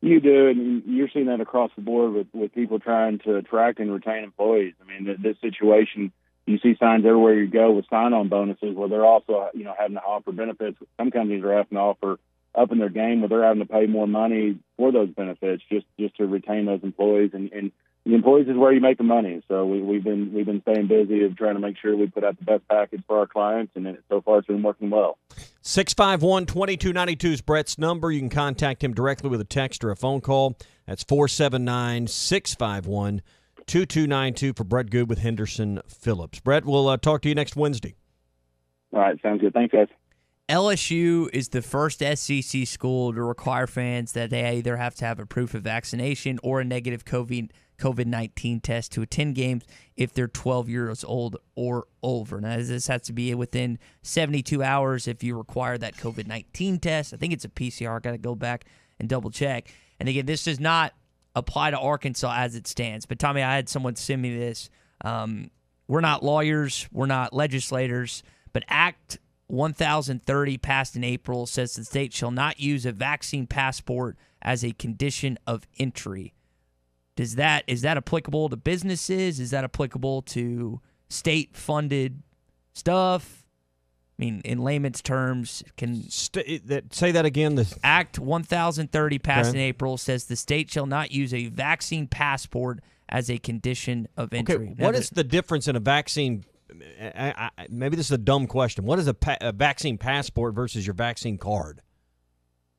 You do, and you're seeing that across the board with people trying to attract and retain employees. I mean, this situation, you see signs everywhere you go with sign-on bonuses where they're also, having to offer benefits. Some companies are having to offer up in their game where they're having to pay more money for those benefits just to retain those employees. And the employees is where you make the money. So we've been staying busy of trying to make sure we put out the best package for our clients, and so far it's been working well. 651-2292 is Brett's number. You can contact him directly with a text or a phone call. That's 479-651-2292 for Brett Good with Henderson Phillips. Brett, we'll talk to you next Wednesday. All right, sounds good. Thanks, guys. LSU is the first SEC school to require fans that they either have to have a proof of vaccination or a negative COVID-19 test to attend games if they're 12 years old or over. Now, this has to be within 72 hours if you require that COVID-19 test. I think it's a PCR. I got to go back and double check. And again, this does not apply to Arkansas as it stands. But, Tommy, I had someone send me this. We're not lawyers. We're not legislators. But Act 1030 passed in April says the state shall not use a vaccine passport as a condition of entry. Is that applicable to businesses? Is that applicable to state-funded stuff? I mean, in layman's terms, say that again. The Act 1030 passed in April says the state shall not use a vaccine passport as a condition of entry. Okay, what is the difference in a vaccine? Maybe this is a dumb question. What is a vaccine passport versus your vaccine card?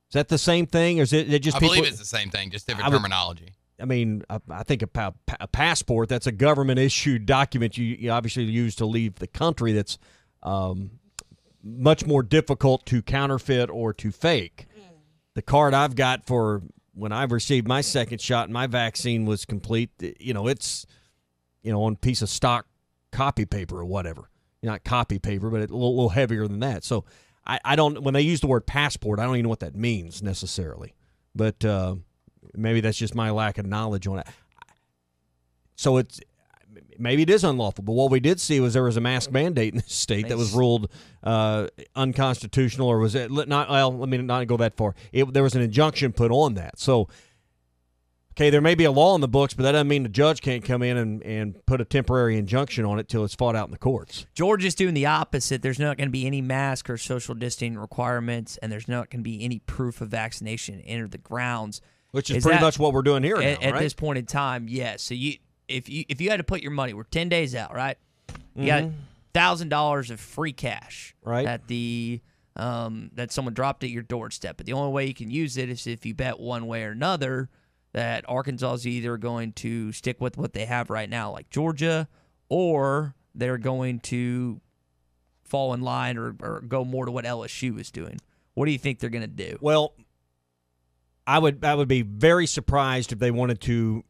Is that the same thing, or is it just? I believe it's the same thing, just different terminology. I mean, I think a passport, that's a government-issued document you obviously use to leave the country that's much more difficult to counterfeit or to fake. The card I've got for when I received my second shot and my vaccine was complete, it's, on a piece of stock copy paper or whatever. Not copy paper, but a little heavier than that. So I don't, when they use the word passport, I don't even know what that means necessarily. But maybe that's just my lack of knowledge on it. So maybe it is unlawful. But what we did see was there was a mask mandate in this state that was ruled unconstitutional, or was it not? Well, let me not go that far. There was an injunction put on that. So, okay, there may be a law in the books, but that doesn't mean the judge can't come in and put a temporary injunction on it till it's fought out in the courts. Georgia's doing the opposite. There's not going to be any mask or social distancing requirements, and there's not going to be any proof of vaccination enter the grounds. Which is pretty much what we're doing here at right? this point in time, yes. So if you had to put your money, we're 10 days out, right? You got $1,000 of free cash, right? That someone dropped at your doorstep. But the only way you can use it is if you bet one way or another that Arkansas is either going to stick with what they have right now, like Georgia, or they're going to fall in line or go more to what LSU is doing. What do you think they're going to do? Well, I would be very surprised if they wanted to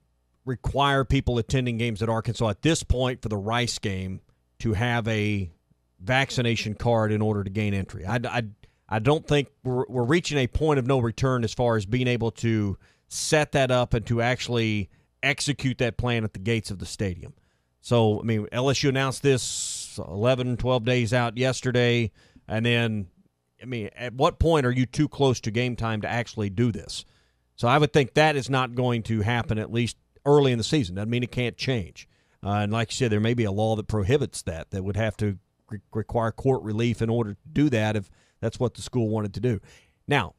require people attending games at Arkansas at this point for the Rice game to have a vaccination card in order to gain entry. I don't think we're reaching a point of no return as far as being able to set that up and to actually execute that plan at the gates of the stadium. So, I mean, LSU announced this 11, 12 days out yesterday, and then, I mean, at what point are you too close to game time to actually do this? So I would think that is not going to happen at least early in the season. Doesn't mean it can't change. And like you said, there may be a law that prohibits that would have to require court relief in order to do that if that's what the school wanted to do. Now,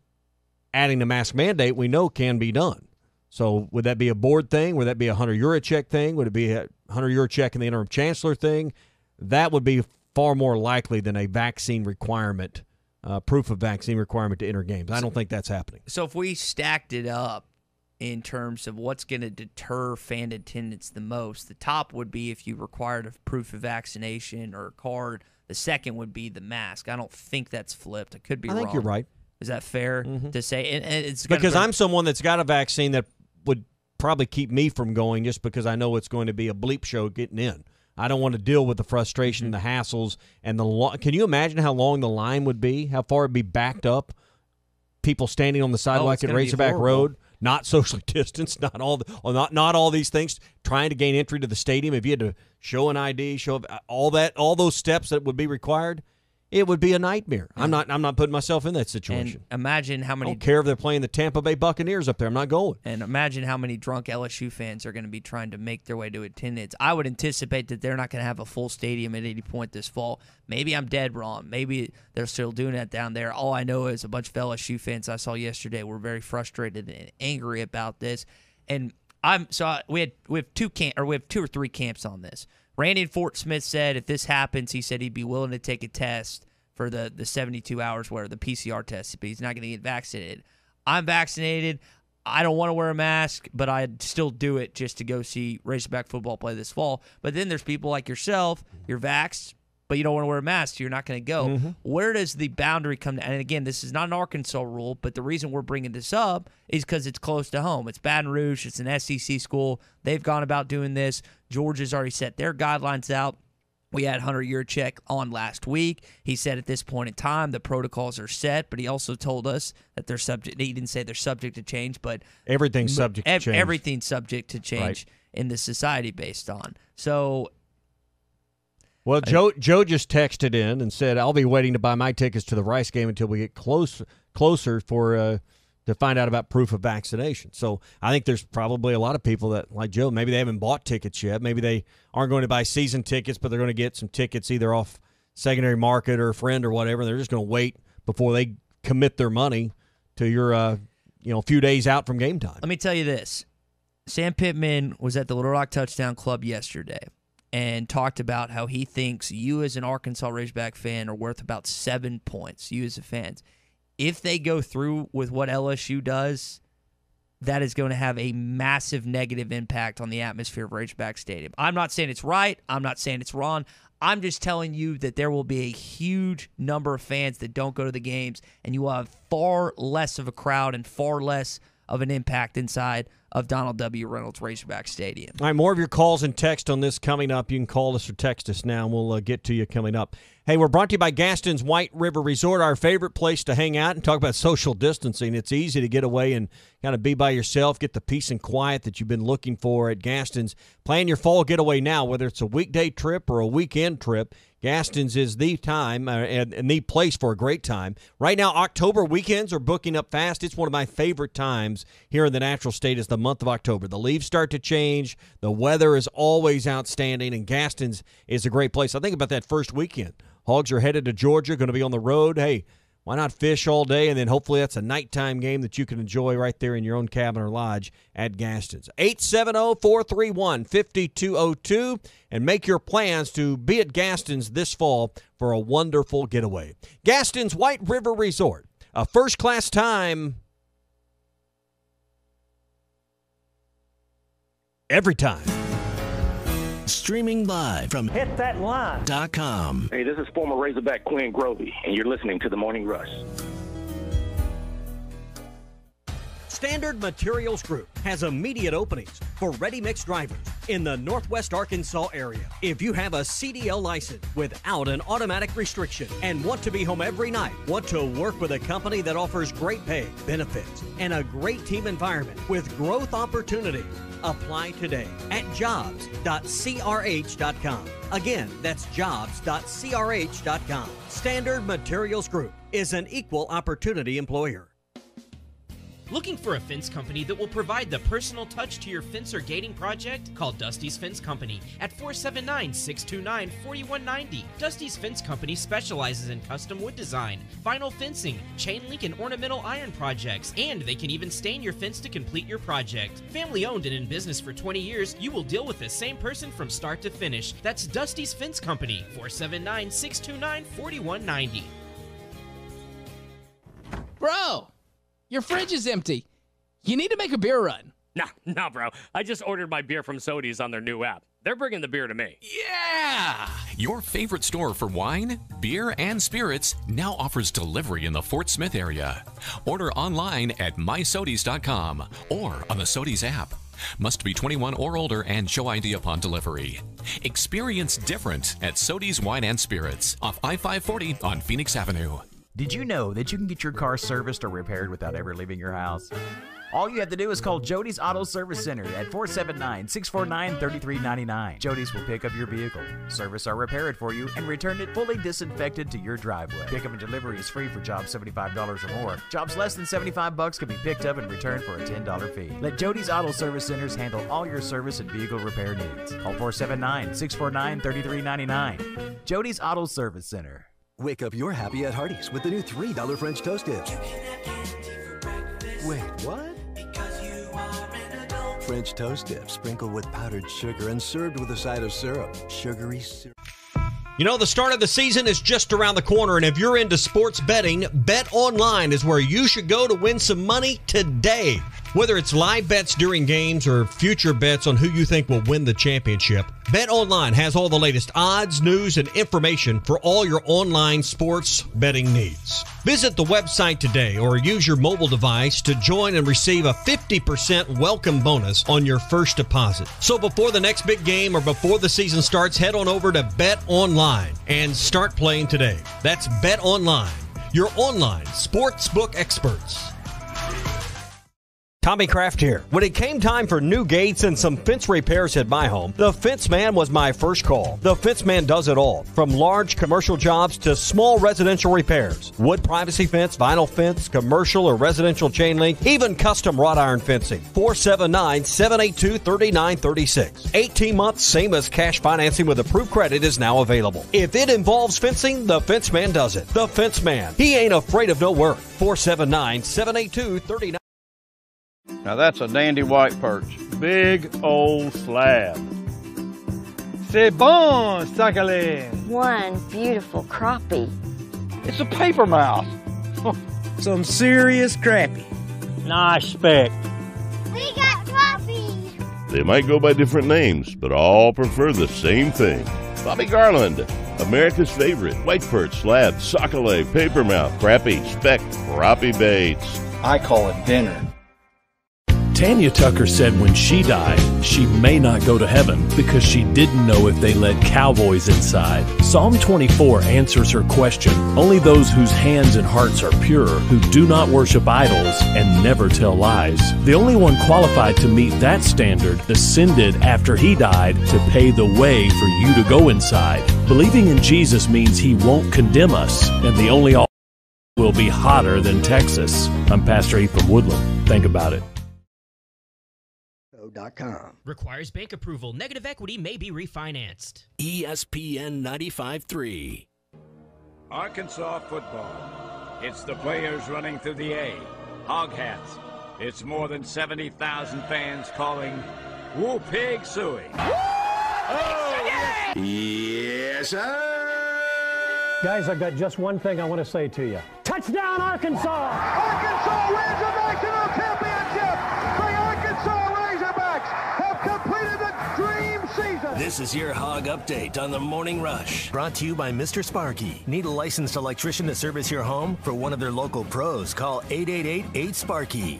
adding the mask mandate, we know can be done. So would that be a board thing? Would that be a €100 check thing? Would it be a €100 check in the interim chancellor thing? That would be far more likely than a vaccine requirement, proof of vaccine requirement to enter games. I don't think that's happening. So if we stacked it up in terms of what's going to deter fan attendance the most, the top would be if you required a proof of vaccination or a card. The second would be the mask. I don't think that's flipped. I could be wrong. I think you're right. Is that fair to say? And it's because I'm someone that's got a vaccine that would probably keep me from going just because I know it's going to be a bleep show getting in. I don't want to deal with the frustration, the hassles, and can you imagine how long the line would be? How far it'd be backed up? People standing on the sidewalk at Razorback Road, not socially distanced, not all these things, trying to gain entry to the stadium. If you had to show an ID, show all those steps that would be required, it would be a nightmare. Yeah. I'm not putting myself in that situation. And imagine how many. I don't care if they're playing the Tampa Bay Buccaneers up there. I'm not going. And imagine how many drunk LSU fans are going to be trying to make their way to attendance. I would anticipate that they're not going to have a full stadium at any point this fall. Maybe I'm dead wrong. Maybe they're still doing that down there. All I know is a bunch of LSU fans I saw yesterday were very frustrated and angry about this. And we have two or three camps on this. Randy in Fort Smith said if this happens, he said he'd be willing to take a test for the 72 hours where the PCR test, but he's not going to get vaccinated. I'm vaccinated. I don't want to wear a mask, but I'd still do it just to go see Razorback football play this fall. But then there's people like yourself, you're vaxxed, but you don't want to wear a mask, so you're not going to go. Mm-hmm. Where does the boundary come down? And again, this is not an Arkansas rule, but the reason we're bringing this up is because it's close to home. It's Baton Rouge. It's an SEC school. They've gone about doing this. Georgia's already set their guidelines out. We had Hunter Yurchek on last week. He said at this point in time the protocols are set, but he also told us that they're subject. He didn't say they're subject to change, but everything's subject to change. Everything's subject to change in the society based on. So, well, Joe just texted in and said, "I'll be waiting to buy my tickets to the Rice game until we get closer for to find out about proof of vaccination." So I think there's probably a lot of people that, like Joe, maybe they haven't bought tickets yet. Maybe they aren't going to buy season tickets, but they're going to get some tickets either off secondary market or a friend or whatever. They're just going to wait before they commit their money to your a few days out from game time. Let me tell you this. Sam Pittman was at the Little Rock Touchdown Club yesterday and talked about how he thinks you as an Arkansas Razorback fan are worth about 7 points, you as a fan. If they go through with what LSU does, that is going to have a massive negative impact on the atmosphere of Razorback Stadium. I'm not saying it's right. I'm not saying it's wrong. I'm just telling you that there will be a huge number of fans that don't go to the games, and you will have far less of a crowd and far less of an impact inside of Donald W. Reynolds Razorback Stadium. All right, more of your calls and text on this coming up. You can call us or text us now, and we'll get to you coming up. Hey, we're brought to you by Gaston's White River Resort, our favorite place to hang out and talk about social distancing. It's easy to get away and kind of be by yourself, get the peace and quiet that you've been looking for at Gaston's. Plan your fall getaway now, whether it's a weekday trip or a weekend trip. Gaston's is the time and the place for a great time. Right now, October weekends are booking up fast. It's one of my favorite times here in the Natural State is the month of October. The leaves start to change. The weather is always outstanding, and Gaston's is a great place. I think about that first weekend. Hogs are headed to Georgia, going to be on the road. Hey, why not fish all day? And then hopefully that's a nighttime game that you can enjoy right there in your own cabin or lodge at Gaston's. 870-431-5202. And make your plans to be at Gaston's this fall for a wonderful getaway. Gaston's White River Resort. A first-class time every time. Streaming live from hitthatline.com. Hey, this is former Razorback Quinn Grovey, and you're listening to The Morning Rush. Standard Materials Group has immediate openings for ready-mix drivers in the Northwest Arkansas area. If you have a CDL license without an automatic restriction and want to be home every night, want to work with a company that offers great pay, benefits, and a great team environment with growth opportunity, apply today at jobs.crh.com. Again, that's jobs.crh.com. Standard Materials Group is an equal opportunity employer. Looking for a fence company that will provide the personal touch to your fence or gating project? Call Dusty's Fence Company at 479-629-4190. Dusty's Fence Company specializes in custom wood design, vinyl fencing, chain link and ornamental iron projects, and they can even stain your fence to complete your project. Family owned and in business for 20 years, you will deal with the same person from start to finish. That's Dusty's Fence Company, 479-629-4190. Bro! Your fridge is empty. You need to make a beer run. Nah, bro. I just ordered my beer from Sodies on their new app. They're bringing the beer to me. Yeah! Your favorite store for wine, beer, and spirits now offers delivery in the Fort Smith area. Order online at mysodies.com or on the Sodies app. Must be 21 or older and show ID upon delivery. Experience different at Sodies Wine and Spirits off I-540 on Phoenix Avenue. Did you know that you can get your car serviced or repaired without ever leaving your house? All you have to do is call Jody's Auto Service Center at 479-649-3399. Jody's will pick up your vehicle, service or repair it for you, and return it fully disinfected to your driveway. Pickup and delivery is free for jobs $75 or more. Jobs less than $75 can be picked up and returned for a $10 fee. Let Jody's Auto Service Centers handle all your service and vehicle repair needs. Call 479-649-3399. Jody's Auto Service Center. Wake up your happy at Hardee's with the new $3 French toast dips. Wait, what? French toast dips sprinkled with powdered sugar and served with a side of syrup. Sugary syrup. You know, the start of the season is just around the corner, and if you're into sports betting, Bet Online is where you should go to win some money today. Whether it's live bets during games or future bets on who you think will win the championship, Bet Online has all the latest odds, news, and information for all your online sports betting needs. Visit the website today or use your mobile device to join and receive a 50% welcome bonus on your first deposit. So before the next big game or before the season starts, head on over to Bet Online and start playing today. That's Bet Online, your online sportsbook experts. Tommy Kraft here. When it came time for new gates and some fence repairs at my home, the Fence Man was my first call. The Fence Man does it all, from large commercial jobs to small residential repairs. Wood privacy fence, vinyl fence, commercial or residential chain link, even custom wrought iron fencing. 479-782-3936. 18 months, same as cash financing with approved credit is now available. If it involves fencing, the Fence Man does it. The Fence Man. He ain't afraid of no work. 479-782-3936. Now that's a dandy white perch. Big old slab. C'est bon, Sakhalin. One beautiful crappie. It's a paper mouth. Some serious crappie. Nice speck. We got crappies. They might go by different names, but all prefer the same thing. Bobby Garland, America's favorite, white perch, slab, sockeye, papermouth, crappie, speck, crappie baits. I call it dinner. Tanya Tucker said when she died, she may not go to heaven because she didn't know if they let cowboys inside. Psalm 24 answers her question. Only those whose hands and hearts are pure, who do not worship idols and never tell lies. The only one qualified to meet that standard ascended after he died to pay the way for you to go inside. Believing in Jesus means he won't condemn us, and the only will be hotter than Texas. I'm Pastor Heath from Woodland. Think about it. Requires bank approval. Negative equity may be refinanced. ESPN 95.3. Arkansas football. It's the players running through the A. Hog hats. It's more than 70,000 fans calling Woo Pig Suey. Oh, yes, sir. Guys, I've got just one thing I want to say to you. Touchdown, Arkansas! Arkansas wins a national championship! The Arkansas Razorbacks have completed the dream season! This is your Hog Update on the Morning Rush. Brought to you by Mr. Sparky. Need a licensed electrician to service your home? For one of their local pros, call 888-8-SPARKY.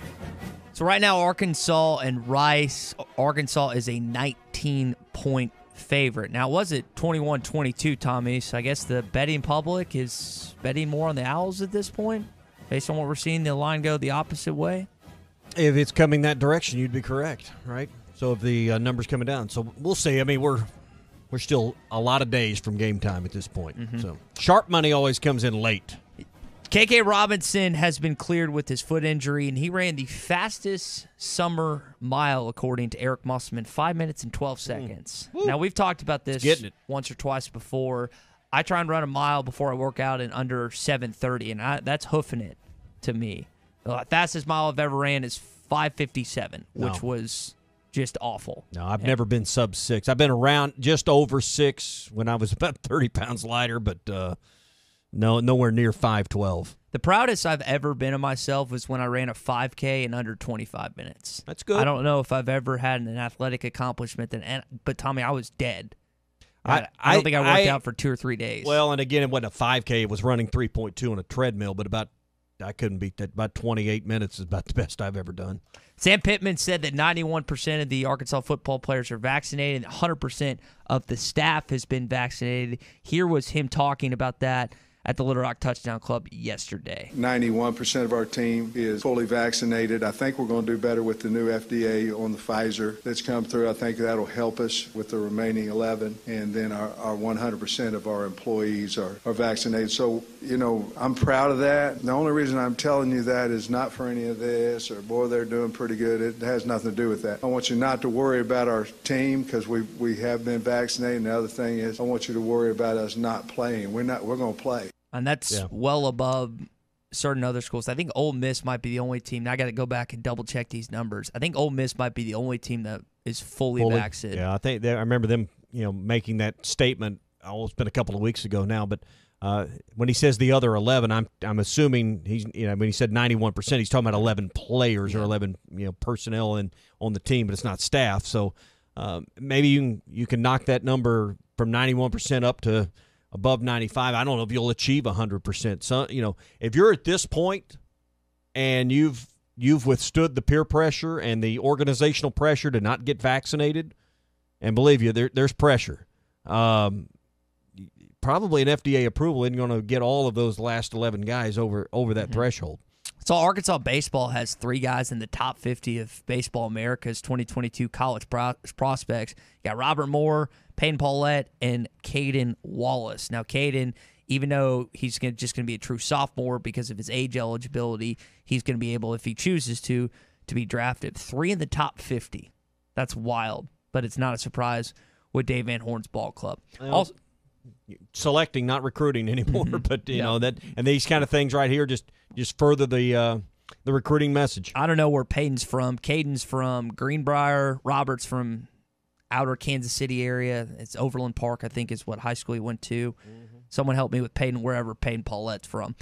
So right now, Arkansas and Rice. Arkansas is a 19-point favorite. Now, was it 21-22, Tommy? So I guess the betting public is betting more on the Owls at this point, based on what we're seeing the line go the opposite way? If it's coming that direction, you'd be correct, right? So if the number's coming down. So we'll see. I mean, we're still a lot of days from game time at this point. Mm-hmm. So sharp money always comes in late. KK Robinson has been cleared with his foot injury, and he ran the fastest summer mile, according to Eric Musselman, 5 minutes and 12 seconds. Now, we've talked about this once or twice before. I try and run a mile before I work out in under 7:30, and that's hoofing it to me. The fastest mile I've ever ran is 5:57, which was just awful. No, I've never been sub 6. I've been around just over 6 when I was about 30 pounds lighter, but nowhere near 5:12. The proudest I've ever been of myself was when I ran a 5K in under 25 minutes. That's good. I don't know if I've ever had an athletic accomplishment, but Tommy, I was dead. I don't think I worked out for 2 or 3 days. Well, and again, it wasn't a 5K. It was running 3.2 on a treadmill, but I couldn't beat that. About 28 minutes is about the best I've ever done. Sam Pittman said that 91% of the Arkansas football players are vaccinated, and 100% of the staff has been vaccinated. Here was him talking about that at the Little Rock Touchdown Club yesterday. 91% of our team is fully vaccinated. I think we're going to do better with the new FDA on the Pfizer that's come through. I think that'll help us with the remaining 11. And then our 100% of our employees are vaccinated. So, I'm proud of that. The only reason I'm telling you that is not for any of this or, boy, they're doing pretty good. It has nothing to do with that. I want you not to worry about our team because we have been vaccinated. And the other thing is I want you to worry about us not playing. We're going to play. And that's well above certain other schools. I think Ole Miss might be the only team. Now I got to go back and double check these numbers. I think Ole Miss might be the only team that is fully vaccinated. Yeah, I remember them, making that statement. It's been a couple of weeks ago now, but when he says the other 11, I'm assuming he's when he said 91%, he's talking about 11 players or 11 personnel on the team, but it's not staff. So maybe you can knock that number from 91% up to above 95. I don't know if you'll achieve 100%. So, if you're at this point and you've withstood the peer pressure and the organizational pressure to not get vaccinated, and believe you, there's pressure. Probably an FDA approval isn't going to get all of those last 11 guys over that threshold. So Arkansas baseball has 3 guys in the top 50 of Baseball America's 2022 college prospects. You got Robert Moore, Payne Paulette, and Caden Wallace. Now, Caden, even though he's just going to be a true sophomore because of his age eligibility, he's going to be able, if he chooses to be drafted. 3 in the top 50. That's wild, but it's not a surprise with Dave Van Horn's ball club. Also, selecting, not recruiting anymore, but that and these kind of things right here just further the recruiting message. I don't know where Peyton's from. Caden's from Greenbrier. Robert's from outer Kansas City area. It's Overland Park, I think, is what high school he went to. Someone help me with Peyton, wherever Payne Paulette's from.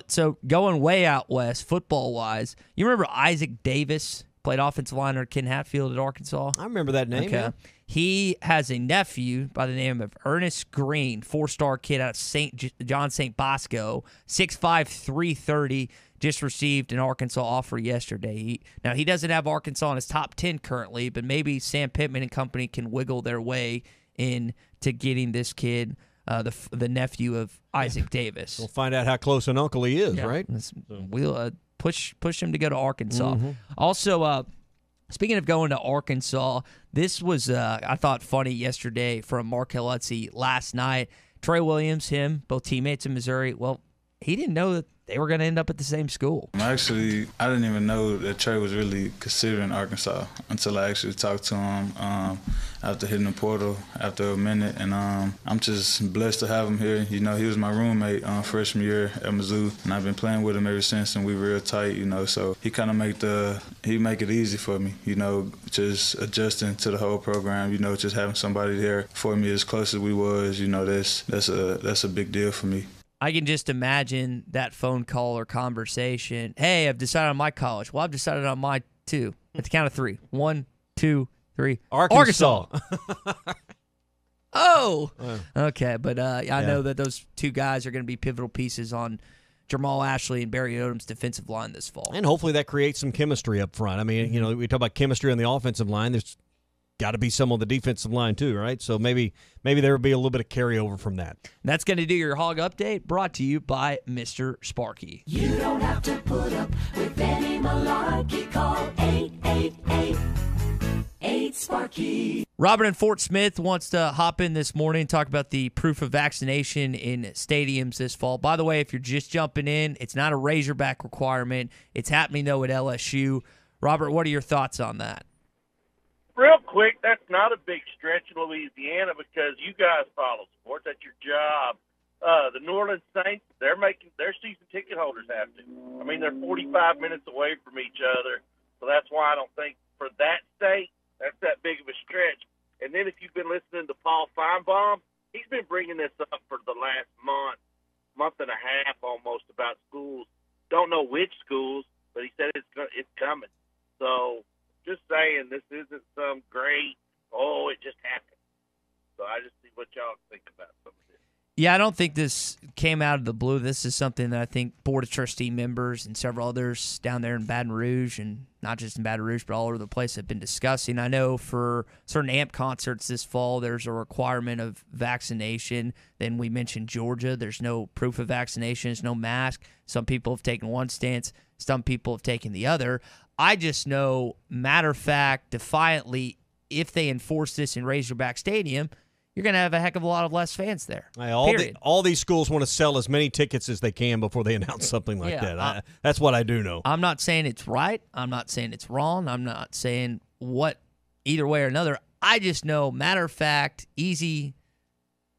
So going way out west, football-wise, you remember Isaac Davis played offensive line under Ken Hatfield at Arkansas. I remember that name. Okay. Yeah. He has a nephew by the name of Ernest Green, 4-star kid out of St. Bosco, 6'5", 330, just received an Arkansas offer yesterday. Now, he doesn't have Arkansas in his top 10 currently, but maybe Sam Pittman and company can wiggle their way into getting this kid, the nephew of Isaac Davis. We'll find out how close an uncle he is, right? We'll push him to go to Arkansas. Mm-hmm. Also, speaking of going to Arkansas, this was, I thought, funny yesterday from Markel Utze last night. Trey Williams, both teammates in Missouri. Well, he didn't know that they were going to end up at the same school. Actually, I didn't even know that Trey was really considering Arkansas until I actually talked to him after hitting the portal after a minute. And I'm just blessed to have him here. You know, he was my roommate freshman year at Mizzou, and I've been playing with him ever since, and we were real tight, you know. So he kind of make it easy for me, you know, just adjusting to the whole program, you know, just having somebody there for me as close as we was, you know, that's a big deal for me. I can just imagine that phone call or conversation. Hey, I've decided on my college. Well, I've decided on my two. At the count of three. 1, 2, 3. Arkansas. Oh! Okay, but I know that those two guys are going to be pivotal pieces on Jamal Ashley and Barry Odom's defensive line this fall. And hopefully that creates some chemistry up front. I mean, you know, we talk about chemistry on the offensive line. There's got to be some on the defensive line too, right? So maybe there will be a little bit of carryover from that. That's going to do your Hog Update, brought to you by Mr. Sparky. You don't have to put up with any malarkey. Call 888-8-SPARKY. Robert in Fort Smith wants to hop in this morning and talk about the proof of vaccination in stadiums this fall. By the way, if you're just jumping in, it's not a Razorback requirement. It's happening, though, at LSU. Robert, what are your thoughts on that? Real quick, that's not a big stretch in Louisiana because you guys follow sports. That's your job. The New Orleans Saints, their season ticket holders have to. I mean, they're 45 minutes away from each other, so that's why I don't think for that state that's that big of a stretch. And then if you've been listening to Paul Feinbaum, he's been bringing this up for the last month and a half almost about schools. Don't know which schools, but he said it's coming. So just saying, this isn't some great, it just happened. So I just see what y'all think about some of this. Yeah, I don't think this came out of the blue. This is something that I think Board of Trustee members and several others down there in Baton Rouge, and not just in Baton Rouge, but all over the place, have been discussing. I know for certain AMP concerts this fall, there's a requirement of vaccination. Then we mentioned Georgia. There's no proof of vaccination. There's no mask. Some people have taken one stance. Some people have taken the other. I just know, matter of fact, defiantly, if they enforce this in Razorback Stadium, you're going to have a heck of a lot of less fans there. All these schools want to sell as many tickets as they can before they announce something like that. That's what I do know. I'm not saying it's right. I'm not saying it's wrong. I'm not saying what either way or another. I just know, matter of fact, easy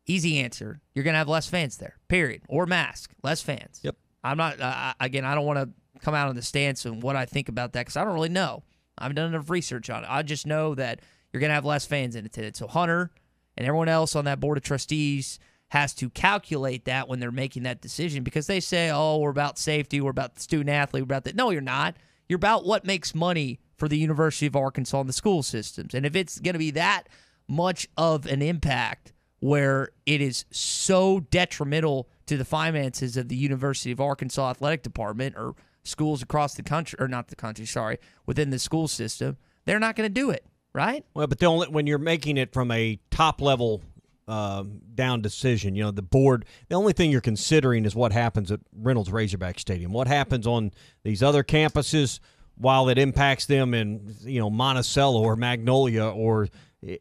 answer. You're going to have less fans there, period. Or mask, less fans. Yep. I'm not, again, I don't want to come out on the stance and what I think about that because I don't really know. I haven't done enough research on it. I just know that you're going to have less fans in attendance. So Hunter and everyone else on that Board of Trustees has to calculate that when they're making that decision because they say, we're about safety, we're about the student athlete, we're about that. No, you're not. You're about what makes money for the University of Arkansas and the school systems. And if it's going to be that much of an impact where it is so detrimental to the finances of the University of Arkansas Athletic Department or schools across the country, or not the country, sorry, within the school system, they're not going to do it, right? Well, but when you're making it from a top-level down decision, the board, the only thing you're considering is what happens at Reynolds Razorback Stadium. What happens on these other campuses while it impacts them in, Monticello or Magnolia or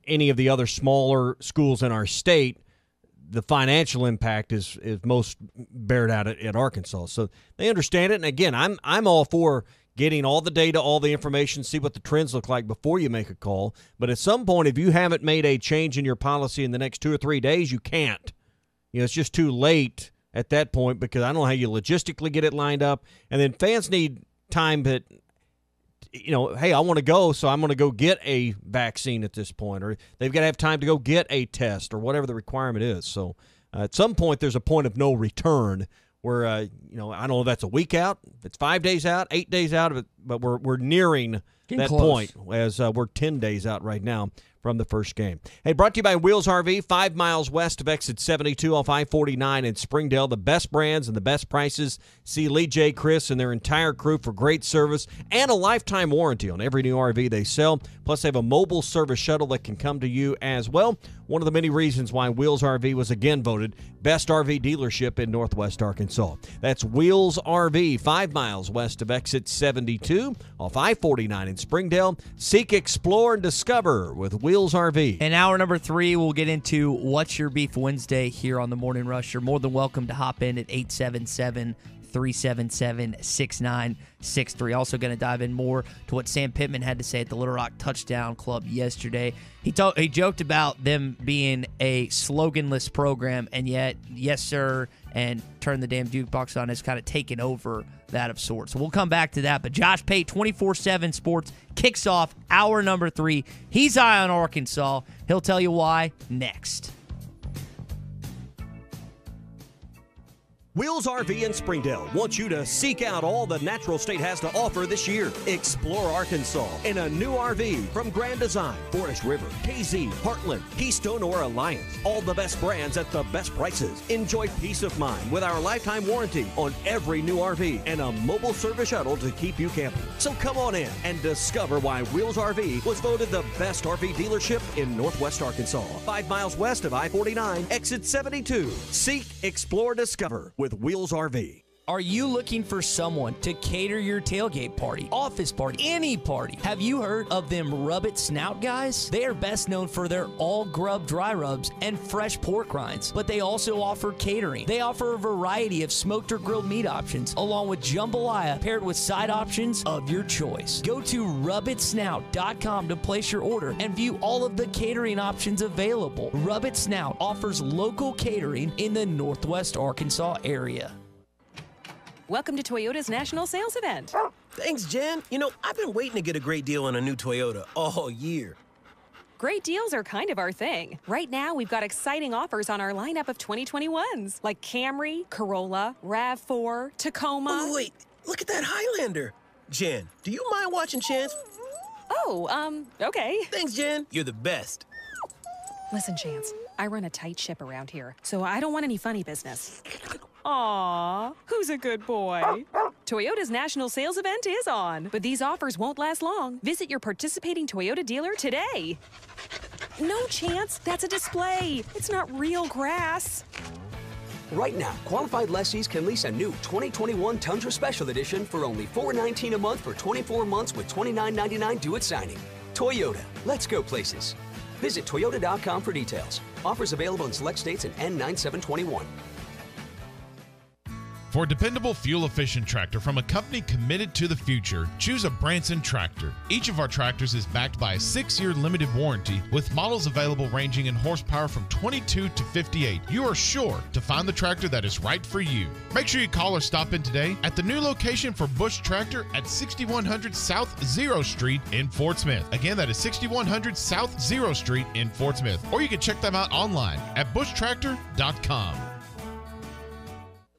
any of the other smaller schools in our state. The financial impact is most bared out at Arkansas. So they understand it. And, again, I'm all for getting all the data, all the information, see what the trends look like before you make a call. But at some point, if you haven't made a change in your policy in the next 2 or 3 days, you can't. It's just too late at that point because I don't know how you logistically get it lined up. And then fans need time that, hey, I want to go, so I'm going to go get a vaccine at this point. Or they've got to have time to go get a test or whatever the requirement is. So at some point, there's a point of no return where, I don't know if that's a week out, if it's 5 days out, 8 days out, but we're nearing that close. point as we're 10 days out right now from the first game. Hey, brought to you by Wheels RV, 5 miles west of exit 72 off I-49 in Springdale. The best brands and the best prices. See Lee J. Chris and their entire crew for great service and a lifetime warranty on every new RV they sell. Plus, they have a mobile service shuttle that can come to you as well. One of the many reasons why Wheels RV was again voted best RV dealership in Northwest Arkansas. That's Wheels RV, 5 miles west of exit 72 off I-49 in Springdale. Seek, explore, and discover with Wheels RV. In hour number 3, we'll get into What's Your Beef Wednesday here on the Morning Rush. You're more than welcome to hop in at 877-377-6963. Also going to dive in more to what Sam Pittman had to say at the Little Rock Touchdown Club yesterday. He joked about them being a sloganless program, and yet, yes, sir, and Turn the Damn Jukebox On has kind of taken over that of sorts. So we'll come back to that. But Josh Pate, 24/7 Sports, kicks off hour number 3. He's high on Arkansas. He'll tell you why next. Wheels RV in Springdale wants you to seek out all the Natural State has to offer this year. Explore Arkansas in a new RV from Grand Design, Forest River, KZ, Heartland, Keystone, or Alliance. All the best brands at the best prices. Enjoy peace of mind with our lifetime warranty on every new RV and a mobile service shuttle to keep you camping. So come on in and discover why Wheels RV was voted the best RV dealership in Northwest Arkansas. 5 miles west of I-49, exit 72. Seek, explore, discover with Wheels RV. Are you looking for someone to cater your tailgate party, office party, any party? Have you heard of them Rub It Snout guys? They are best known for their all-grub dry rubs and fresh pork rinds, but they also offer catering. They offer a variety of smoked or grilled meat options, along with jambalaya paired with side options of your choice. Go to rubitsnout.com to place your order and view all of the catering options available. Rub It Snout offers local catering in the Northwest Arkansas area. Welcome to Toyota's National Sales Event. Thanks, Jen. You know, I've been waiting to get a great deal on a new Toyota all year. Great deals are kind of our thing. Right now, we've got exciting offers on our lineup of 2021s, like Camry, Corolla, RAV4, Tacoma. Oh, wait, look at that Highlander. Jen, do you mind watching Chance? Oh, okay. Thanks, Jen. You're the best. Listen, Chance, I run a tight ship around here, so I don't want any funny business. Aw, who's a good boy? Toyota's National Sales Event is on, but these offers won't last long. Visit your participating Toyota dealer today. No, Chance, that's a display. It's not real grass. Right now, qualified lessees can lease a new 2021 Tundra Special Edition for only $419 a month for 24 months with $29.99 due at signing. Toyota, let's go places. Visit Toyota.com for details. Offers available in select states and N9721. For a dependable, fuel-efficient tractor from a company committed to the future, choose a Branson tractor. Each of our tractors is backed by a 6-year limited warranty with models available ranging in horsepower from 22 to 58. You are sure to find the tractor that is right for you. Make sure you call or stop in today at the new location for Bush Tractor at 6100 South 0 Street in Fort Smith. Again, that is 6100 South 0 Street in Fort Smith. Or you can check them out online at bushtractor.com.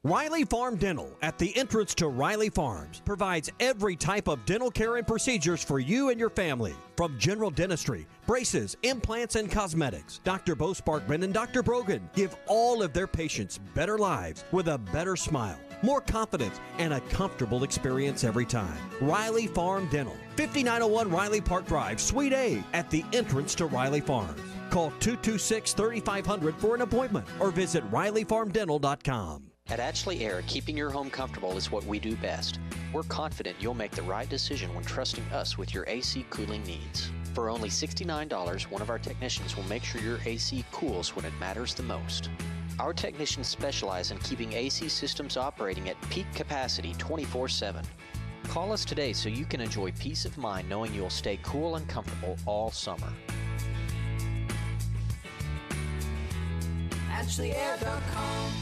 Riley Farm Dental at the entrance to Riley Farms provides every type of dental care and procedures for you and your family. From general dentistry, braces, implants, and cosmetics, Dr. Bo Sparkman and Dr. Brogan give all of their patients better lives with a better smile, more confidence, and a comfortable experience every time. Riley Farm Dental, 5901 Riley Park Drive, Suite A, at the entrance to Riley Farms. Call 226-3500 for an appointment or visit RileyFarmDental.com. At Ashley Air, keeping your home comfortable is what we do best. We're confident you'll make the right decision when trusting us with your AC cooling needs. For only $69, one of our technicians will make sure your AC cools when it matters the most. Our technicians specialize in keeping AC systems operating at peak capacity 24/7. Call us today so you can enjoy peace of mind knowing you'll stay cool and comfortable all summer. AshleyAir.com.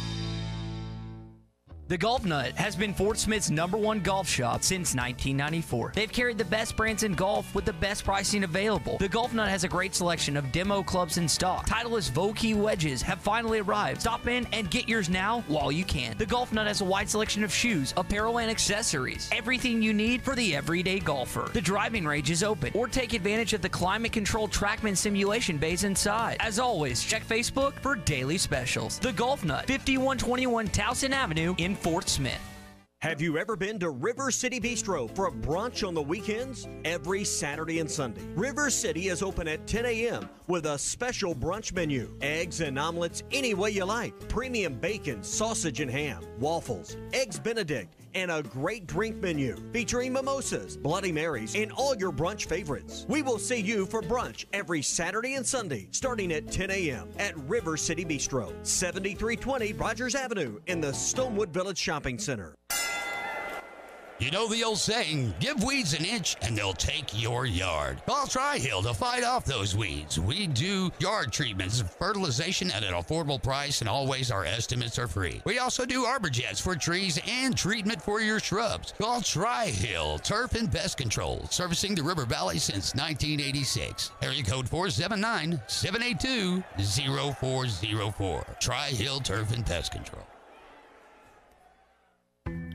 The Golf Nut has been Fort Smith's #1 golf shop since 1994. They've carried the best brands in golf with the best pricing available. The Golf Nut has a great selection of demo clubs in stock. Titleist Vokey wedges have finally arrived. Stop in and get yours now while you can. The Golf Nut has a wide selection of shoes, apparel, and accessories. Everything you need for the everyday golfer. The driving range is open, or take advantage of the climate-controlled TrackMan simulation bays inside. As always, check Facebook for daily specials. The Golf Nut, 5121 Towson Avenue in Fort Smith. Have you ever been to River City Bistro for a brunch on the weekends? Every Saturday and Sunday. River City is open at 10 a.m. with a special brunch menu. Eggs and omelets any way you like. Premium bacon, sausage and ham, waffles, eggs Benedict, and a great drink menu featuring mimosas, Bloody Marys, and all your brunch favorites. We will see you for brunch every Saturday and Sunday starting at 10 a.m. at River City Bistro, 7320 Rogers Avenue in the Stonewood Village Shopping Center. You know the old saying, give weeds an inch and they'll take your yard. Call Tri-Hill to fight off those weeds. We do yard treatments, fertilization at an affordable price, and always our estimates are free. We also do arbor jets for trees and treatment for your shrubs. Call Tri-Hill Turf and Pest Control, servicing the River Valley since 1986. Area code 479-782-0404. Tri-Hill Turf and Pest Control.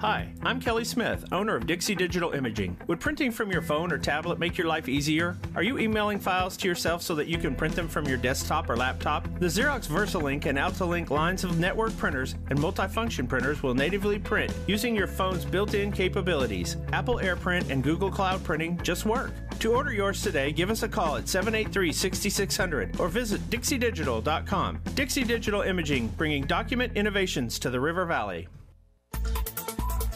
Hi, I'm Kelly Smith, owner of Dixie Digital Imaging. Would printing from your phone or tablet make your life easier? Are you emailing files to yourself so that you can print them from your desktop or laptop? The Xerox VersaLink and AltaLink lines of network printers and multifunction printers will natively print using your phone's built-in capabilities. Apple AirPrint and Google Cloud Printing just work. To order yours today, give us a call at 783-6600 or visit dixiedigital.com. Dixie Digital Imaging, bringing document innovations to the River Valley.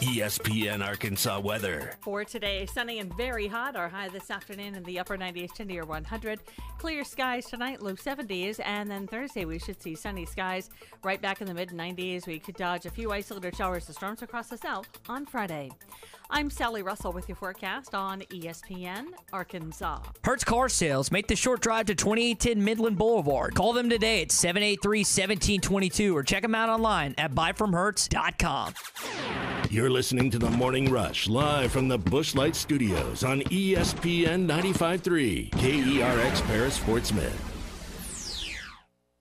ESPN Arkansas weather. For today, sunny and very hot. Our high this afternoon in the upper 90s to near 100. Clear skies tonight, low 70s. And then Thursday, we should see sunny skies right back in the mid-90s. We could dodge a few isolated showers of storms across the south on Friday. I'm Sally Russell with your forecast on ESPN Arkansas. Hertz Car Sales. Make the short drive to 2810 Midland Boulevard. Call them today at 783-1722 or check them out online at buyfromhertz.com. You're listening to The Morning Rush live from the Bushlight Studios on ESPN 95.3 KERX Paris Fort Smith.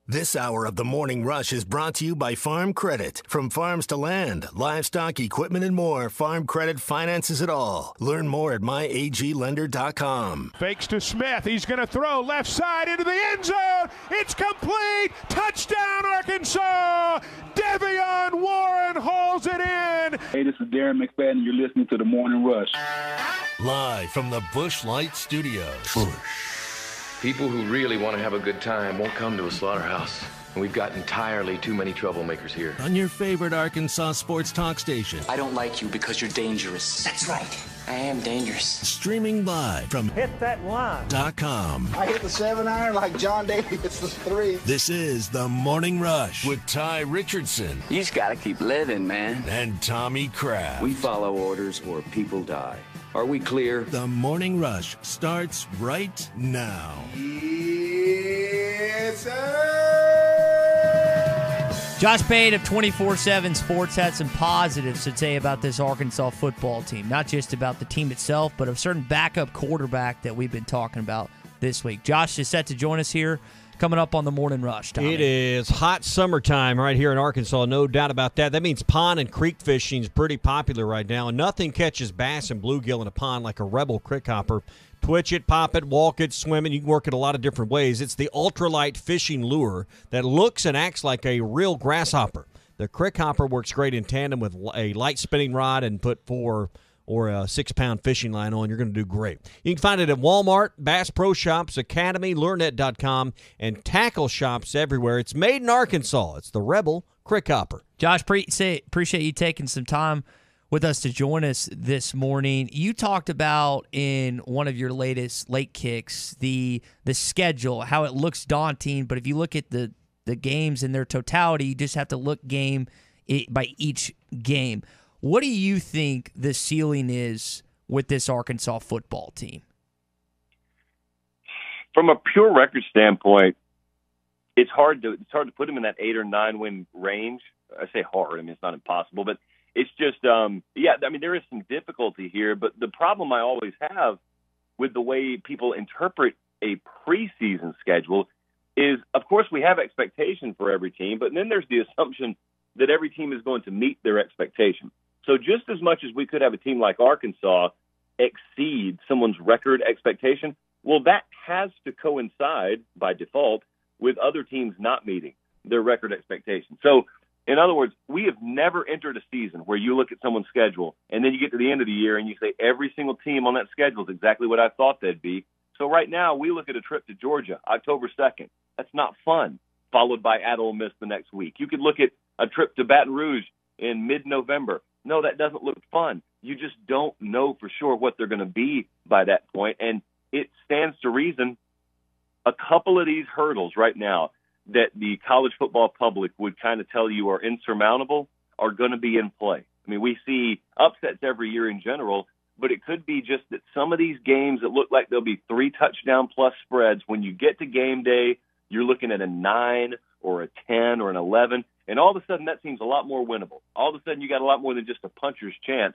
This hour of The Morning Rush is brought to you by Farm Credit. From farms to land, livestock, equipment, and more, Farm Credit finances it all. Learn more at myaglender.com. Fakes to Smith. He's going to throw left side into the end zone. It's complete. Touchdown, Arkansas. Devion Warren hauls it in. Hey, this is Darren McFadden. You're listening to The Morning Rush. Live from the Bushlight Studios. People who really want to have a good time won't come to a slaughterhouse. And we've got entirely too many troublemakers here. On your favorite Arkansas sports talk station. I don't like you because you're dangerous. That's right. I am dangerous. Streaming live from hitthatline.com. I hit the 7-iron like John Daly hits the 3. This is The Morning Rush with Ty Richardson. You just got to keep living, man. And Tommy Kraft. We follow orders or people die. Are we clear? The Morning Rush starts right now. Yes, sir. Josh Payne of 24/7 Sports had some positives to say about this Arkansas football team. Not just about the team itself, but a certain backup quarterback that we've been talking about this week. Josh is set to join us here coming up on the Morning Rush. Tommy. It is hot summertime right here in Arkansas, no doubt about that. That means pond and creek fishing is pretty popular right now, and nothing catches bass and bluegill in a pond like a Rebel crick hopper. Twitch it, pop it, walk it, swim it. You can work it a lot of different ways. It's the ultralight fishing lure that looks and acts like a real grasshopper. The crick hopper works great in tandem with a light spinning rod and put 4 or a 6-pound fishing line on. You're going to do great. You can find it at Walmart, Bass Pro Shops, Academy, LureNet.com, and tackle shops everywhere. It's made in Arkansas. It's the Rebel Crick Hopper. Josh, appreciate you taking some time with us to join us this morning. You talked about in one of your latest late kicks the schedule, how it looks daunting, but if you look at the games in their totality, you just have to look game by each game. What do you think the ceiling is with this Arkansas football team? From a pure record standpoint, it's hard to put them in that 8 or 9 win range. I say hard. I mean, it's not impossible, but It's just, there is some difficulty here, but the problem I always have with the way people interpret a preseason schedule is, of course, we have expectation for every team, but then there's the assumption that every team is going to meet their expectation. So just as much as we could have a team like Arkansas exceed someone's record expectation, well, that has to coincide by default with other teams not meeting their record expectation. So, in other words, we have never entered a season where you look at someone's schedule and then you get to the end of the year and you say every single team on that schedule is exactly what I thought they'd be. So right now we look at a trip to Georgia, October 2nd. That's not fun, followed by at Ole Miss the next week. You could look at a trip to Baton Rouge in mid-November. No, that doesn't look fun. You just don't know for sure what they're going to be by that point. And it stands to reason a couple of these hurdles right now that the college football public would kind of tell you are insurmountable are going to be in play. I mean, we see upsets every year in general, but it could be just that some of these games that look like they'll be 3 touchdown plus spreads, when you get to game day, you're looking at a 9 or a 10 or an 11, and all of a sudden that seems a lot more winnable. All of a sudden you got a lot more than just a puncher's chance.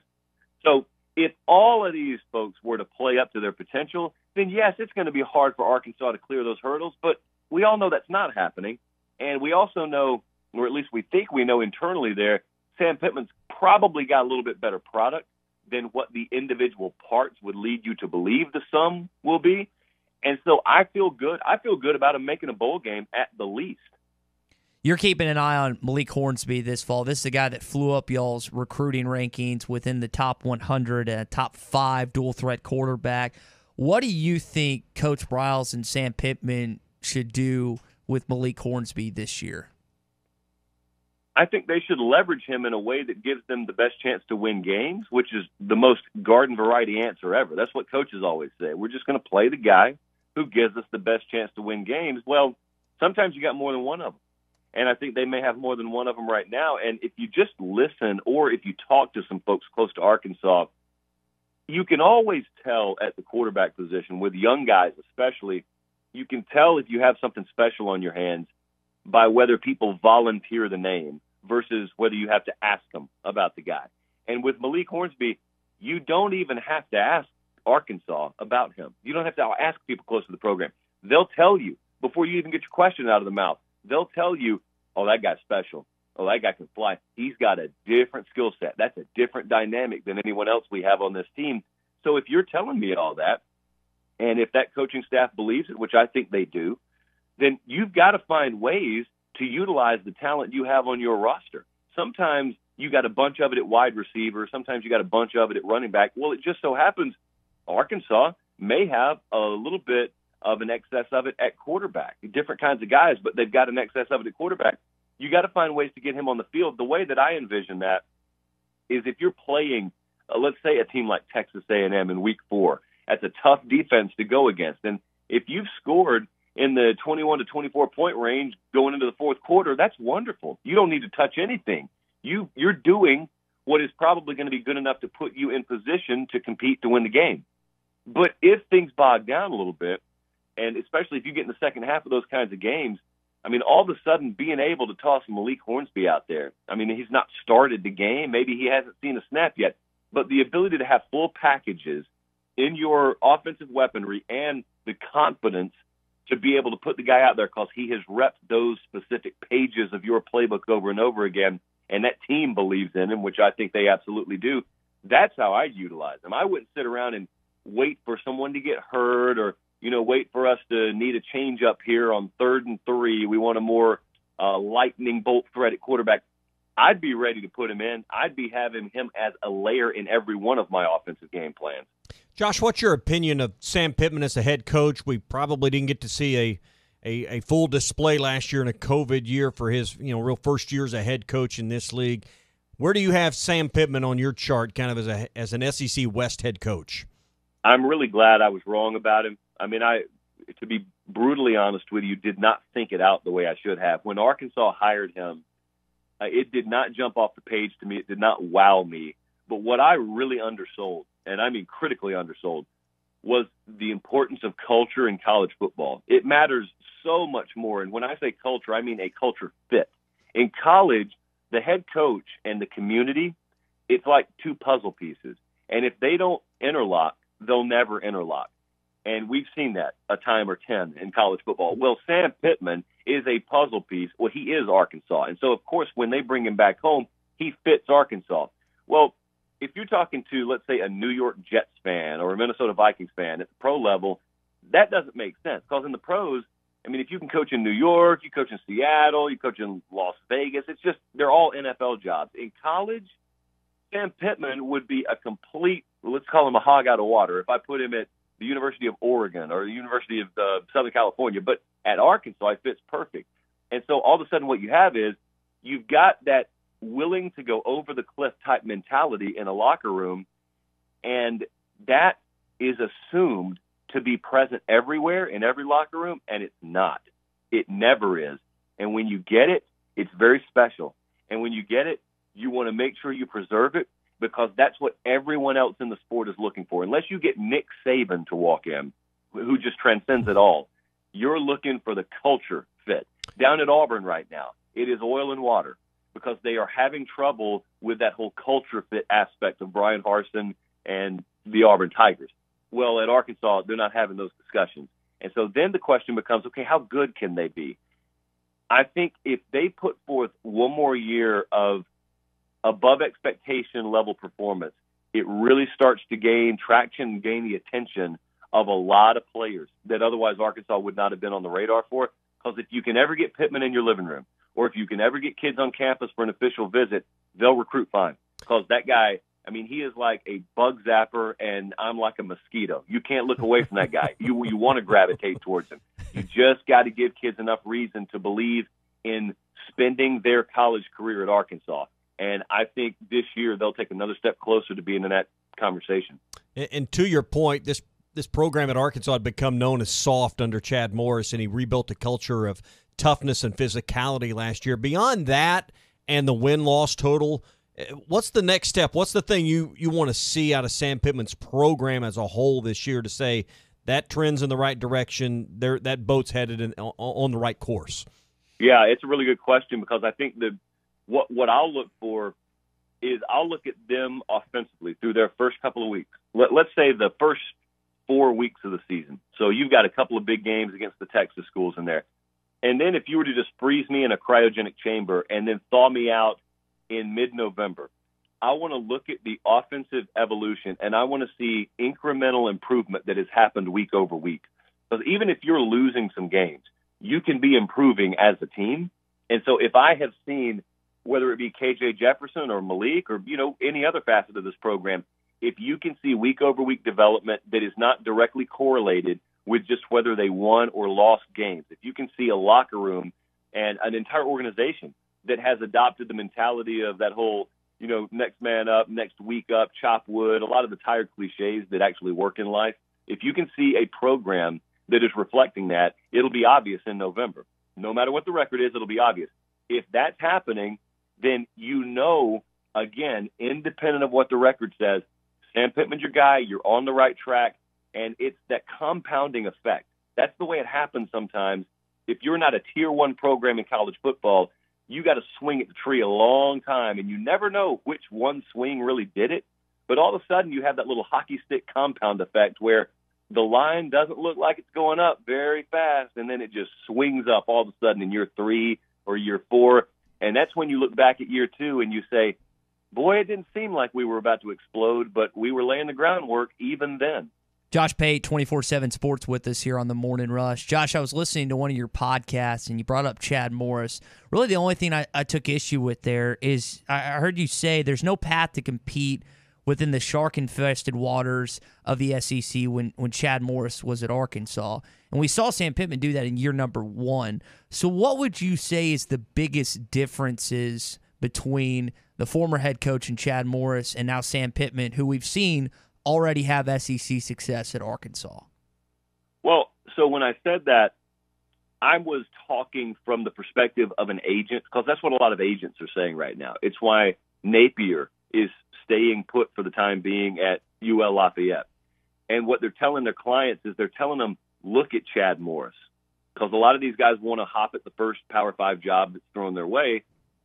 So if all of these folks were to play up to their potential, then yes, it's going to be hard for Arkansas to clear those hurdles, but we all know that's not happening. And we also know, or at least we think we know internally there, Sam Pittman's probably got a little bit better product than what the individual parts would lead you to believe the sum will be. And so I feel good. I feel good about him making a bowl game at the least. You're keeping an eye on Malik Hornsby this fall. This is a guy that flew up y'all's recruiting rankings within the top 100 and a top 5 dual-threat quarterback. What do you think Coach Briles and Sam Pittman should do with Malik Hornsby this year? I think they should leverage him in a way that gives them the best chance to win games, which is the most garden variety answer ever. That's what coaches always say. We're just going to play the guy who gives us the best chance to win games. Well, sometimes you got more than one of them. And I think they may have more than one of them right now. And if you just listen or if you talk to some folks close to Arkansas, you can always tell at the quarterback position, with young guys especially, you can tell if you have something special on your hands by whether people volunteer the name versus whether you have to ask them about the guy. And with Malik Hornsby, you don't even have to ask Arkansas about him. You don't have to ask people close to the program. They'll tell you before you even get your question out of the mouth. They'll tell you, oh, that guy's special. Oh, that guy can fly. He's got a different skill set. That's a different dynamic than anyone else we have on this team. So if you're telling me all that, and if that coaching staff believes it, which I think they do, then you've got to find ways to utilize the talent you have on your roster. Sometimes you got a bunch of it at wide receiver. Sometimes you got a bunch of it at running back. Well, it just so happens Arkansas may have a little bit of an excess of it at quarterback. Different kinds of guys, but they've got an excess of it at quarterback. You got to find ways to get him on the field. The way that I envision that is if you're playing, let's say, a team like Texas A&M in Week 4, that's a tough defense to go against. And if you've scored in the 21 to 24-point range going into the fourth quarter, that's wonderful. You don't need to touch anything. You're doing what is probably going to be good enough to put you in position to compete to win the game. But if things bog down a little bit, and especially if you get in the second half of those kinds of games, I mean, all of a sudden being able to toss Malik Hornsby out there, I mean, he's not started the game. Maybe he hasn't seen a snap yet. But the ability to have full packages in your offensive weaponry and the confidence to be able to put the guy out there because he has repped those specific pages of your playbook over and over again, and that team believes in him, which I think they absolutely do, that's how I utilize him. I wouldn't sit around and wait for someone to get hurt or, wait for us to need a change up here on 3rd and 3. We want a more lightning bolt threat at quarterback. I'd be ready to put him in. I'd be having him as a layer in every one of my offensive game plans. Josh, what's your opinion of Sam Pittman as a head coach? We probably didn't get to see a full display last year in a COVID year for his real first year as a head coach in this league. Where do you have Sam Pittman on your chart kind of as an SEC West head coach? I'm really glad I was wrong about him. I mean, to be brutally honest with you, did not think it out the way I should have. When Arkansas hired him, it did not jump off the page to me. It did not wow me. But what I really undersold, and I mean critically undersold, was the importance of culture in college football. It matters so much more. And when I say culture, I mean a culture fit. In college, the head coach and the community it's like two puzzle pieces. And if they don't interlock, they'll never interlock. And we've seen that a time or 10 in college football. Well, Sam Pittman is a puzzle piece. Well, he is Arkansas. And so, of course, when they bring him back home, he fits Arkansas. Well, if you're talking to, let's say, a New York Jets fan or a Minnesota Vikings fan at the pro level, that doesn't make sense. Because in the pros, I mean, if you can coach in New York, you coach in Seattle, you coach in Las Vegas, it's just they're all NFL jobs. In college, Sam Pittman would be a complete, let's call him a hog out of water, if I put him at the University of Oregon or the University of Southern California. But at Arkansas, it fits perfect. And so all of a sudden what you have is you've got that willing to go over the cliff type mentality in a locker room, and that is assumed to be present everywhere in every locker room, and it's not. It never is. And when you get it, it's very special. And when you get it, you want to make sure you preserve it, because that's what everyone else in the sport is looking for. Unless you get Nick Saban to walk in, who just transcends it all, you're looking for the culture fit. Down at Auburn right now, it is oil and water, because they are having trouble with that whole culture fit aspect of Brian Harsin and the Auburn Tigers. Well, at Arkansas, they're not having those discussions. And so then the question becomes, okay, how good can they be? I think if they put forth one more year of above expectation level performance, it really starts to gain traction and gain the attention of a lot of players that otherwise Arkansas would not have been on the radar for. Because if you can ever get Pittman in your living room, or if you can ever get kids on campus for an official visit, they'll recruit fine. Because that guy, I mean, he is like a bug zapper, and I'm like a mosquito. You can't look away from that guy. You want to gravitate towards him. You just got to give kids enough reason to believe in spending their college career at Arkansas. And I think this year they'll take another step closer to being in that conversation. And to your point, this program at Arkansas had become known as soft under Chad Morris, and he rebuilt a culture of toughness and physicality last year. Beyond that and the win-loss total, what's the next step? What's the thing you want to see out of Sam Pittman's program as a whole this year to say that trend's in the right direction, that boat's headed on the right course? Yeah, it's a really good question, because I think what I'll look for is I'll look at them offensively through their first couple of weeks. Let's say the first 4 weeks of the season. So you've got a couple of big games against the Texas schools in there. And then if you were to just freeze me in a cryogenic chamber and then thaw me out in mid-November, I want to look at the offensive evolution, and I want to see incremental improvement that has happened week over week. Because even if you're losing some games, you can be improving as a team. And so if I have seen, whether it be KJ Jefferson or Malik or, any other facet of this program, if you can see week over week development that is not directly correlated with just whether they won or lost games, if you can see a locker room and an entire organization that has adopted the mentality of that whole, next man up, next week up, chop wood, a lot of the tired cliches that actually work in life, if you can see a program that is reflecting that, it'll be obvious in November. No matter what the record is, it'll be obvious. If that's happening, then again, independent of what the record says, Sam Pittman's your guy, you're on the right track, and it's that compounding effect. That's the way it happens sometimes. If you're not a Tier 1 program in college football, you got to swing at the tree a long time, and you never know which one swing really did it. But all of a sudden, you have that little hockey stick compound effect where the line doesn't look like it's going up very fast, and then it just swings up all of a sudden in year 3 or year 4. And that's when you look back at year 2 and you say, boy, it didn't seem like we were about to explode, but we were laying the groundwork even then. Josh Pate, 24/7 Sports with us here on the Morning Rush. Josh, I was listening to one of your podcasts, and you brought up Chad Morris. Really the only thing I took issue with there is I heard you say there's no path to compete within the shark-infested waters of the SEC when Chad Morris was at Arkansas. And we saw Sam Pittman do that in year number 1. So what would you say is the biggest differences between the former head coach and Chad Morris and now Sam Pittman, who we've seen already have SEC success at Arkansas? Well, so when I said that, I was talking from the perspective of an agent, because that's what a lot of agents are saying right now. It's why Napier is staying put for the time being at UL Lafayette. And what they're telling their clients is they're telling them, look at Chad Morris, because a lot of these guys want to hop at the first Power 5 job that's thrown their way,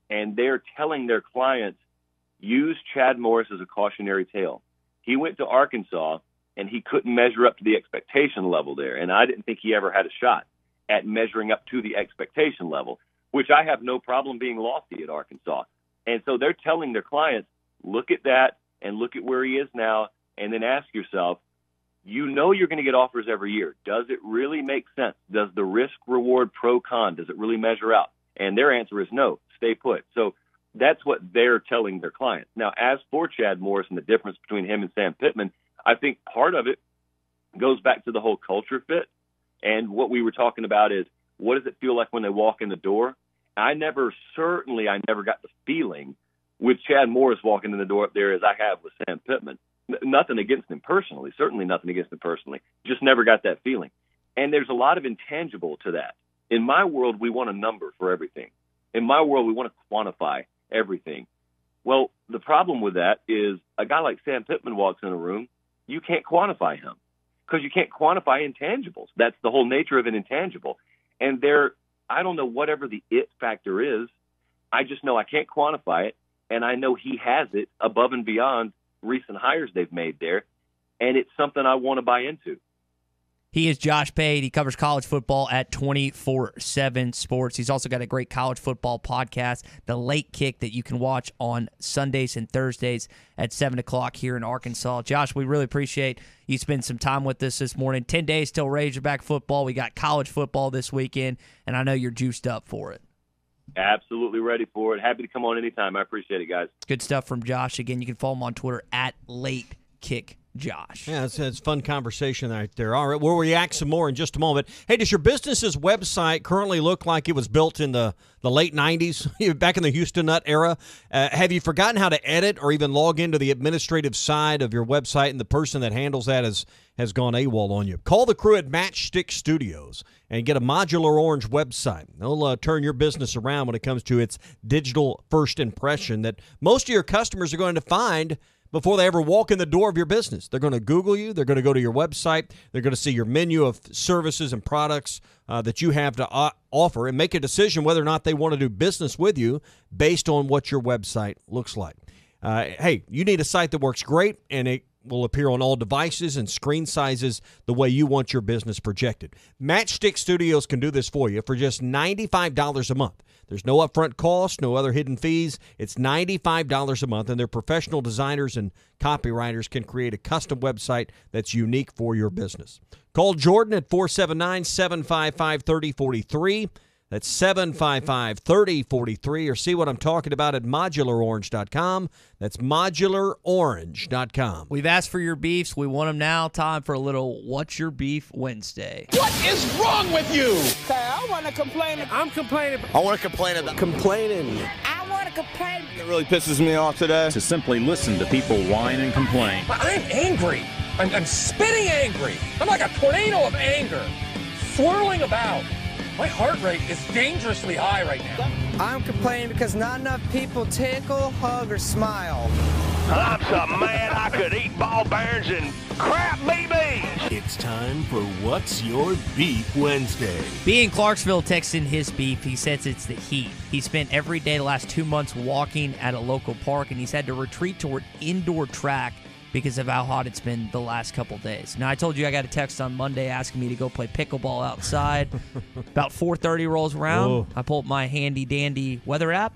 and they're telling their clients, use Chad Morris as a cautionary tale. He went to Arkansas, and he couldn't measure up to the expectation level there, and I didn't think he ever had a shot at measuring up to the expectation level, which I have no problem being lofty at Arkansas. And so they're telling their clients, look at that and look at where he is now, and then ask yourself, you know you're going to get offers every year. Does it really make sense? Does the risk-reward pro-con, does it really measure out? And their answer is no, stay put. So that's what they're telling their clients. Now, as for Chad Morris and the difference between him and Sam Pittman, I think part of it goes back to the whole culture fit. And what we were talking about is, what does it feel like when they walk in the door? I never got the feeling with Chad Morris walking in the door up there as I have with Sam Pittman. Nothing against him personally, certainly nothing against him personally. Just never got that feeling. And there's a lot of intangible to that. In my world, we want a number for everything. In my world, we want to quantify everything. Well, the problem with that is a guy like Sam Pittman walks in a room, you can't quantify him because you can't quantify intangibles. That's the whole nature of an intangible. And I don't know whatever the it factor is. I just know I can't quantify it, and I know he has it above and beyond recent hires they've made there, and it's something I want to buy into. He is Josh Pate. He covers college football at 24/7 Sports. He's also got a great college football podcast, The Late Kick, that you can watch on Sundays and Thursdays at 7 o'clock here in Arkansas. Josh, we really appreciate you spending some time with us this morning. 10 days till Razorback football. We got college football this weekend, and I know you're juiced up for it. Absolutely ready for it. Happy to come on anytime. I appreciate it, guys. Good stuff from Josh. Again, you can follow him on Twitter at Late Kick Josh. Yeah, it's fun conversation right there. All right, we'll react some more in just a moment. Hey, does your business's website currently look like it was built in the late 90s, back in the Houston Nut era? Have you forgotten how to edit or even log into the administrative side of your website, and the person that handles that has gone AWOL on you? Call the crew at Matchstick Studios and get a modular orange website. They'll turn your business around when it comes to its digital first impression that most of your customers are going to find before they ever walk in the door of your business. They're going to Google you. They're going to go to your website. They're going to see your menu of services and products that you have to offer and make a decision whether or not they want to do business with you based on what your website looks like. Hey, you need a site that works great, and it will appear on all devices and screen sizes the way you want your business projected. Matchstick Studios can do this for you for just $95 a month. There's no upfront cost, no other hidden fees. It's $95 a month, and their professional designers and copywriters can create a custom website that's unique for your business. Call Jordan at 479-755-3043. That's 755-3043, or see what I'm talking about at modularorange.com. That's modularorange.com. We've asked for your beefs. We want them now. Time for a little What's Your Beef Wednesday. What is wrong with you? Okay, I want to complain. I'm complaining. I want to complain about complaining. I want to complain. It really pisses me off today to simply listen to people whine and complain. I'm angry. I'm spitting angry. I'm like a tornado of anger, swirling about. My heart rate is dangerously high right now. I'm complaining because not enough people tickle, hug, or smile. I'm so mad I could eat ball bearings and crap BBs. It's time for What's Your Beef Wednesday. B in Clarksville texts in his beef. He says it's the heat. He spent every day the last 2 months walking at a local park, and he's had to retreat toward indoor track because of how hot it's been the last couple days. Now, I told you I got a text on Monday asking me to go play pickleball outside. About 4:30 rolls around. Whoa. I pull up my handy-dandy weather app.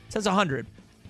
It says 100.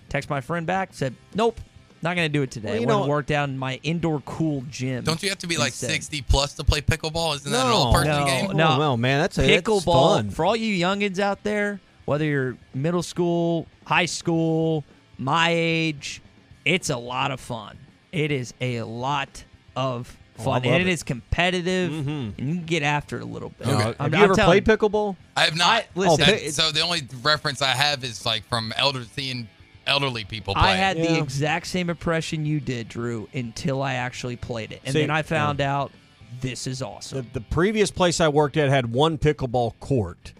Text my friend back. Said, nope, not going to do it today. Well, I'm going to work down in my indoor cool gym. Don't you have to be like instead. 60 plus to play pickleball? Isn't that an old-person game? No, well, man, that's pickleball. fun. For all you youngins out there, whether you're middle school, high school, my age, it's a lot of fun. It is a lot of fun, and it is competitive, and you can get after it a little bit. Okay. Have you ever played pickleball? I have not. Listen, so the only reference I have is like from seeing elderly people play. I had the exact same impression you did, Drew, until I actually played it, and then I found out this is awesome. The previous place I worked at had one pickleball court,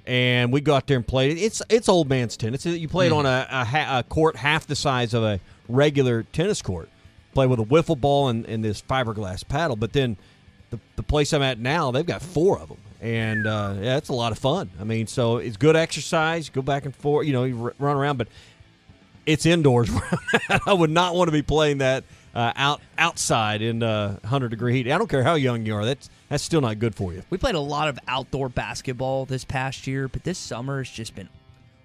and we go out there and played it. It's old man's tennis. You play it on a court half the size of a regular tennis court. Play with a wiffle ball and this fiberglass paddle. But then the place I'm at now, they've got 4 of them. And, it's a lot of fun. I mean, so it's good exercise. Go back and forth. You run around. But it's indoors. I would not want to be playing that outside in 100-degree heat. I don't care how young you are. That's still not good for you. We played a lot of outdoor basketball this past year, but this summer has just been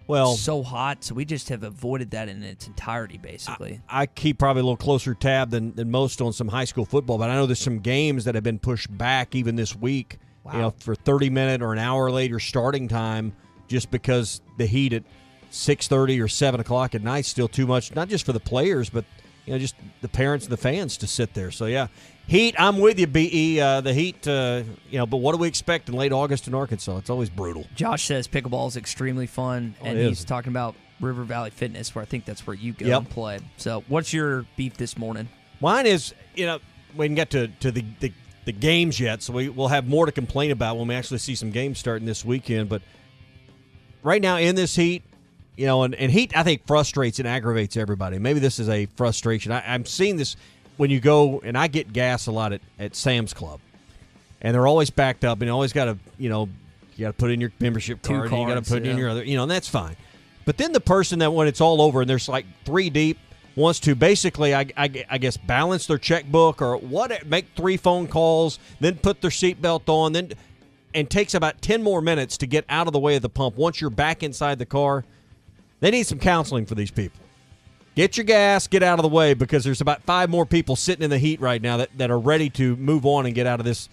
so hot, so we just have avoided that in its entirety, basically. I keep probably a little closer tab than most on some high school football, but I know there's some games that have been pushed back even this week. Wow. For 30-minute or an hour later starting time, just because the heat at 6:30 or 7 o'clock at night is still too much, not just for the players, but just the parents and the fans to sit there. So, yeah, heat, I'm with you, B.E. The heat, but what do we expect in late August in Arkansas? It's always brutal. Josh says pickleball is extremely fun, and he's talking about River Valley Fitness, where I think that's where you go and play. So what's your beef this morning? Mine is, we didn't get to the games yet, so we'll have more to complain about when we actually see some games starting this weekend. But right now in this heat, and heat, I think, frustrates and aggravates everybody. Maybe this is a frustration. I'm seeing this when you go, and I get gas a lot at Sam's Club, and they're always backed up, and you always got to, you got to put in your membership card, and you got to put in your other, and that's fine. But then the person that when it's all over and there's like 3 deep wants to basically, I guess, balance their checkbook or make 3 phone calls, then put their seatbelt on, and takes about 10 more minutes to get out of the way of the pump. Once you're back inside the car, they need some counseling for these people. Get your gas, get out of the way, because there's about 5 more people sitting in the heat right now that are ready to move on and get out of this.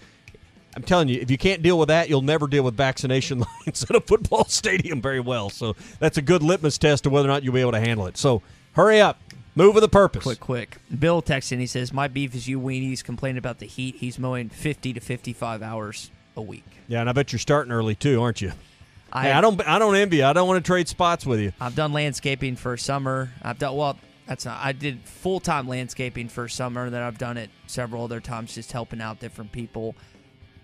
I'm telling you, if you can't deal with that, you'll never deal with vaccination lines at a football stadium very well. So that's a good litmus test of whether or not you'll be able to handle it. So hurry up. Move with a purpose. Quick. Bill texted, he says, my beef is you weenies complaining about the heat. He's mowing 50 to 55 hours a week. Yeah, and I bet you're starting early too, aren't you? I don't envy you. I don't want to trade spots with you. I've done landscaping for summer. I did full-time landscaping for summer, then I've done it several other times just helping out different people.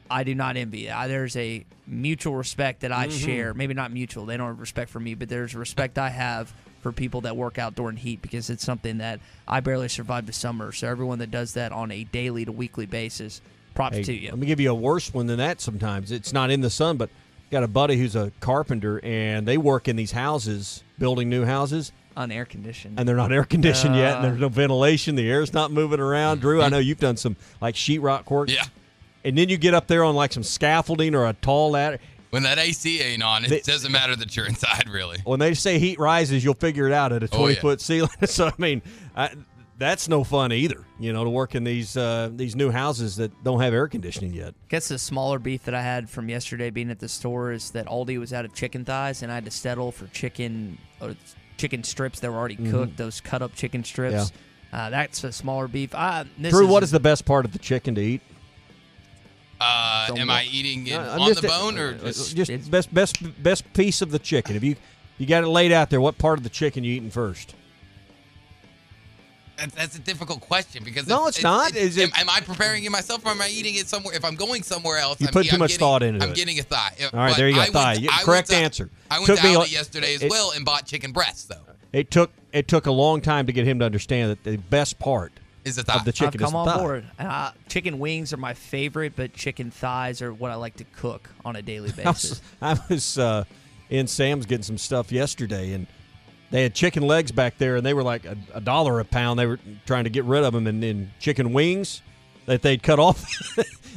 I do not envy it. There's a mutual respect that I share. Maybe not mutual. They don't have respect for me, but there's respect I have for people that work outdoor in heat, because it's something that I barely survived the summer. So everyone that does that on a daily to weekly basis, props to you. Let me give you a worse one than that sometimes. It's not in the sun, but got a buddy who's a carpenter, and they work in these houses, building new houses. Unair conditioned. And they're not air conditioned yet, and there's no ventilation. The air's not moving around. Drew, I know you've done some like sheetrock work. Yeah. And then you get up there on like some scaffolding or a tall ladder. When that AC ain't on, it doesn't matter that you're inside, really. When they say heat rises, you'll figure it out at a 20-foot ceiling. So, I mean, that's no fun either, to work in these new houses that don't have air conditioning yet. I guess the smaller beef that I had from yesterday being at the store is that Aldi was out of chicken thighs, and I had to settle for chicken strips that were already cooked, those cut-up chicken strips. Yeah. That's a smaller beef. Drew, what is the best part of the chicken to eat? Am I eating it on the bone or just best piece of the chicken? If you got it laid out there, what part of the chicken you eating first? That's a difficult question because it's not. Am I preparing it myself, or am I eating it somewhere? If I'm going somewhere else, you put too much thought into it. I'm getting a thigh. All right, there you go. Thigh. Correct answer. I went to Aldi yesterday as well and bought chicken breasts, though. It took a long time to get him to understand that the best part is the thigh. Of the chicken. I've come on board. Chicken wings are my favorite, but chicken thighs are what I like to cook on a daily basis. I was in Sam's getting some stuff yesterday, and they had chicken legs back there, and they were like $1 a pound. They were trying to get rid of them, and then chicken wings that they'd cut off,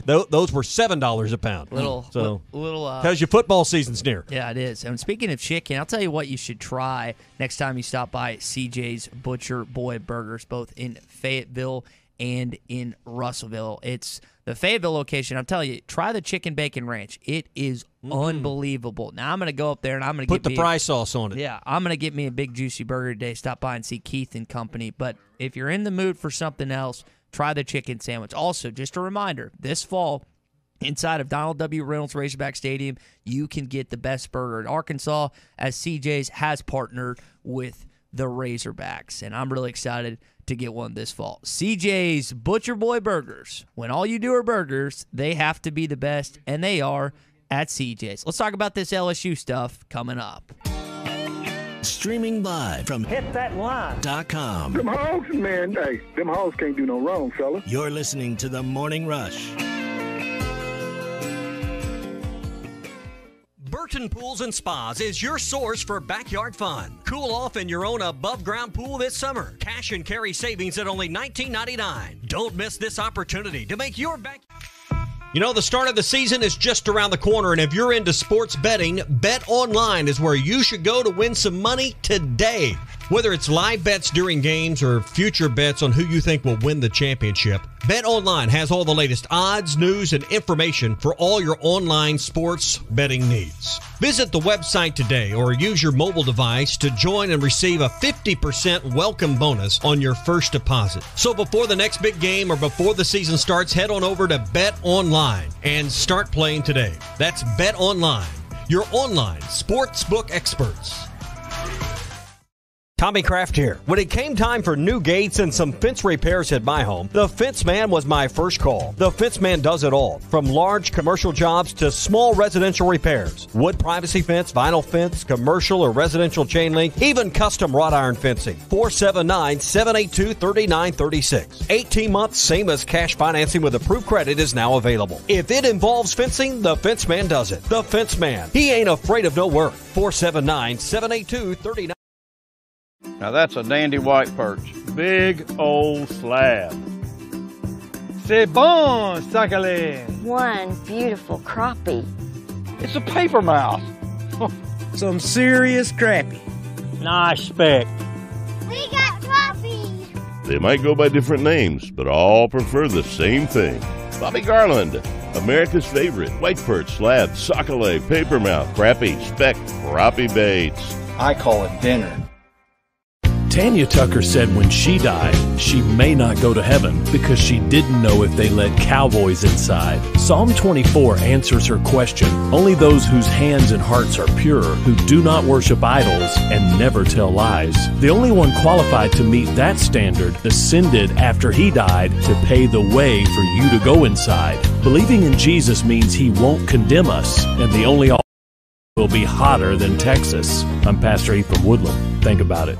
those were $7 a pound. Tells you football season's near. Yeah, it is. And speaking of chicken, I'll tell you what you should try next time you stop by CJ's Butcher Boy Burgers, both in Fayetteville and in Russellville. It's the Fayetteville location. I'm telling you, try the chicken bacon ranch. It is unbelievable. Now I'm going to go up there and I'm going to put the fry sauce on it. Yeah, I'm going to get me a big juicy burger today. Stop by and see Keith and company. But if you're in the mood for something else, try the chicken sandwich. Also, just a reminder, this fall, inside of Donald W. Reynolds Razorback Stadium, you can get the best burger in Arkansas, as CJ's has partnered with the Razorbacks. And I'm really excited to get one this fall. CJ's Butcher Boy Burgers. When all you do are burgers, they have to be the best, and they are at CJ's. Let's talk about this LSU stuff coming up. Streaming live from hitthatline.com. Them hoes, man, hey, them hoes can't do no wrong, fella. You're listening to The Morning Rush. Burton Pools and Spas is your source for backyard fun. Cool off in your own above-ground pool this summer. Cash and carry savings at only $19.99. Don't miss this opportunity to make your backyard... You know, the start of the season is just around the corner, and if you're into sports betting, Bet Online is where you should go to win some money today. Whether it's live bets during games or future bets on who you think will win the championship, Bet Online has all the latest odds, news, and information for all your online sports betting needs. Visit the website today or use your mobile device to join and receive a 50% welcome bonus on your first deposit. So before the next big game or before the season starts, head on over to Bet Online and start playing today. That's Bet Online, your online sportsbook experts. Tommy Kraft here. When it came time for new gates and some fence repairs at my home, the Fence Man was my first call. The Fence Man does it all, from large commercial jobs to small residential repairs. Wood privacy fence, vinyl fence, commercial or residential chain link, even custom wrought iron fencing. 479-782-3936. 18 months, same as cash financing with approved credit is now available. If it involves fencing, the Fence Man does it. The Fence Man. He ain't afraid of no work. 479-782-3936. Now that's a dandy white perch. Big old slab. C'est bon, sacalé. One beautiful crappie. It's a paper mouth. Some serious crappie. Nice speck. We got crappies. They might go by different names, but all prefer the same thing. Bobby Garland, America's favorite white perch, slab, sockeye, papermouth, crappie, speck, crappie baits. I call it dinner. Tanya Tucker said when she died, she may not go to heaven because she didn't know if they let cowboys inside. Psalm 24 answers her question. Only those whose hands and hearts are pure, who do not worship idols and never tell lies. The only one qualified to meet that standard ascended after he died to pay the way for you to go inside. Believing in Jesus means he won't condemn us, and the only will be hotter than Texas. I'm Pastor E from Woodland. Think about it.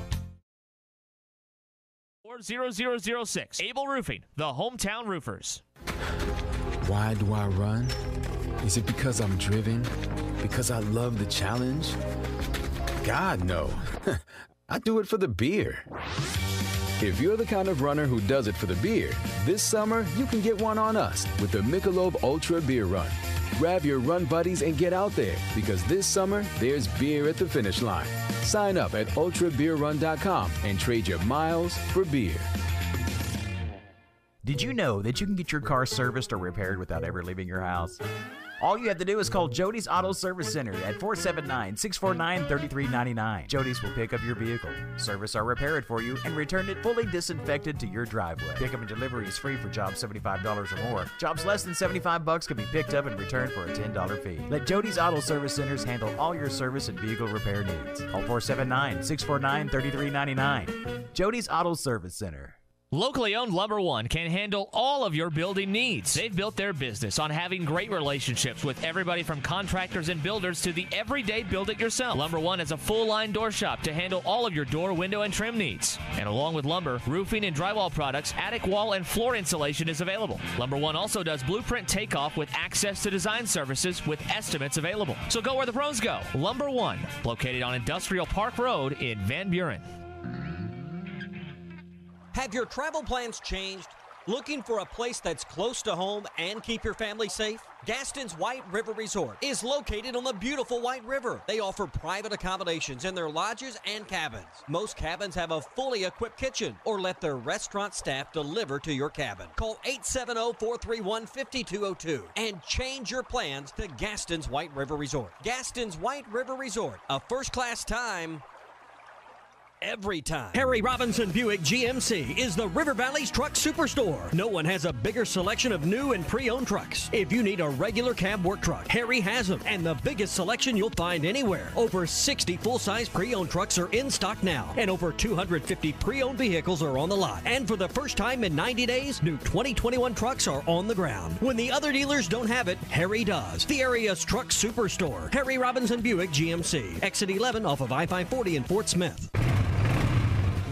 0006. Able Roofing, the hometown roofers. Why do I run? Is it because I'm driven? Because I love the challenge? God, no. I do it for the beer. If you're the kind of runner who does it for the beer, this summer you can get one on us with the Michelob Ultra Beer Run. Grab your run buddies and get out there, because this summer there's beer at the finish line. Sign up at ultrabeerrun.com and trade your miles for beer. Did you know that you can get your car serviced or repaired without ever leaving your house? All you have to do is call Jody's Auto Service Center at 479-649-3399. Jody's will pick up your vehicle, service or repair it for you, and return it fully disinfected to your driveway. Pickup and delivery is free for jobs $75 or more. Jobs less than $75 can be picked up and returned for a $10 fee. Let Jody's Auto Service Centers handle all your service and vehicle repair needs. Call 479-649-3399. Jody's Auto Service Center. Locally owned Lumber One can handle all of your building needs. They've built their business on having great relationships with everybody from contractors and builders to the everyday build-it-yourself. Lumber One is a full-line door shop to handle all of your door, window, and trim needs. And along with lumber, roofing and drywall products, attic wall and floor insulation is available. Lumber One also does blueprint takeoff with access to design services with estimates available. So go where the pros go. Lumber One, located on Industrial Park Road in Van Buren. Have your travel plans changed? Looking for a place that's close to home and keep your family safe? Gaston's White River Resort is located on the beautiful White River. They offer private accommodations in their lodges and cabins. Most cabins have a fully equipped kitchen, or let their restaurant staff deliver to your cabin. Call 870-431-5202 and change your plans to Gaston's White River Resort. Gaston's White River Resort, a first-class time every time. Harry Robinson Buick GMC is the River Valley's truck superstore. No one has a bigger selection of new and pre-owned trucks. If you need a regular cab work truck, Harry has them, and the biggest selection you'll find anywhere. Over 60 full-size pre-owned trucks are in stock now, and over 250 pre-owned vehicles are on the lot. And for the first time in 90 days, new 2021 trucks are on the ground. When the other dealers don't have it, Harry does. The area's truck superstore. Harry Robinson Buick GMC. Exit 11 off of I-540 in Fort Smith.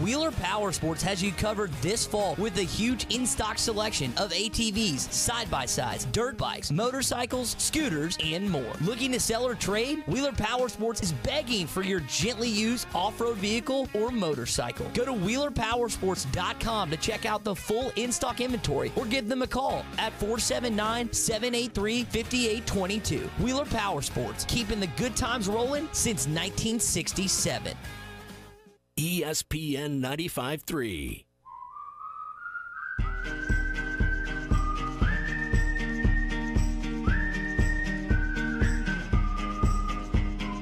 Wheeler Power Sports has you covered this fall with a huge in-stock selection of ATVs, side-by-sides, dirt bikes, motorcycles, scooters, and more. Looking to sell or trade? Wheeler Power Sports is begging for your gently used off-road vehicle or motorcycle. Go to WheelerPowersports.com to check out the full in-stock inventory or give them a call at 479-783-5822. Wheeler Power Sports, keeping the good times rolling since 1967. ESPN 95.3.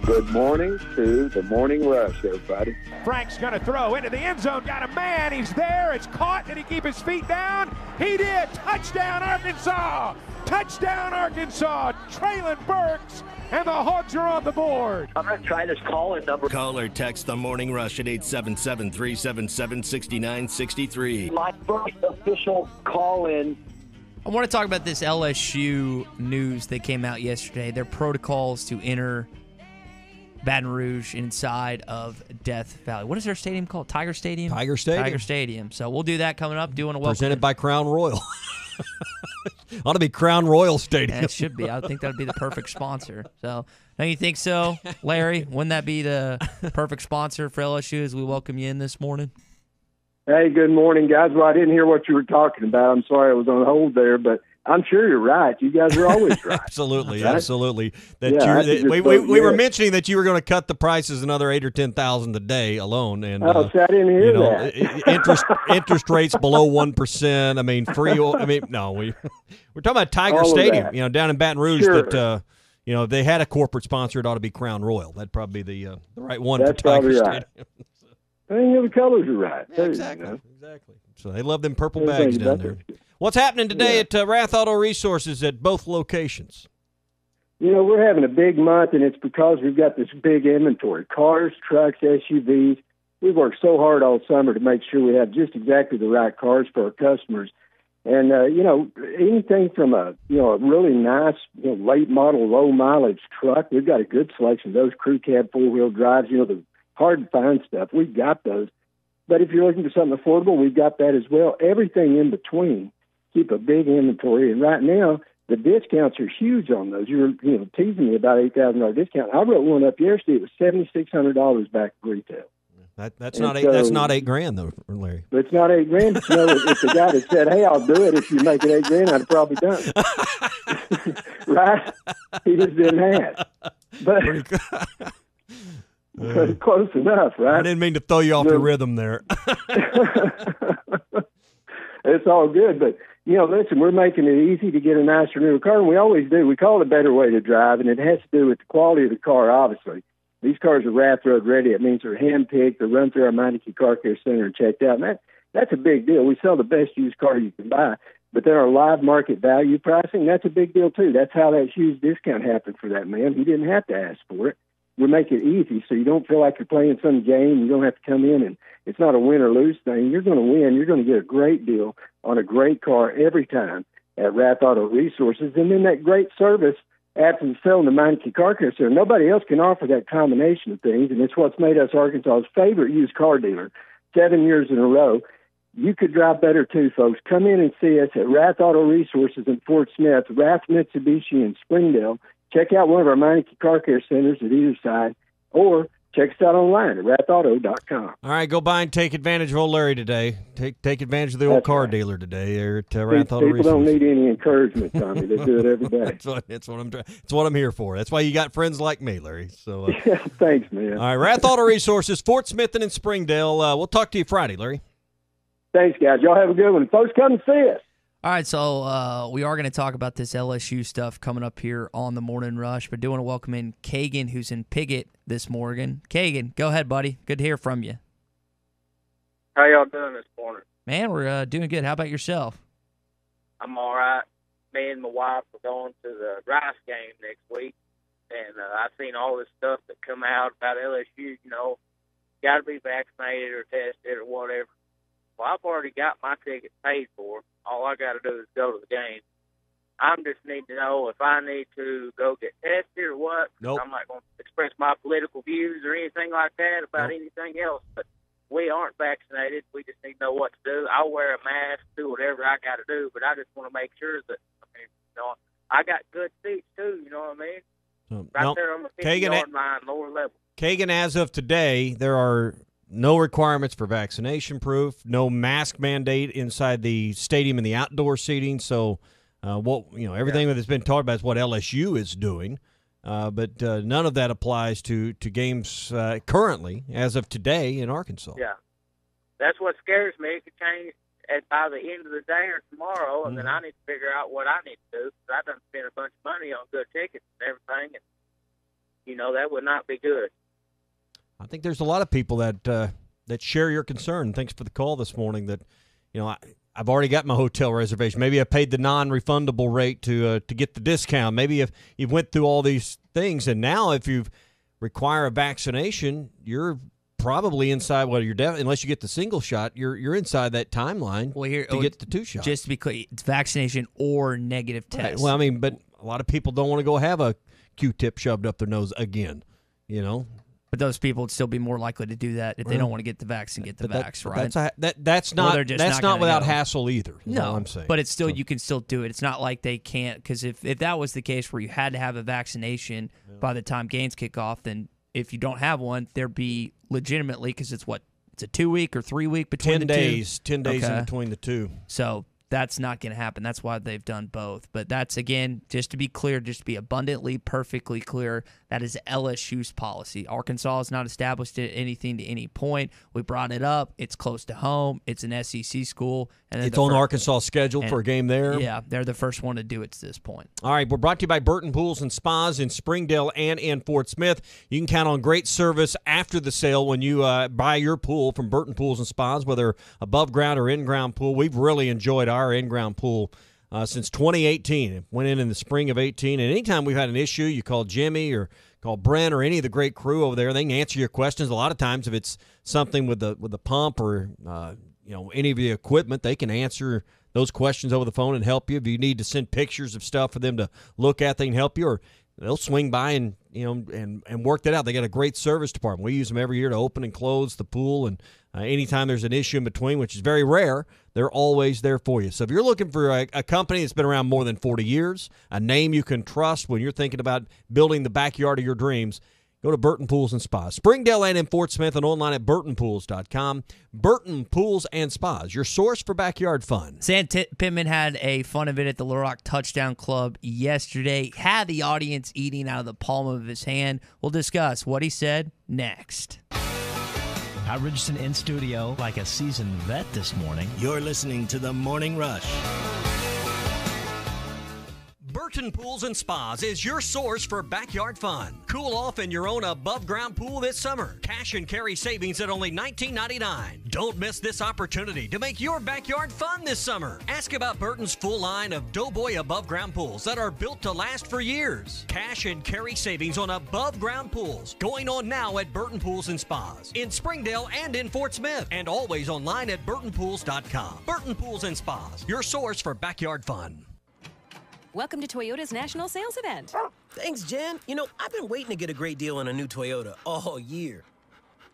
Good morning to the Morning Rush, everybody. Frank's going to throw into the end zone. Got a man. He's there. It's caught. Did he keep his feet down? He did. Touchdown, Arkansas. Touchdown, Arkansas. Traylon Burks. And the Hogs are on the board. I'm going to try this call-in number. Call or text the Morning Rush at 877-377-6963. My first official call-in. I want to talk about this LSU news that came out yesterday. Their protocols to enter Baton Rouge inside of Death Valley. What is their stadium called? Tiger Stadium? Tiger Stadium. Tiger Stadium. So we'll do that coming up. Doing a welcome. Presented by Crown Royal. Ought to be Crown Royal Stadium. Yeah, it should be. I think that would be the perfect sponsor. So, don't you think so, Larry? Wouldn't that be the perfect sponsor for LSU as we welcome you in this morning? Hey, good morning, guys. Well, I didn't hear what you were talking about. I'm sorry I was on hold there, but I'm sure you're right. You guys are always right. Absolutely, right? absolutely. We We were mentioning that you were going to cut the prices another $8,000 or $10,000 a day alone, and see, I didn't hear that. interest rates below 1%. I mean, free. I mean, no, we're talking about Tiger All of Stadium. that. Down in Baton Rouge. Sure. That if they had a corporate sponsor, it ought to be Crown Royal. That'd probably be the right one That's for Tiger probably Stadium. right. I think the colors are right. Yeah, too, exactly. So they love them purple Everything's bags down up there. there. What's happening today at Rath Auto Resources at both locations? We're having a big month, and it's because we've got this big inventory. Cars, trucks, SUVs. We've worked so hard all summer to make sure we have just exactly the right cars for our customers. And, anything from a really nice, late model, low mileage truck, we've got a good selection of those crew cab 4-wheel drives, the hard to find stuff. We've got those. But if you're looking for something affordable, we've got that as well. Everything in between. Keep a big inventory. And right now, the discounts are huge on those. You were teasing me about $8,000 discount. I wrote one up yesterday. It was $7,600 back at retail. That's not $8,000 though, Larry. But it's not $8,000. But if the guy that said, "Hey, I'll do it if you make it $8,000," I'd have probably done it. Right? He just didn't have. But close enough, right? I didn't mean to throw you off your rhythm there. It's all good, but listen, we're making it easy to get a nicer new car, and we always do. We call it a better way to drive, and it has to do with the quality of the car, obviously. These cars are Rath Road ready. It means they're hand-picked, they're run through our Meineke Car Care Center and checked out. And that's a big deal. We sell the best used car you can buy, but then our live market value pricing, that's a big deal too. That's how that huge discount happened for that man. He didn't have to ask for it. We make it easy so you don't feel like you're playing some game. You don't have to come in, and it's not a win or lose thing. You're going to win. You're going to get a great deal on a great car every time at Rath Auto Resources. And then that great service after the sale in the Meineke Car Care Center. Nobody else can offer that combination of things, and it's what's made us Arkansas's favorite used car dealer 7 years in a row. You could drive better too, folks. Come in and see us at Rath Auto Resources in Fort Smith, Rath Mitsubishi in Springdale. Check out one of our Meineke Car Care Centers at either side, or check us out online at rathauto.com. All right, go by and take advantage of old Larry today. Take advantage of the old car dealer today there at Rath Auto Resources. People don't need any encouragement, Tommy. They do it every day. That's what I'm here for. That's why you got friends like me, Larry. So thanks, man. All right, Rath Auto Resources, Fort Smith and in Springdale. We'll talk to you Friday, Larry. Thanks, guys. Y'all have a good one. Folks, come and see us. All right, so we are going to talk about this LSU stuff coming up here on the Morning Rush, but do want to welcome in Kagan, who's in Piggott this morning. Kagan, go ahead, buddy. Good to hear from you. How y'all doing this morning? Man, we're doing good. How about yourself? I'm all right. Me and my wife are going to the Rice game next week, and I've seen all this stuff that come out about LSU, got to be vaccinated or tested or whatever. Well, I've already got my ticket paid for. All I got to do is go to the game. I'm just need to know if I need to go get tested or what. Nope. I'm not going to express my political views or anything like that about anything else. But we aren't vaccinated. We just need to know what to do. I'll wear a mask, do whatever I got to do, but I just want to make sure that, I got good seats too, you know what I mean? Right there on the 50-yard line, lower level. Kagan, as of today, there are no requirements for vaccination proof, no mask mandate inside the stadium and the outdoor seating. So, everything that's been talked about is what LSU is doing, but none of that applies to games currently, as of today, in Arkansas. Yeah, that's what scares me. It could change by the end of the day or tomorrow, and then I need to figure out what I need to do, because I done spent a bunch of money on good tickets and everything, and, that would not be good. I think there's a lot of people that share your concern. Thanks for the call this morning. That I've already got my hotel reservation. Maybe I paid the non-refundable rate to get the discount. Maybe if you've went through all these things, and now if you require a vaccination, you're probably inside. Well, unless you get the single shot, you're inside that timeline to get the 2 shots. Just to be clear, it's vaccination or negative test. Right. Well, I mean, but a lot of people don't want to go have a Q-tip shoved up their nose again. But those people would still be more likely to do that if they don't want to get the vax and get the vax, right? That's not without hassle either. No, all I'm saying. But it's still you can still do it. It's not like they can't, because if that was the case where you had to have a vaccination by the time games kick off, then if you don't have one, there'd be legitimately, because it's a 2-week or 3-week between 10 days, 10 days in between the two. So that's not going to happen. That's why they've done both. But that's, again, just to be clear, just to be abundantly, perfectly clear, that is LSU's policy. Arkansas has not established anything to any point. We brought it up. It's close to home. It's an SEC school. And it's on Arkansas' schedule for a game there. Yeah, they're the first one to do it to this point. All right, we're brought to you by Burton Pools and Spas in Springdale and in Fort Smith. You can count on great service after the sale when you buy your pool from Burton Pools and Spas, whether above ground or in-ground pool. We've really enjoyed our in-ground pool since 2018. It went in the spring of 18. And anytime we've had an issue, you call Jimmy or call Brent or any of the great crew over there. They can answer your questions. A lot of times if it's something with the pump or any of the equipment, they can answer those questions over the phone and help you. If you need to send pictures of stuff for them to look at, they can help you, or they'll swing by and work that out. They got a great service department. We use them every year to open and close the pool, and anytime there's an issue in between, which is very rare, they're always there for you. So if you're looking for a company that's been around more than 40 years, a name you can trust when you're thinking about building the backyard of your dreams, go to Burton Pools and Spas. Springdale and in Fort Smith, and online at burtonpools.com. Burton Pools and Spas, your source for backyard fun. Sam Pittman had a fun event at the Little Rock Touchdown Club yesterday. Had the audience eating out of the palm of his hand. We'll discuss what he said next. Howard Richardson in studio like a seasoned vet this morning. You're listening to The Morning Rush. Burton Pools and Spas is your source for backyard fun. Cool off in your own above-ground pool this summer. Cash and carry savings at only $19.99. Don't miss this opportunity to make your backyard fun this summer. Ask about Burton's full line of Doughboy above-ground pools that are built to last for years. Cash and carry savings on above-ground pools going on now at Burton Pools and Spas in Springdale and in Fort Smith, and always online at burtonpools.com. Burton Pools and Spas, your source for backyard fun. Welcome to Toyota's National Sales Event. Thanks, Jen. I've been waiting to get a great deal on a new Toyota all year.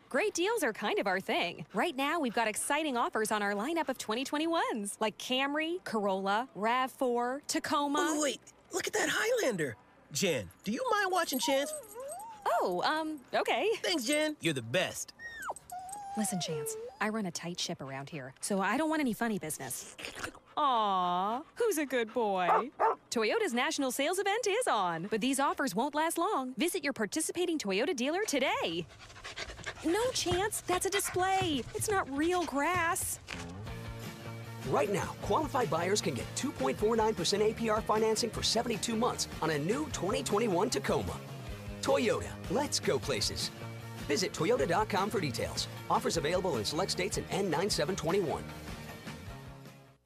Great deals are kind of our thing. Right now, we've got exciting offers on our lineup of 2021s, like Camry, Corolla, RAV4, Tacoma. Oh, wait, look at that Highlander. Jen, do you mind watching Chance? Oh, okay. Thanks, Jen. You're the best. Listen, Chance, I run a tight ship around here, so I don't want any funny business. Aw, who's a good boy? Toyota's National Sales Event is on, but these offers won't last long. Visit your participating Toyota dealer today. No, Chance, that's a display. It's not real grass. Right now, qualified buyers can get 2.49% APR financing for 72 months on a new 2021 Tacoma. Toyota, let's go places. Visit Toyota.com for details. Offers available in select states and N9721.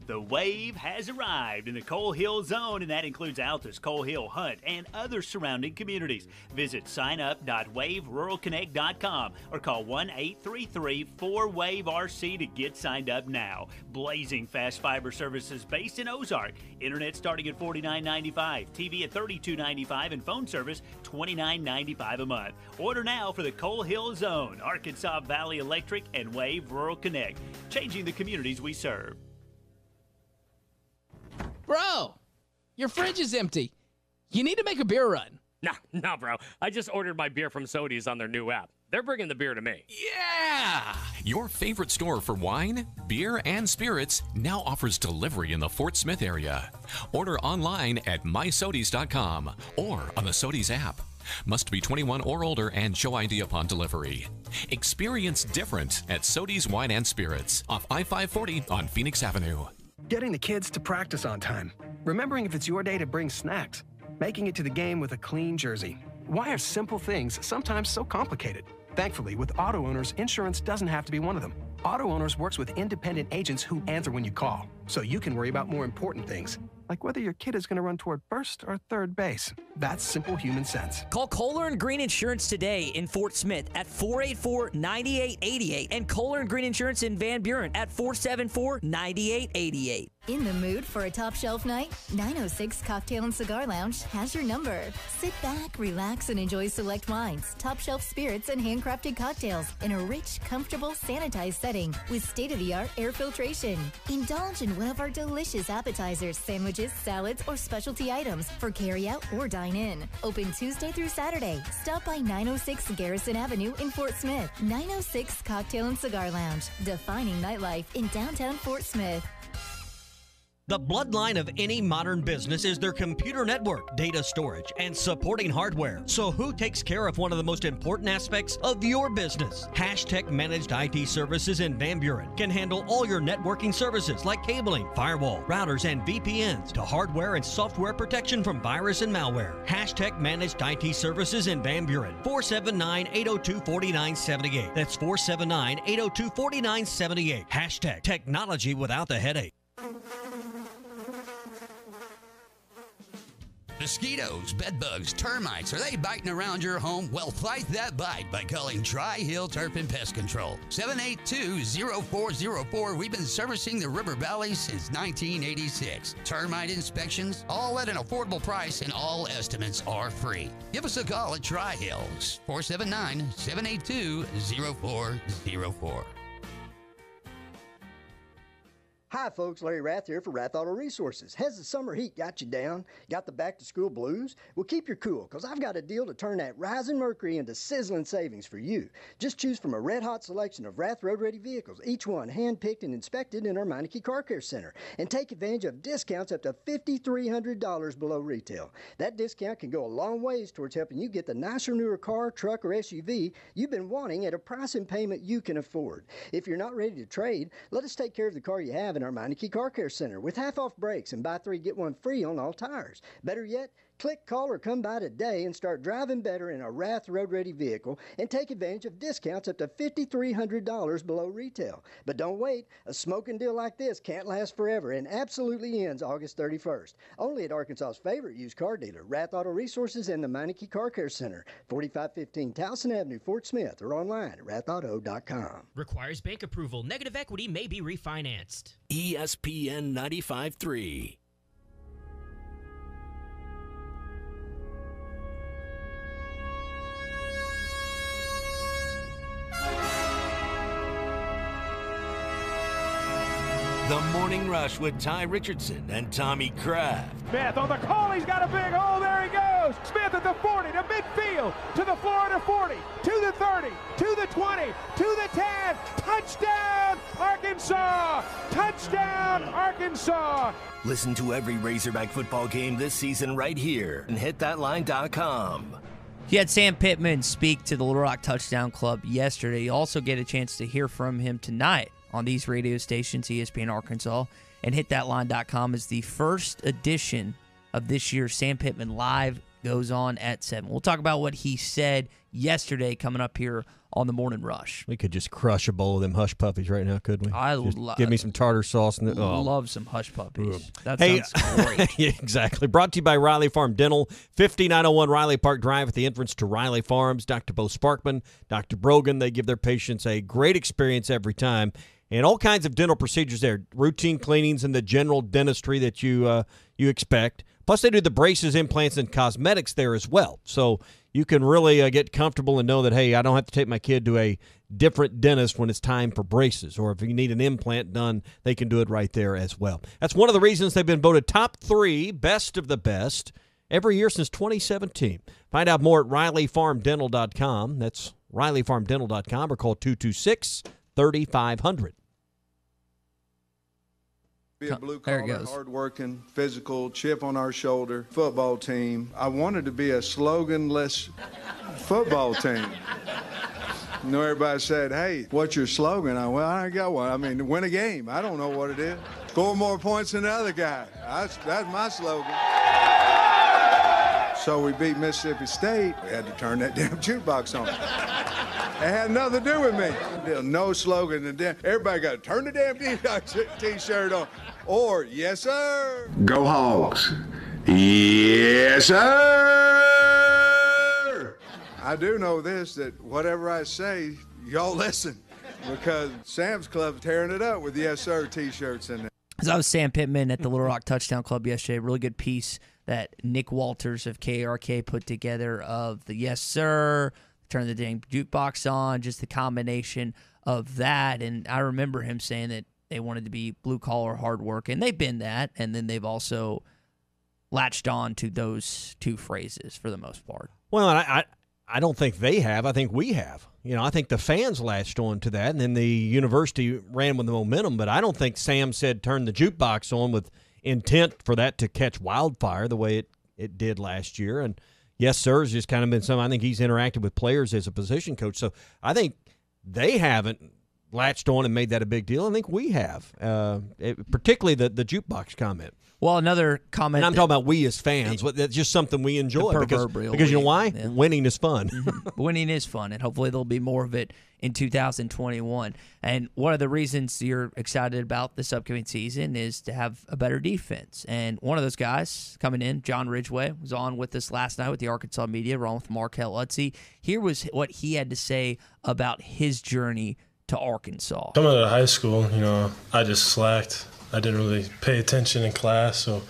The Wave has arrived in the Coal Hill Zone, and that includes Altus, Coal Hill, Hunt, and other surrounding communities. Visit signup.waveruralconnect.com or call 1-833-4WAVE-RC to get signed up now. Blazing fast fiber services based in Ozark. Internet starting at $49.95, TV at $32.95, and phone service $29.95 a month. Order now for the Coal Hill Zone, Arkansas Valley Electric, and Wave Rural Connect, changing the communities we serve. Bro, your fridge is empty. You need to make a beer run. Nah, bro. I just ordered my beer from Sodies on their new app. They're bringing the beer to me. Yeah! Your favorite store for wine, beer, and spirits now offers delivery in the Fort Smith area. Order online at mysodies.com or on the Sodies app. Must be 21 or older and show ID upon delivery. Experience different at Sodies Wine and Spirits off I-540 on Phoenix Avenue. Getting the kids to practice on time. Remembering if it's your day to bring snacks. Making it to the game with a clean jersey. Why are simple things sometimes so complicated? Thankfully, with Auto Owners, insurance doesn't have to be one of them. Auto Owners works with independent agents who answer when you call, so you can worry about more important things, like whether your kid is going to run toward first or third base. That's simple human sense. Call Kohler and Green Insurance today in Fort Smith at 484-9888 and Kohler and Green Insurance in Van Buren at 474-9888. In the mood for a top shelf night? 906 Cocktail and Cigar Lounge has your number. Sit back, relax, and enjoy select wines, top shelf spirits, and handcrafted cocktails in a rich, comfortable, sanitized setting with state-of-the-art air filtration. Indulge in one of our delicious appetizers, sandwiches, salads, or specialty items for carry-out or dine-in. Open Tuesday through Saturday. Stop by 906 Garrison Avenue in Fort Smith. 906 Cocktail and Cigar Lounge, defining nightlife in downtown Fort Smith. The bloodline of any modern business is their computer network, data storage, and supporting hardware. So who takes care of one of the most important aspects of your business? Hashtag Managed IT Services in Van Buren can handle all your networking services like cabling, firewall, routers, and VPNs to hardware and software protection from virus and malware. Hashtag Managed IT Services in Van Buren, 479-802-4978. That's 479-802-4978. Hashtag technology without the headache. Mosquitoes, bedbugs, termites, are they biting around your home? Well, fight that bite by calling Tri-Hill Turf and Pest Control. 782-0404. We've been servicing the River Valley since 1986. Termite inspections, all at an affordable price, and all estimates are free. Give us a call at Tri-Hills, 479-782-0404. Hi folks, Larry Rath here for Rath Auto Resources. Has the summer heat got you down? Got the back to school blues? Well, keep your cool, because I've got a deal to turn that rising mercury into sizzling savings for you. Just choose from a red hot selection of Rath Road Ready vehicles, each one hand-picked and inspected in our Meineke Car Care Center, and take advantage of discounts up to $5,300 below retail. That discount can go a long ways towards helping you get the nicer newer car, truck, or SUV you've been wanting at a price and payment you can afford. If you're not ready to trade, let us take care of the car you have in our Meineke Car Care Center with half-off brakes and buy 3 get 1 free on all tires. Better yet, click, call, or come by today and start driving better in a Rath Road Ready vehicle and take advantage of discounts up to $5,300 below retail. But don't wait. A smoking deal like this can't last forever and absolutely ends August 31st. Only at Arkansas's favorite used car dealer, Rath Auto Resources and the Meineke Car Care Center, 4515 Towson Avenue, Fort Smith, or online at rathauto.com. Requires bank approval. Negative equity may be refinanced. ESPN 95.3. The Morning Rush with Ty Richardson and Tommy Kraft. Smith on the call. He's got a big hole. There he goes. Smith at the 40 to midfield to the Florida 40 to the 30 to the 20 to the 10. Touchdown, Arkansas! Touchdown, Arkansas! Listen to every Razorback football game this season right here and hitthatline.com. You had Sam Pittman speak to the Little Rock Touchdown Club yesterday. You also get a chance to hear from him tonight on these radio stations, ESPN Arkansas, and hitthatline.com is the first edition of this year's Sam Pittman Live goes on at 7. We'll talk about what he said yesterday coming up here on the Morning Rush. We could just crush a bowl of them hush puppies right now, couldn't we? Give me some tartar sauce. Love some hush puppies. That sounds great. Yeah, exactly. Brought to you by Riley Farm Dental, 5901 Riley Park Drive at the entrance to Riley Farms. Dr. Bo Sparkman, Dr. Brogan, they give their patients a great experience every time. And all kinds of dental procedures there, routine cleanings and the general dentistry that you expect. Plus, they do the braces, implants, and cosmetics there as well. So you can really get comfortable and know that, hey, I don't have to take my kid to a different dentist when it's time for braces. Or if you need an implant done, they can do it right there as well. That's one of the reasons they've been voted top 3 best of the best every year since 2017. Find out more at RileyFarmDental.com. That's RileyFarmDental.com, or call 226-3500. Be a blue-collar, hard-working, physical, chip on our shoulder football team. I wanted to be a slogan-less football team. You know, everybody said, hey, what's your slogan? Well, I ain't got one. I mean, win a game. I don't know what it is. Score more points than the other guy. That's my slogan. So we beat Mississippi State. We had to turn that damn jukebox on. It had nothing to do with me. No slogan. Everybody got to turn the damn T-shirt on. Or, yes, sir. Go Hogs. Yes, sir. I do know this, that whatever I say, y'all listen. Because Sam's Club's tearing it up with yes, sir T-shirts in there. As I was Sam Pittman at the Little Rock Touchdown Club yesterday, really good piece that Nick Walters of KRK put together of the yes, sir, turn the dang jukebox on, just the combination of that. And I remember him saying that they wanted to be blue-collar hard work, and they've been that, and then they've also latched on to those two phrases for the most part. Well, I don't think they have. I think we have. You know, I think the fans latched on to that, and then the university ran with the momentum, but I don't think Sam said turn the jukebox on with intent for that to catch wildfire the way it did last year. And yes, sir, has just kind of been something. I think he's interacted with players as a position coach. So I think they haven't latched on and made that a big deal. I think we have, particularly the jukebox comment. Well, another comment. And I'm talking about we as fans. That's just something we enjoy because you know why? Yeah. Winning is fun. Mm-hmm. Winning is fun, and hopefully there'll be more of it in 2021. And one of the reasons you're excited about this upcoming season is to have a better defense. And one of those guys coming in, John Ridgway, was on with us last night with the Arkansas media, along with Markel Utze. Here was what he had to say about his journey to Arkansas. Coming out of high school, I just slacked. I didn't really pay attention in class, so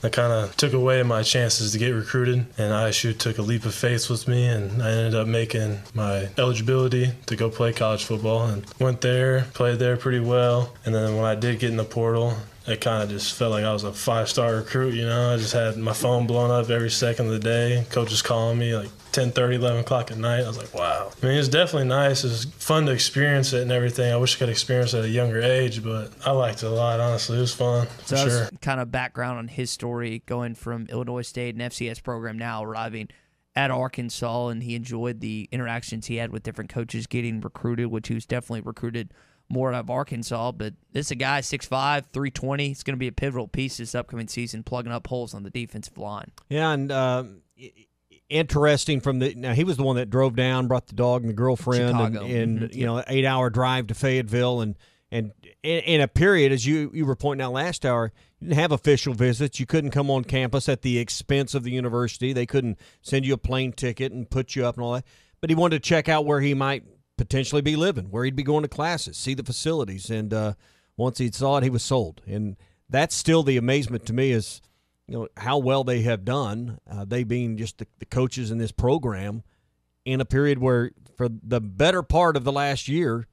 that kind of took away my chances to get recruited. And ISU took a leap of faith with me, and I ended up making my eligibility to go play college football. And went there, played there pretty well. And then when I did get in the portal, it kind of just felt like I was a 5-star recruit, I just had my phone blown up every second of the day. Coaches calling me like 10:30, 11 o'clock at night. I was like, wow. I mean, it was definitely nice. It was fun to experience it and everything. I wish I could experience it at a younger age, but I liked it a lot, honestly. It was fun, for sure. That's kind of background on his story, going from Illinois State, an FCS program, now arriving at Arkansas, and he enjoyed the interactions he had with different coaches getting recruited, which he was definitely recruited more out of Arkansas. But this is a guy, 6'5", 320. It's going to be a pivotal piece this upcoming season, plugging up holes on the defensive line. Yeah, and interesting now he was the one that drove down, brought the dog and the girlfriend, Chicago. and 8-hour drive to Fayetteville, and in a period, as you were pointing out last hour, you didn't have official visits. You couldn't come on campus at the expense of the university. They couldn't send you a plane ticket and put you up and all that. But he wanted to check out where he might potentially be living, where he'd be going to classes, see the facilities, and once he saw it, he was sold. And that's still the amazement to me is, how well they have done, they being just the coaches in this program, in a period where for the better part of the last year,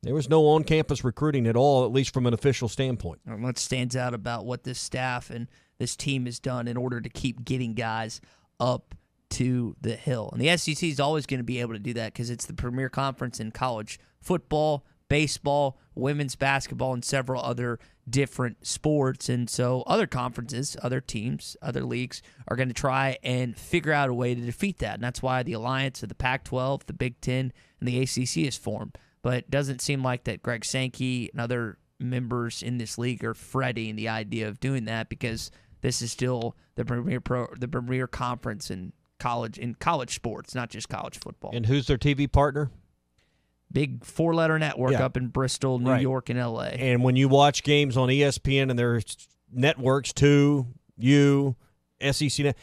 there was no on-campus recruiting at all, at least from an official standpoint. What stands out about what this staff and this team has done in order to keep getting guys up to the hill. And the SEC is always going to be able to do that because it's the premier conference in college football, baseball, women's basketball, and several other different sports. And so other conferences, other teams, other leagues are going to try and figure out a way to defeat that. And that's why the alliance of the Pac-12, the Big Ten, and the ACC is formed. But it doesn't seem like that Greg Sankey and other members in this league are fretting the idea of doing that because this is still the premier conference in college sports, not just college football. And who's their TV partner? Big 4-letter network up in Bristol, New York, and L.A. And when you watch games on ESPN and their networks, SEC,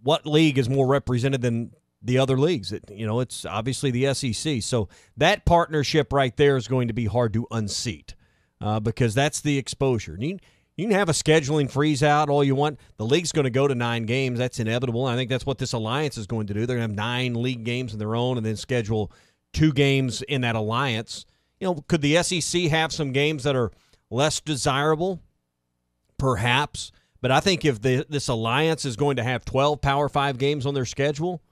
what league is more represented than the other leagues? It's obviously the SEC. So that partnership right there is going to be hard to unseat because that's the exposure. You can have a scheduling freeze out all you want. The league's going to go to 9 games. That's inevitable. I think that's what this alliance is going to do. They're going to have 9 league games of their own and then schedule 2 games in that alliance. Could the SEC have some games that are less desirable? Perhaps. But I think if this alliance is going to have 12 Power 5 games on their schedule,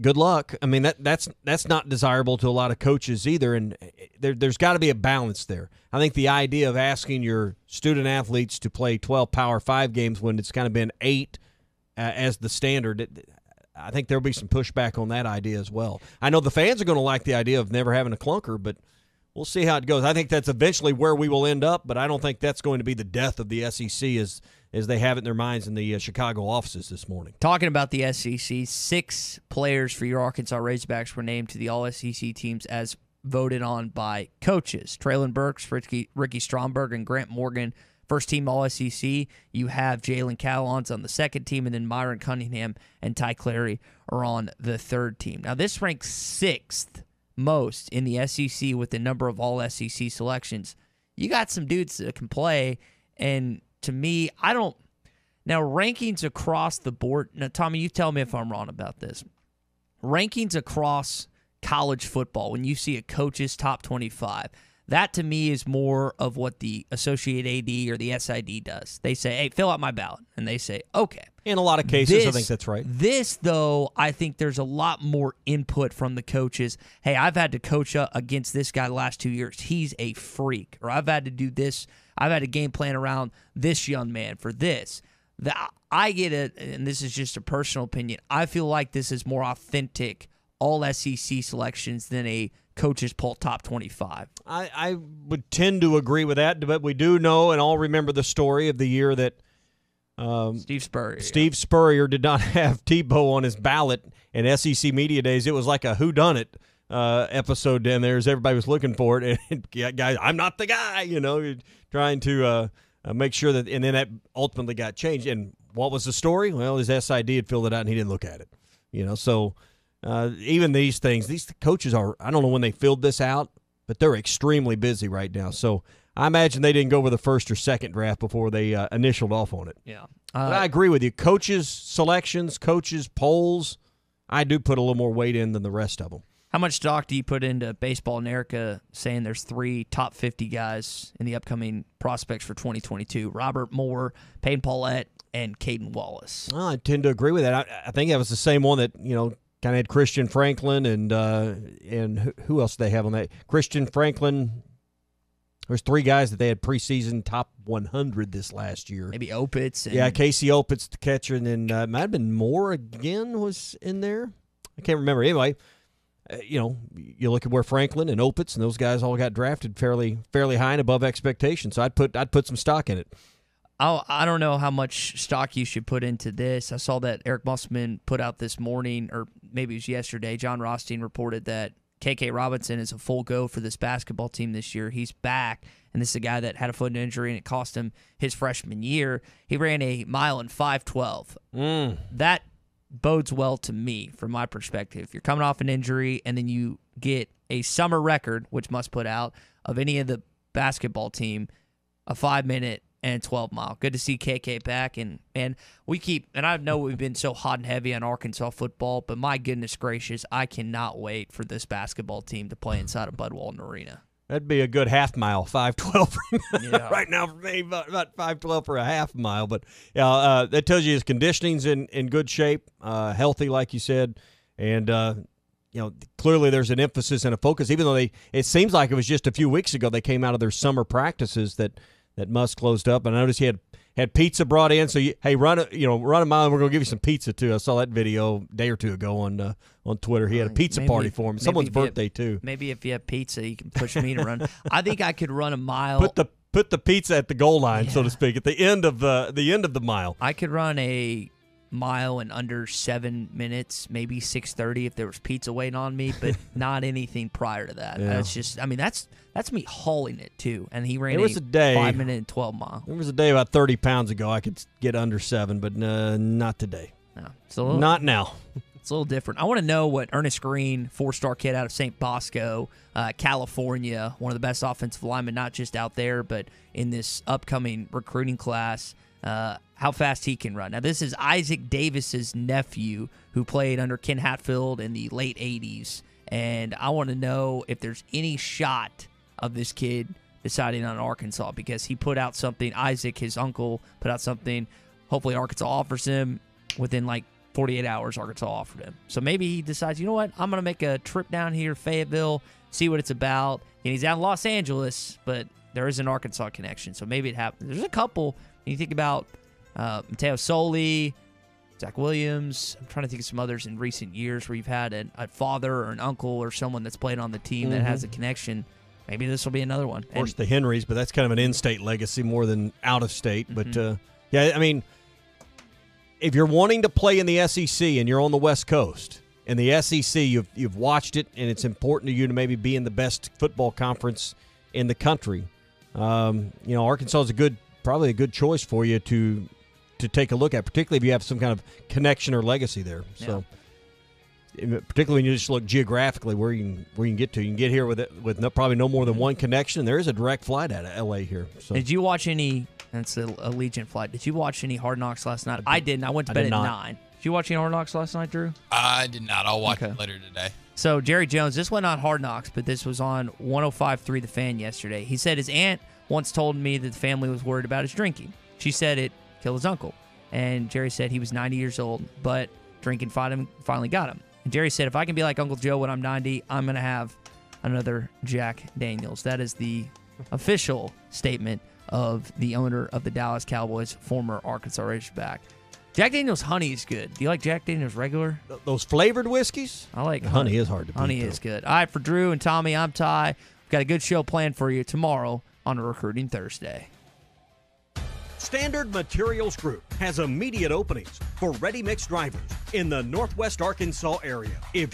good luck. I mean, that's not desirable to a lot of coaches either, and there's got to be a balance there. I think the idea of asking your student athletes to play 12 Power 5 games when it's kind of been 8 as the standard, I think there'll be some pushback on that idea as well. I know the fans are going to like the idea of never having a clunker, but we'll see how it goes. I think that's eventually where we will end up, but I don't think that's going to be the death of the SEC as they have it in their minds in the Chicago offices this morning. Talking about the SEC, 6 players for your Arkansas Razorbacks were named to the All-SEC teams as voted on by coaches. Traylon Burks, Ricky Stromberg, and Grant Morgan, first-team All-SEC. You have Jalen Callons on the second team, and then Myron Cunningham and Ty Clary are on the third team. Now, this ranks 6th most in the SEC with the number of All-SEC selections. You got some dudes that can play, and to me, now rankings across the board. Now, Tommy, you tell me if I'm wrong about this. Rankings across college football, when you see a coach's top 25, that to me is more of what the Associate AD or the SID does. They say, hey, fill out my ballot. And they say, okay. In a lot of cases, I think that's right. This, though, I think there's a lot more input from the coaches. Hey, I've had to coach against this guy the last 2 years. He's a freak. Or I've had to do this. I've had a game plan around this young man for this. I get it, and this is just a personal opinion. I feel like this is more authentic All-SEC selections than a coaches poll top 25. I would tend to agree with that, but we do know and all remember the story of the year that Steve Spurrier did not have Tebow on his ballot in SEC Media Days. It was like a whodunit episode down there as everybody was looking for it. And guys, I'm not the guy, trying to make sure that, and then that ultimately got changed. And what was the story? Well, his SID had filled it out and he didn't look at it. So even these things, these coaches are, I don't know when they filled this out, but they're extremely busy right now. So I imagine they didn't go over the first or second draft before they initialed off on it. Yeah. But I agree with you. Coaches' selections, coaches' polls, I do put a little more weight in than the rest of them. How much stock do you put into Baseball America saying there's 3 top 50 guys in the upcoming prospects for 2022? Robert Moore, Payne Paulette, and Caden Wallace. Well, I tend to agree with that. I think that was the same one that, kind of had Christian Franklin and who else did they have on that? Christian Franklin. There's 3 guys that they had preseason top 100 this last year. Maybe Opitz. Yeah, Casey Opitz, the catcher, and then it might have been Moore again was in there. I can't remember. Anyway, you look at where Franklin and Opitz and those guys all got drafted fairly high and above expectations. So I'd put some stock in it. I don't know how much stock you should put into this. I saw that Eric Musselman put out this morning, or maybe it was yesterday. John Rothstein reported that KK Robinson is a full go for this basketball team this year. He's back, and this is a guy that had a foot injury, and it cost him his freshman year. He ran a mile in 5:12. That bodes well to me from my perspective. You're coming off an injury, and then you get a summer record, which must put out, of any of the basketball team, a 5-minute and 12-mile. Good to see KK back, and I know we've been so hot and heavy on Arkansas football, but my goodness gracious, I cannot wait for this basketball team to play inside of Bud Walton Arena. That'd be a good half mile, 5:12 right now for me, about 5:12 for a half mile. But that tells you his conditioning's in good shape, healthy, like you said, and clearly there's an emphasis and a focus. Even though it seems like it was just a few weeks ago they came out of their summer practices that Musk closed up. And I noticed he had pizza brought in. So run a mile, and we're gonna give you some pizza too. I saw that video a day or two ago on Twitter. He had a pizza party for him. Someone's birthday too. Maybe if you have pizza, you can push me to run. I think I could run a mile. put the pizza at the goal line, so to speak, at the end of the mile. I could run a mile in under 7 minutes, maybe 6:30 if there was pizza waiting on me, but not anything prior to that. Yeah. That's just, I mean, that's me hauling it too. And he ran There was a day 5 minute and 12 mile. There was a day about 30 pounds ago I could get under 7, but not today. No, it's a little, not now. It's a little different. I want to know what Ernest Green, 4-star kid out of St. Bosco, California, one of the best offensive linemen, not just out there, but in this upcoming recruiting class, how fast he can run. Now, this is Isaac Davis's nephew who played under Ken Hatfield in the late 80s, and I want to know if there's any shot of this kid deciding on Arkansas, because he put out something, Isaac, his uncle, put out something, hopefully Arkansas offers him within like 48 hours. Arkansas offered him. So maybe he decides, you know what, I'm going to make a trip down here, Fayetteville, see what it's about. And he's out in Los Angeles, but there is an Arkansas connection, so maybe it happens. There's a couple. You think about Mateo Soli, Zach Williams. I'm trying to think of some others in recent years where you've had a father or an uncle or someone that's played on the team that has a connection. Maybe this will be another one. Of course, the Henrys, but that's kind of an in-state legacy more than out-of-state. But, yeah, I mean, if you're wanting to play in the SEC and you're on the West Coast, in the SEC, you've watched it, and it's important to you to maybe be in the best football conference in the country. Arkansas is probably a good choice for you to take a look at, particularly if you have some kind of connection or legacy there. So, particularly when you just look geographically where you can get to. You can get here with probably no more than one connection. There is a direct flight out of LA here. So. Did you watch any? That's a Allegiant flight. Did you watch any Hard Knocks last night? I didn't. I went to bed at 9. Did you watch any Hard Knocks last night, Drew? I did not. I'll watch it later today. So Jerry Jones, this went on Hard Knocks, but this was on 105.3 The Fan yesterday. He said his aunt once told me that the family was worried about his drinking. She said it killed his uncle. And Jerry said he was 90 years old, but drinking finally got him. And Jerry said, if I can be like Uncle Joe when I'm 90, I'm going to have another Jack Daniels. That is the official statement of the owner of the Dallas Cowboys, former Arkansas Razorback. Jack Daniels honey is good. Do you like Jack Daniels regular? Those flavored whiskeys? I like honey. Is hard to beat. Honey is good. All right, for Drew and Tommy, I'm Ty. We've got a good show planned for you tomorrow on a Recruiting Thursday. Standard Materials Group has immediate openings for ready-mix drivers in the Northwest Arkansas area. If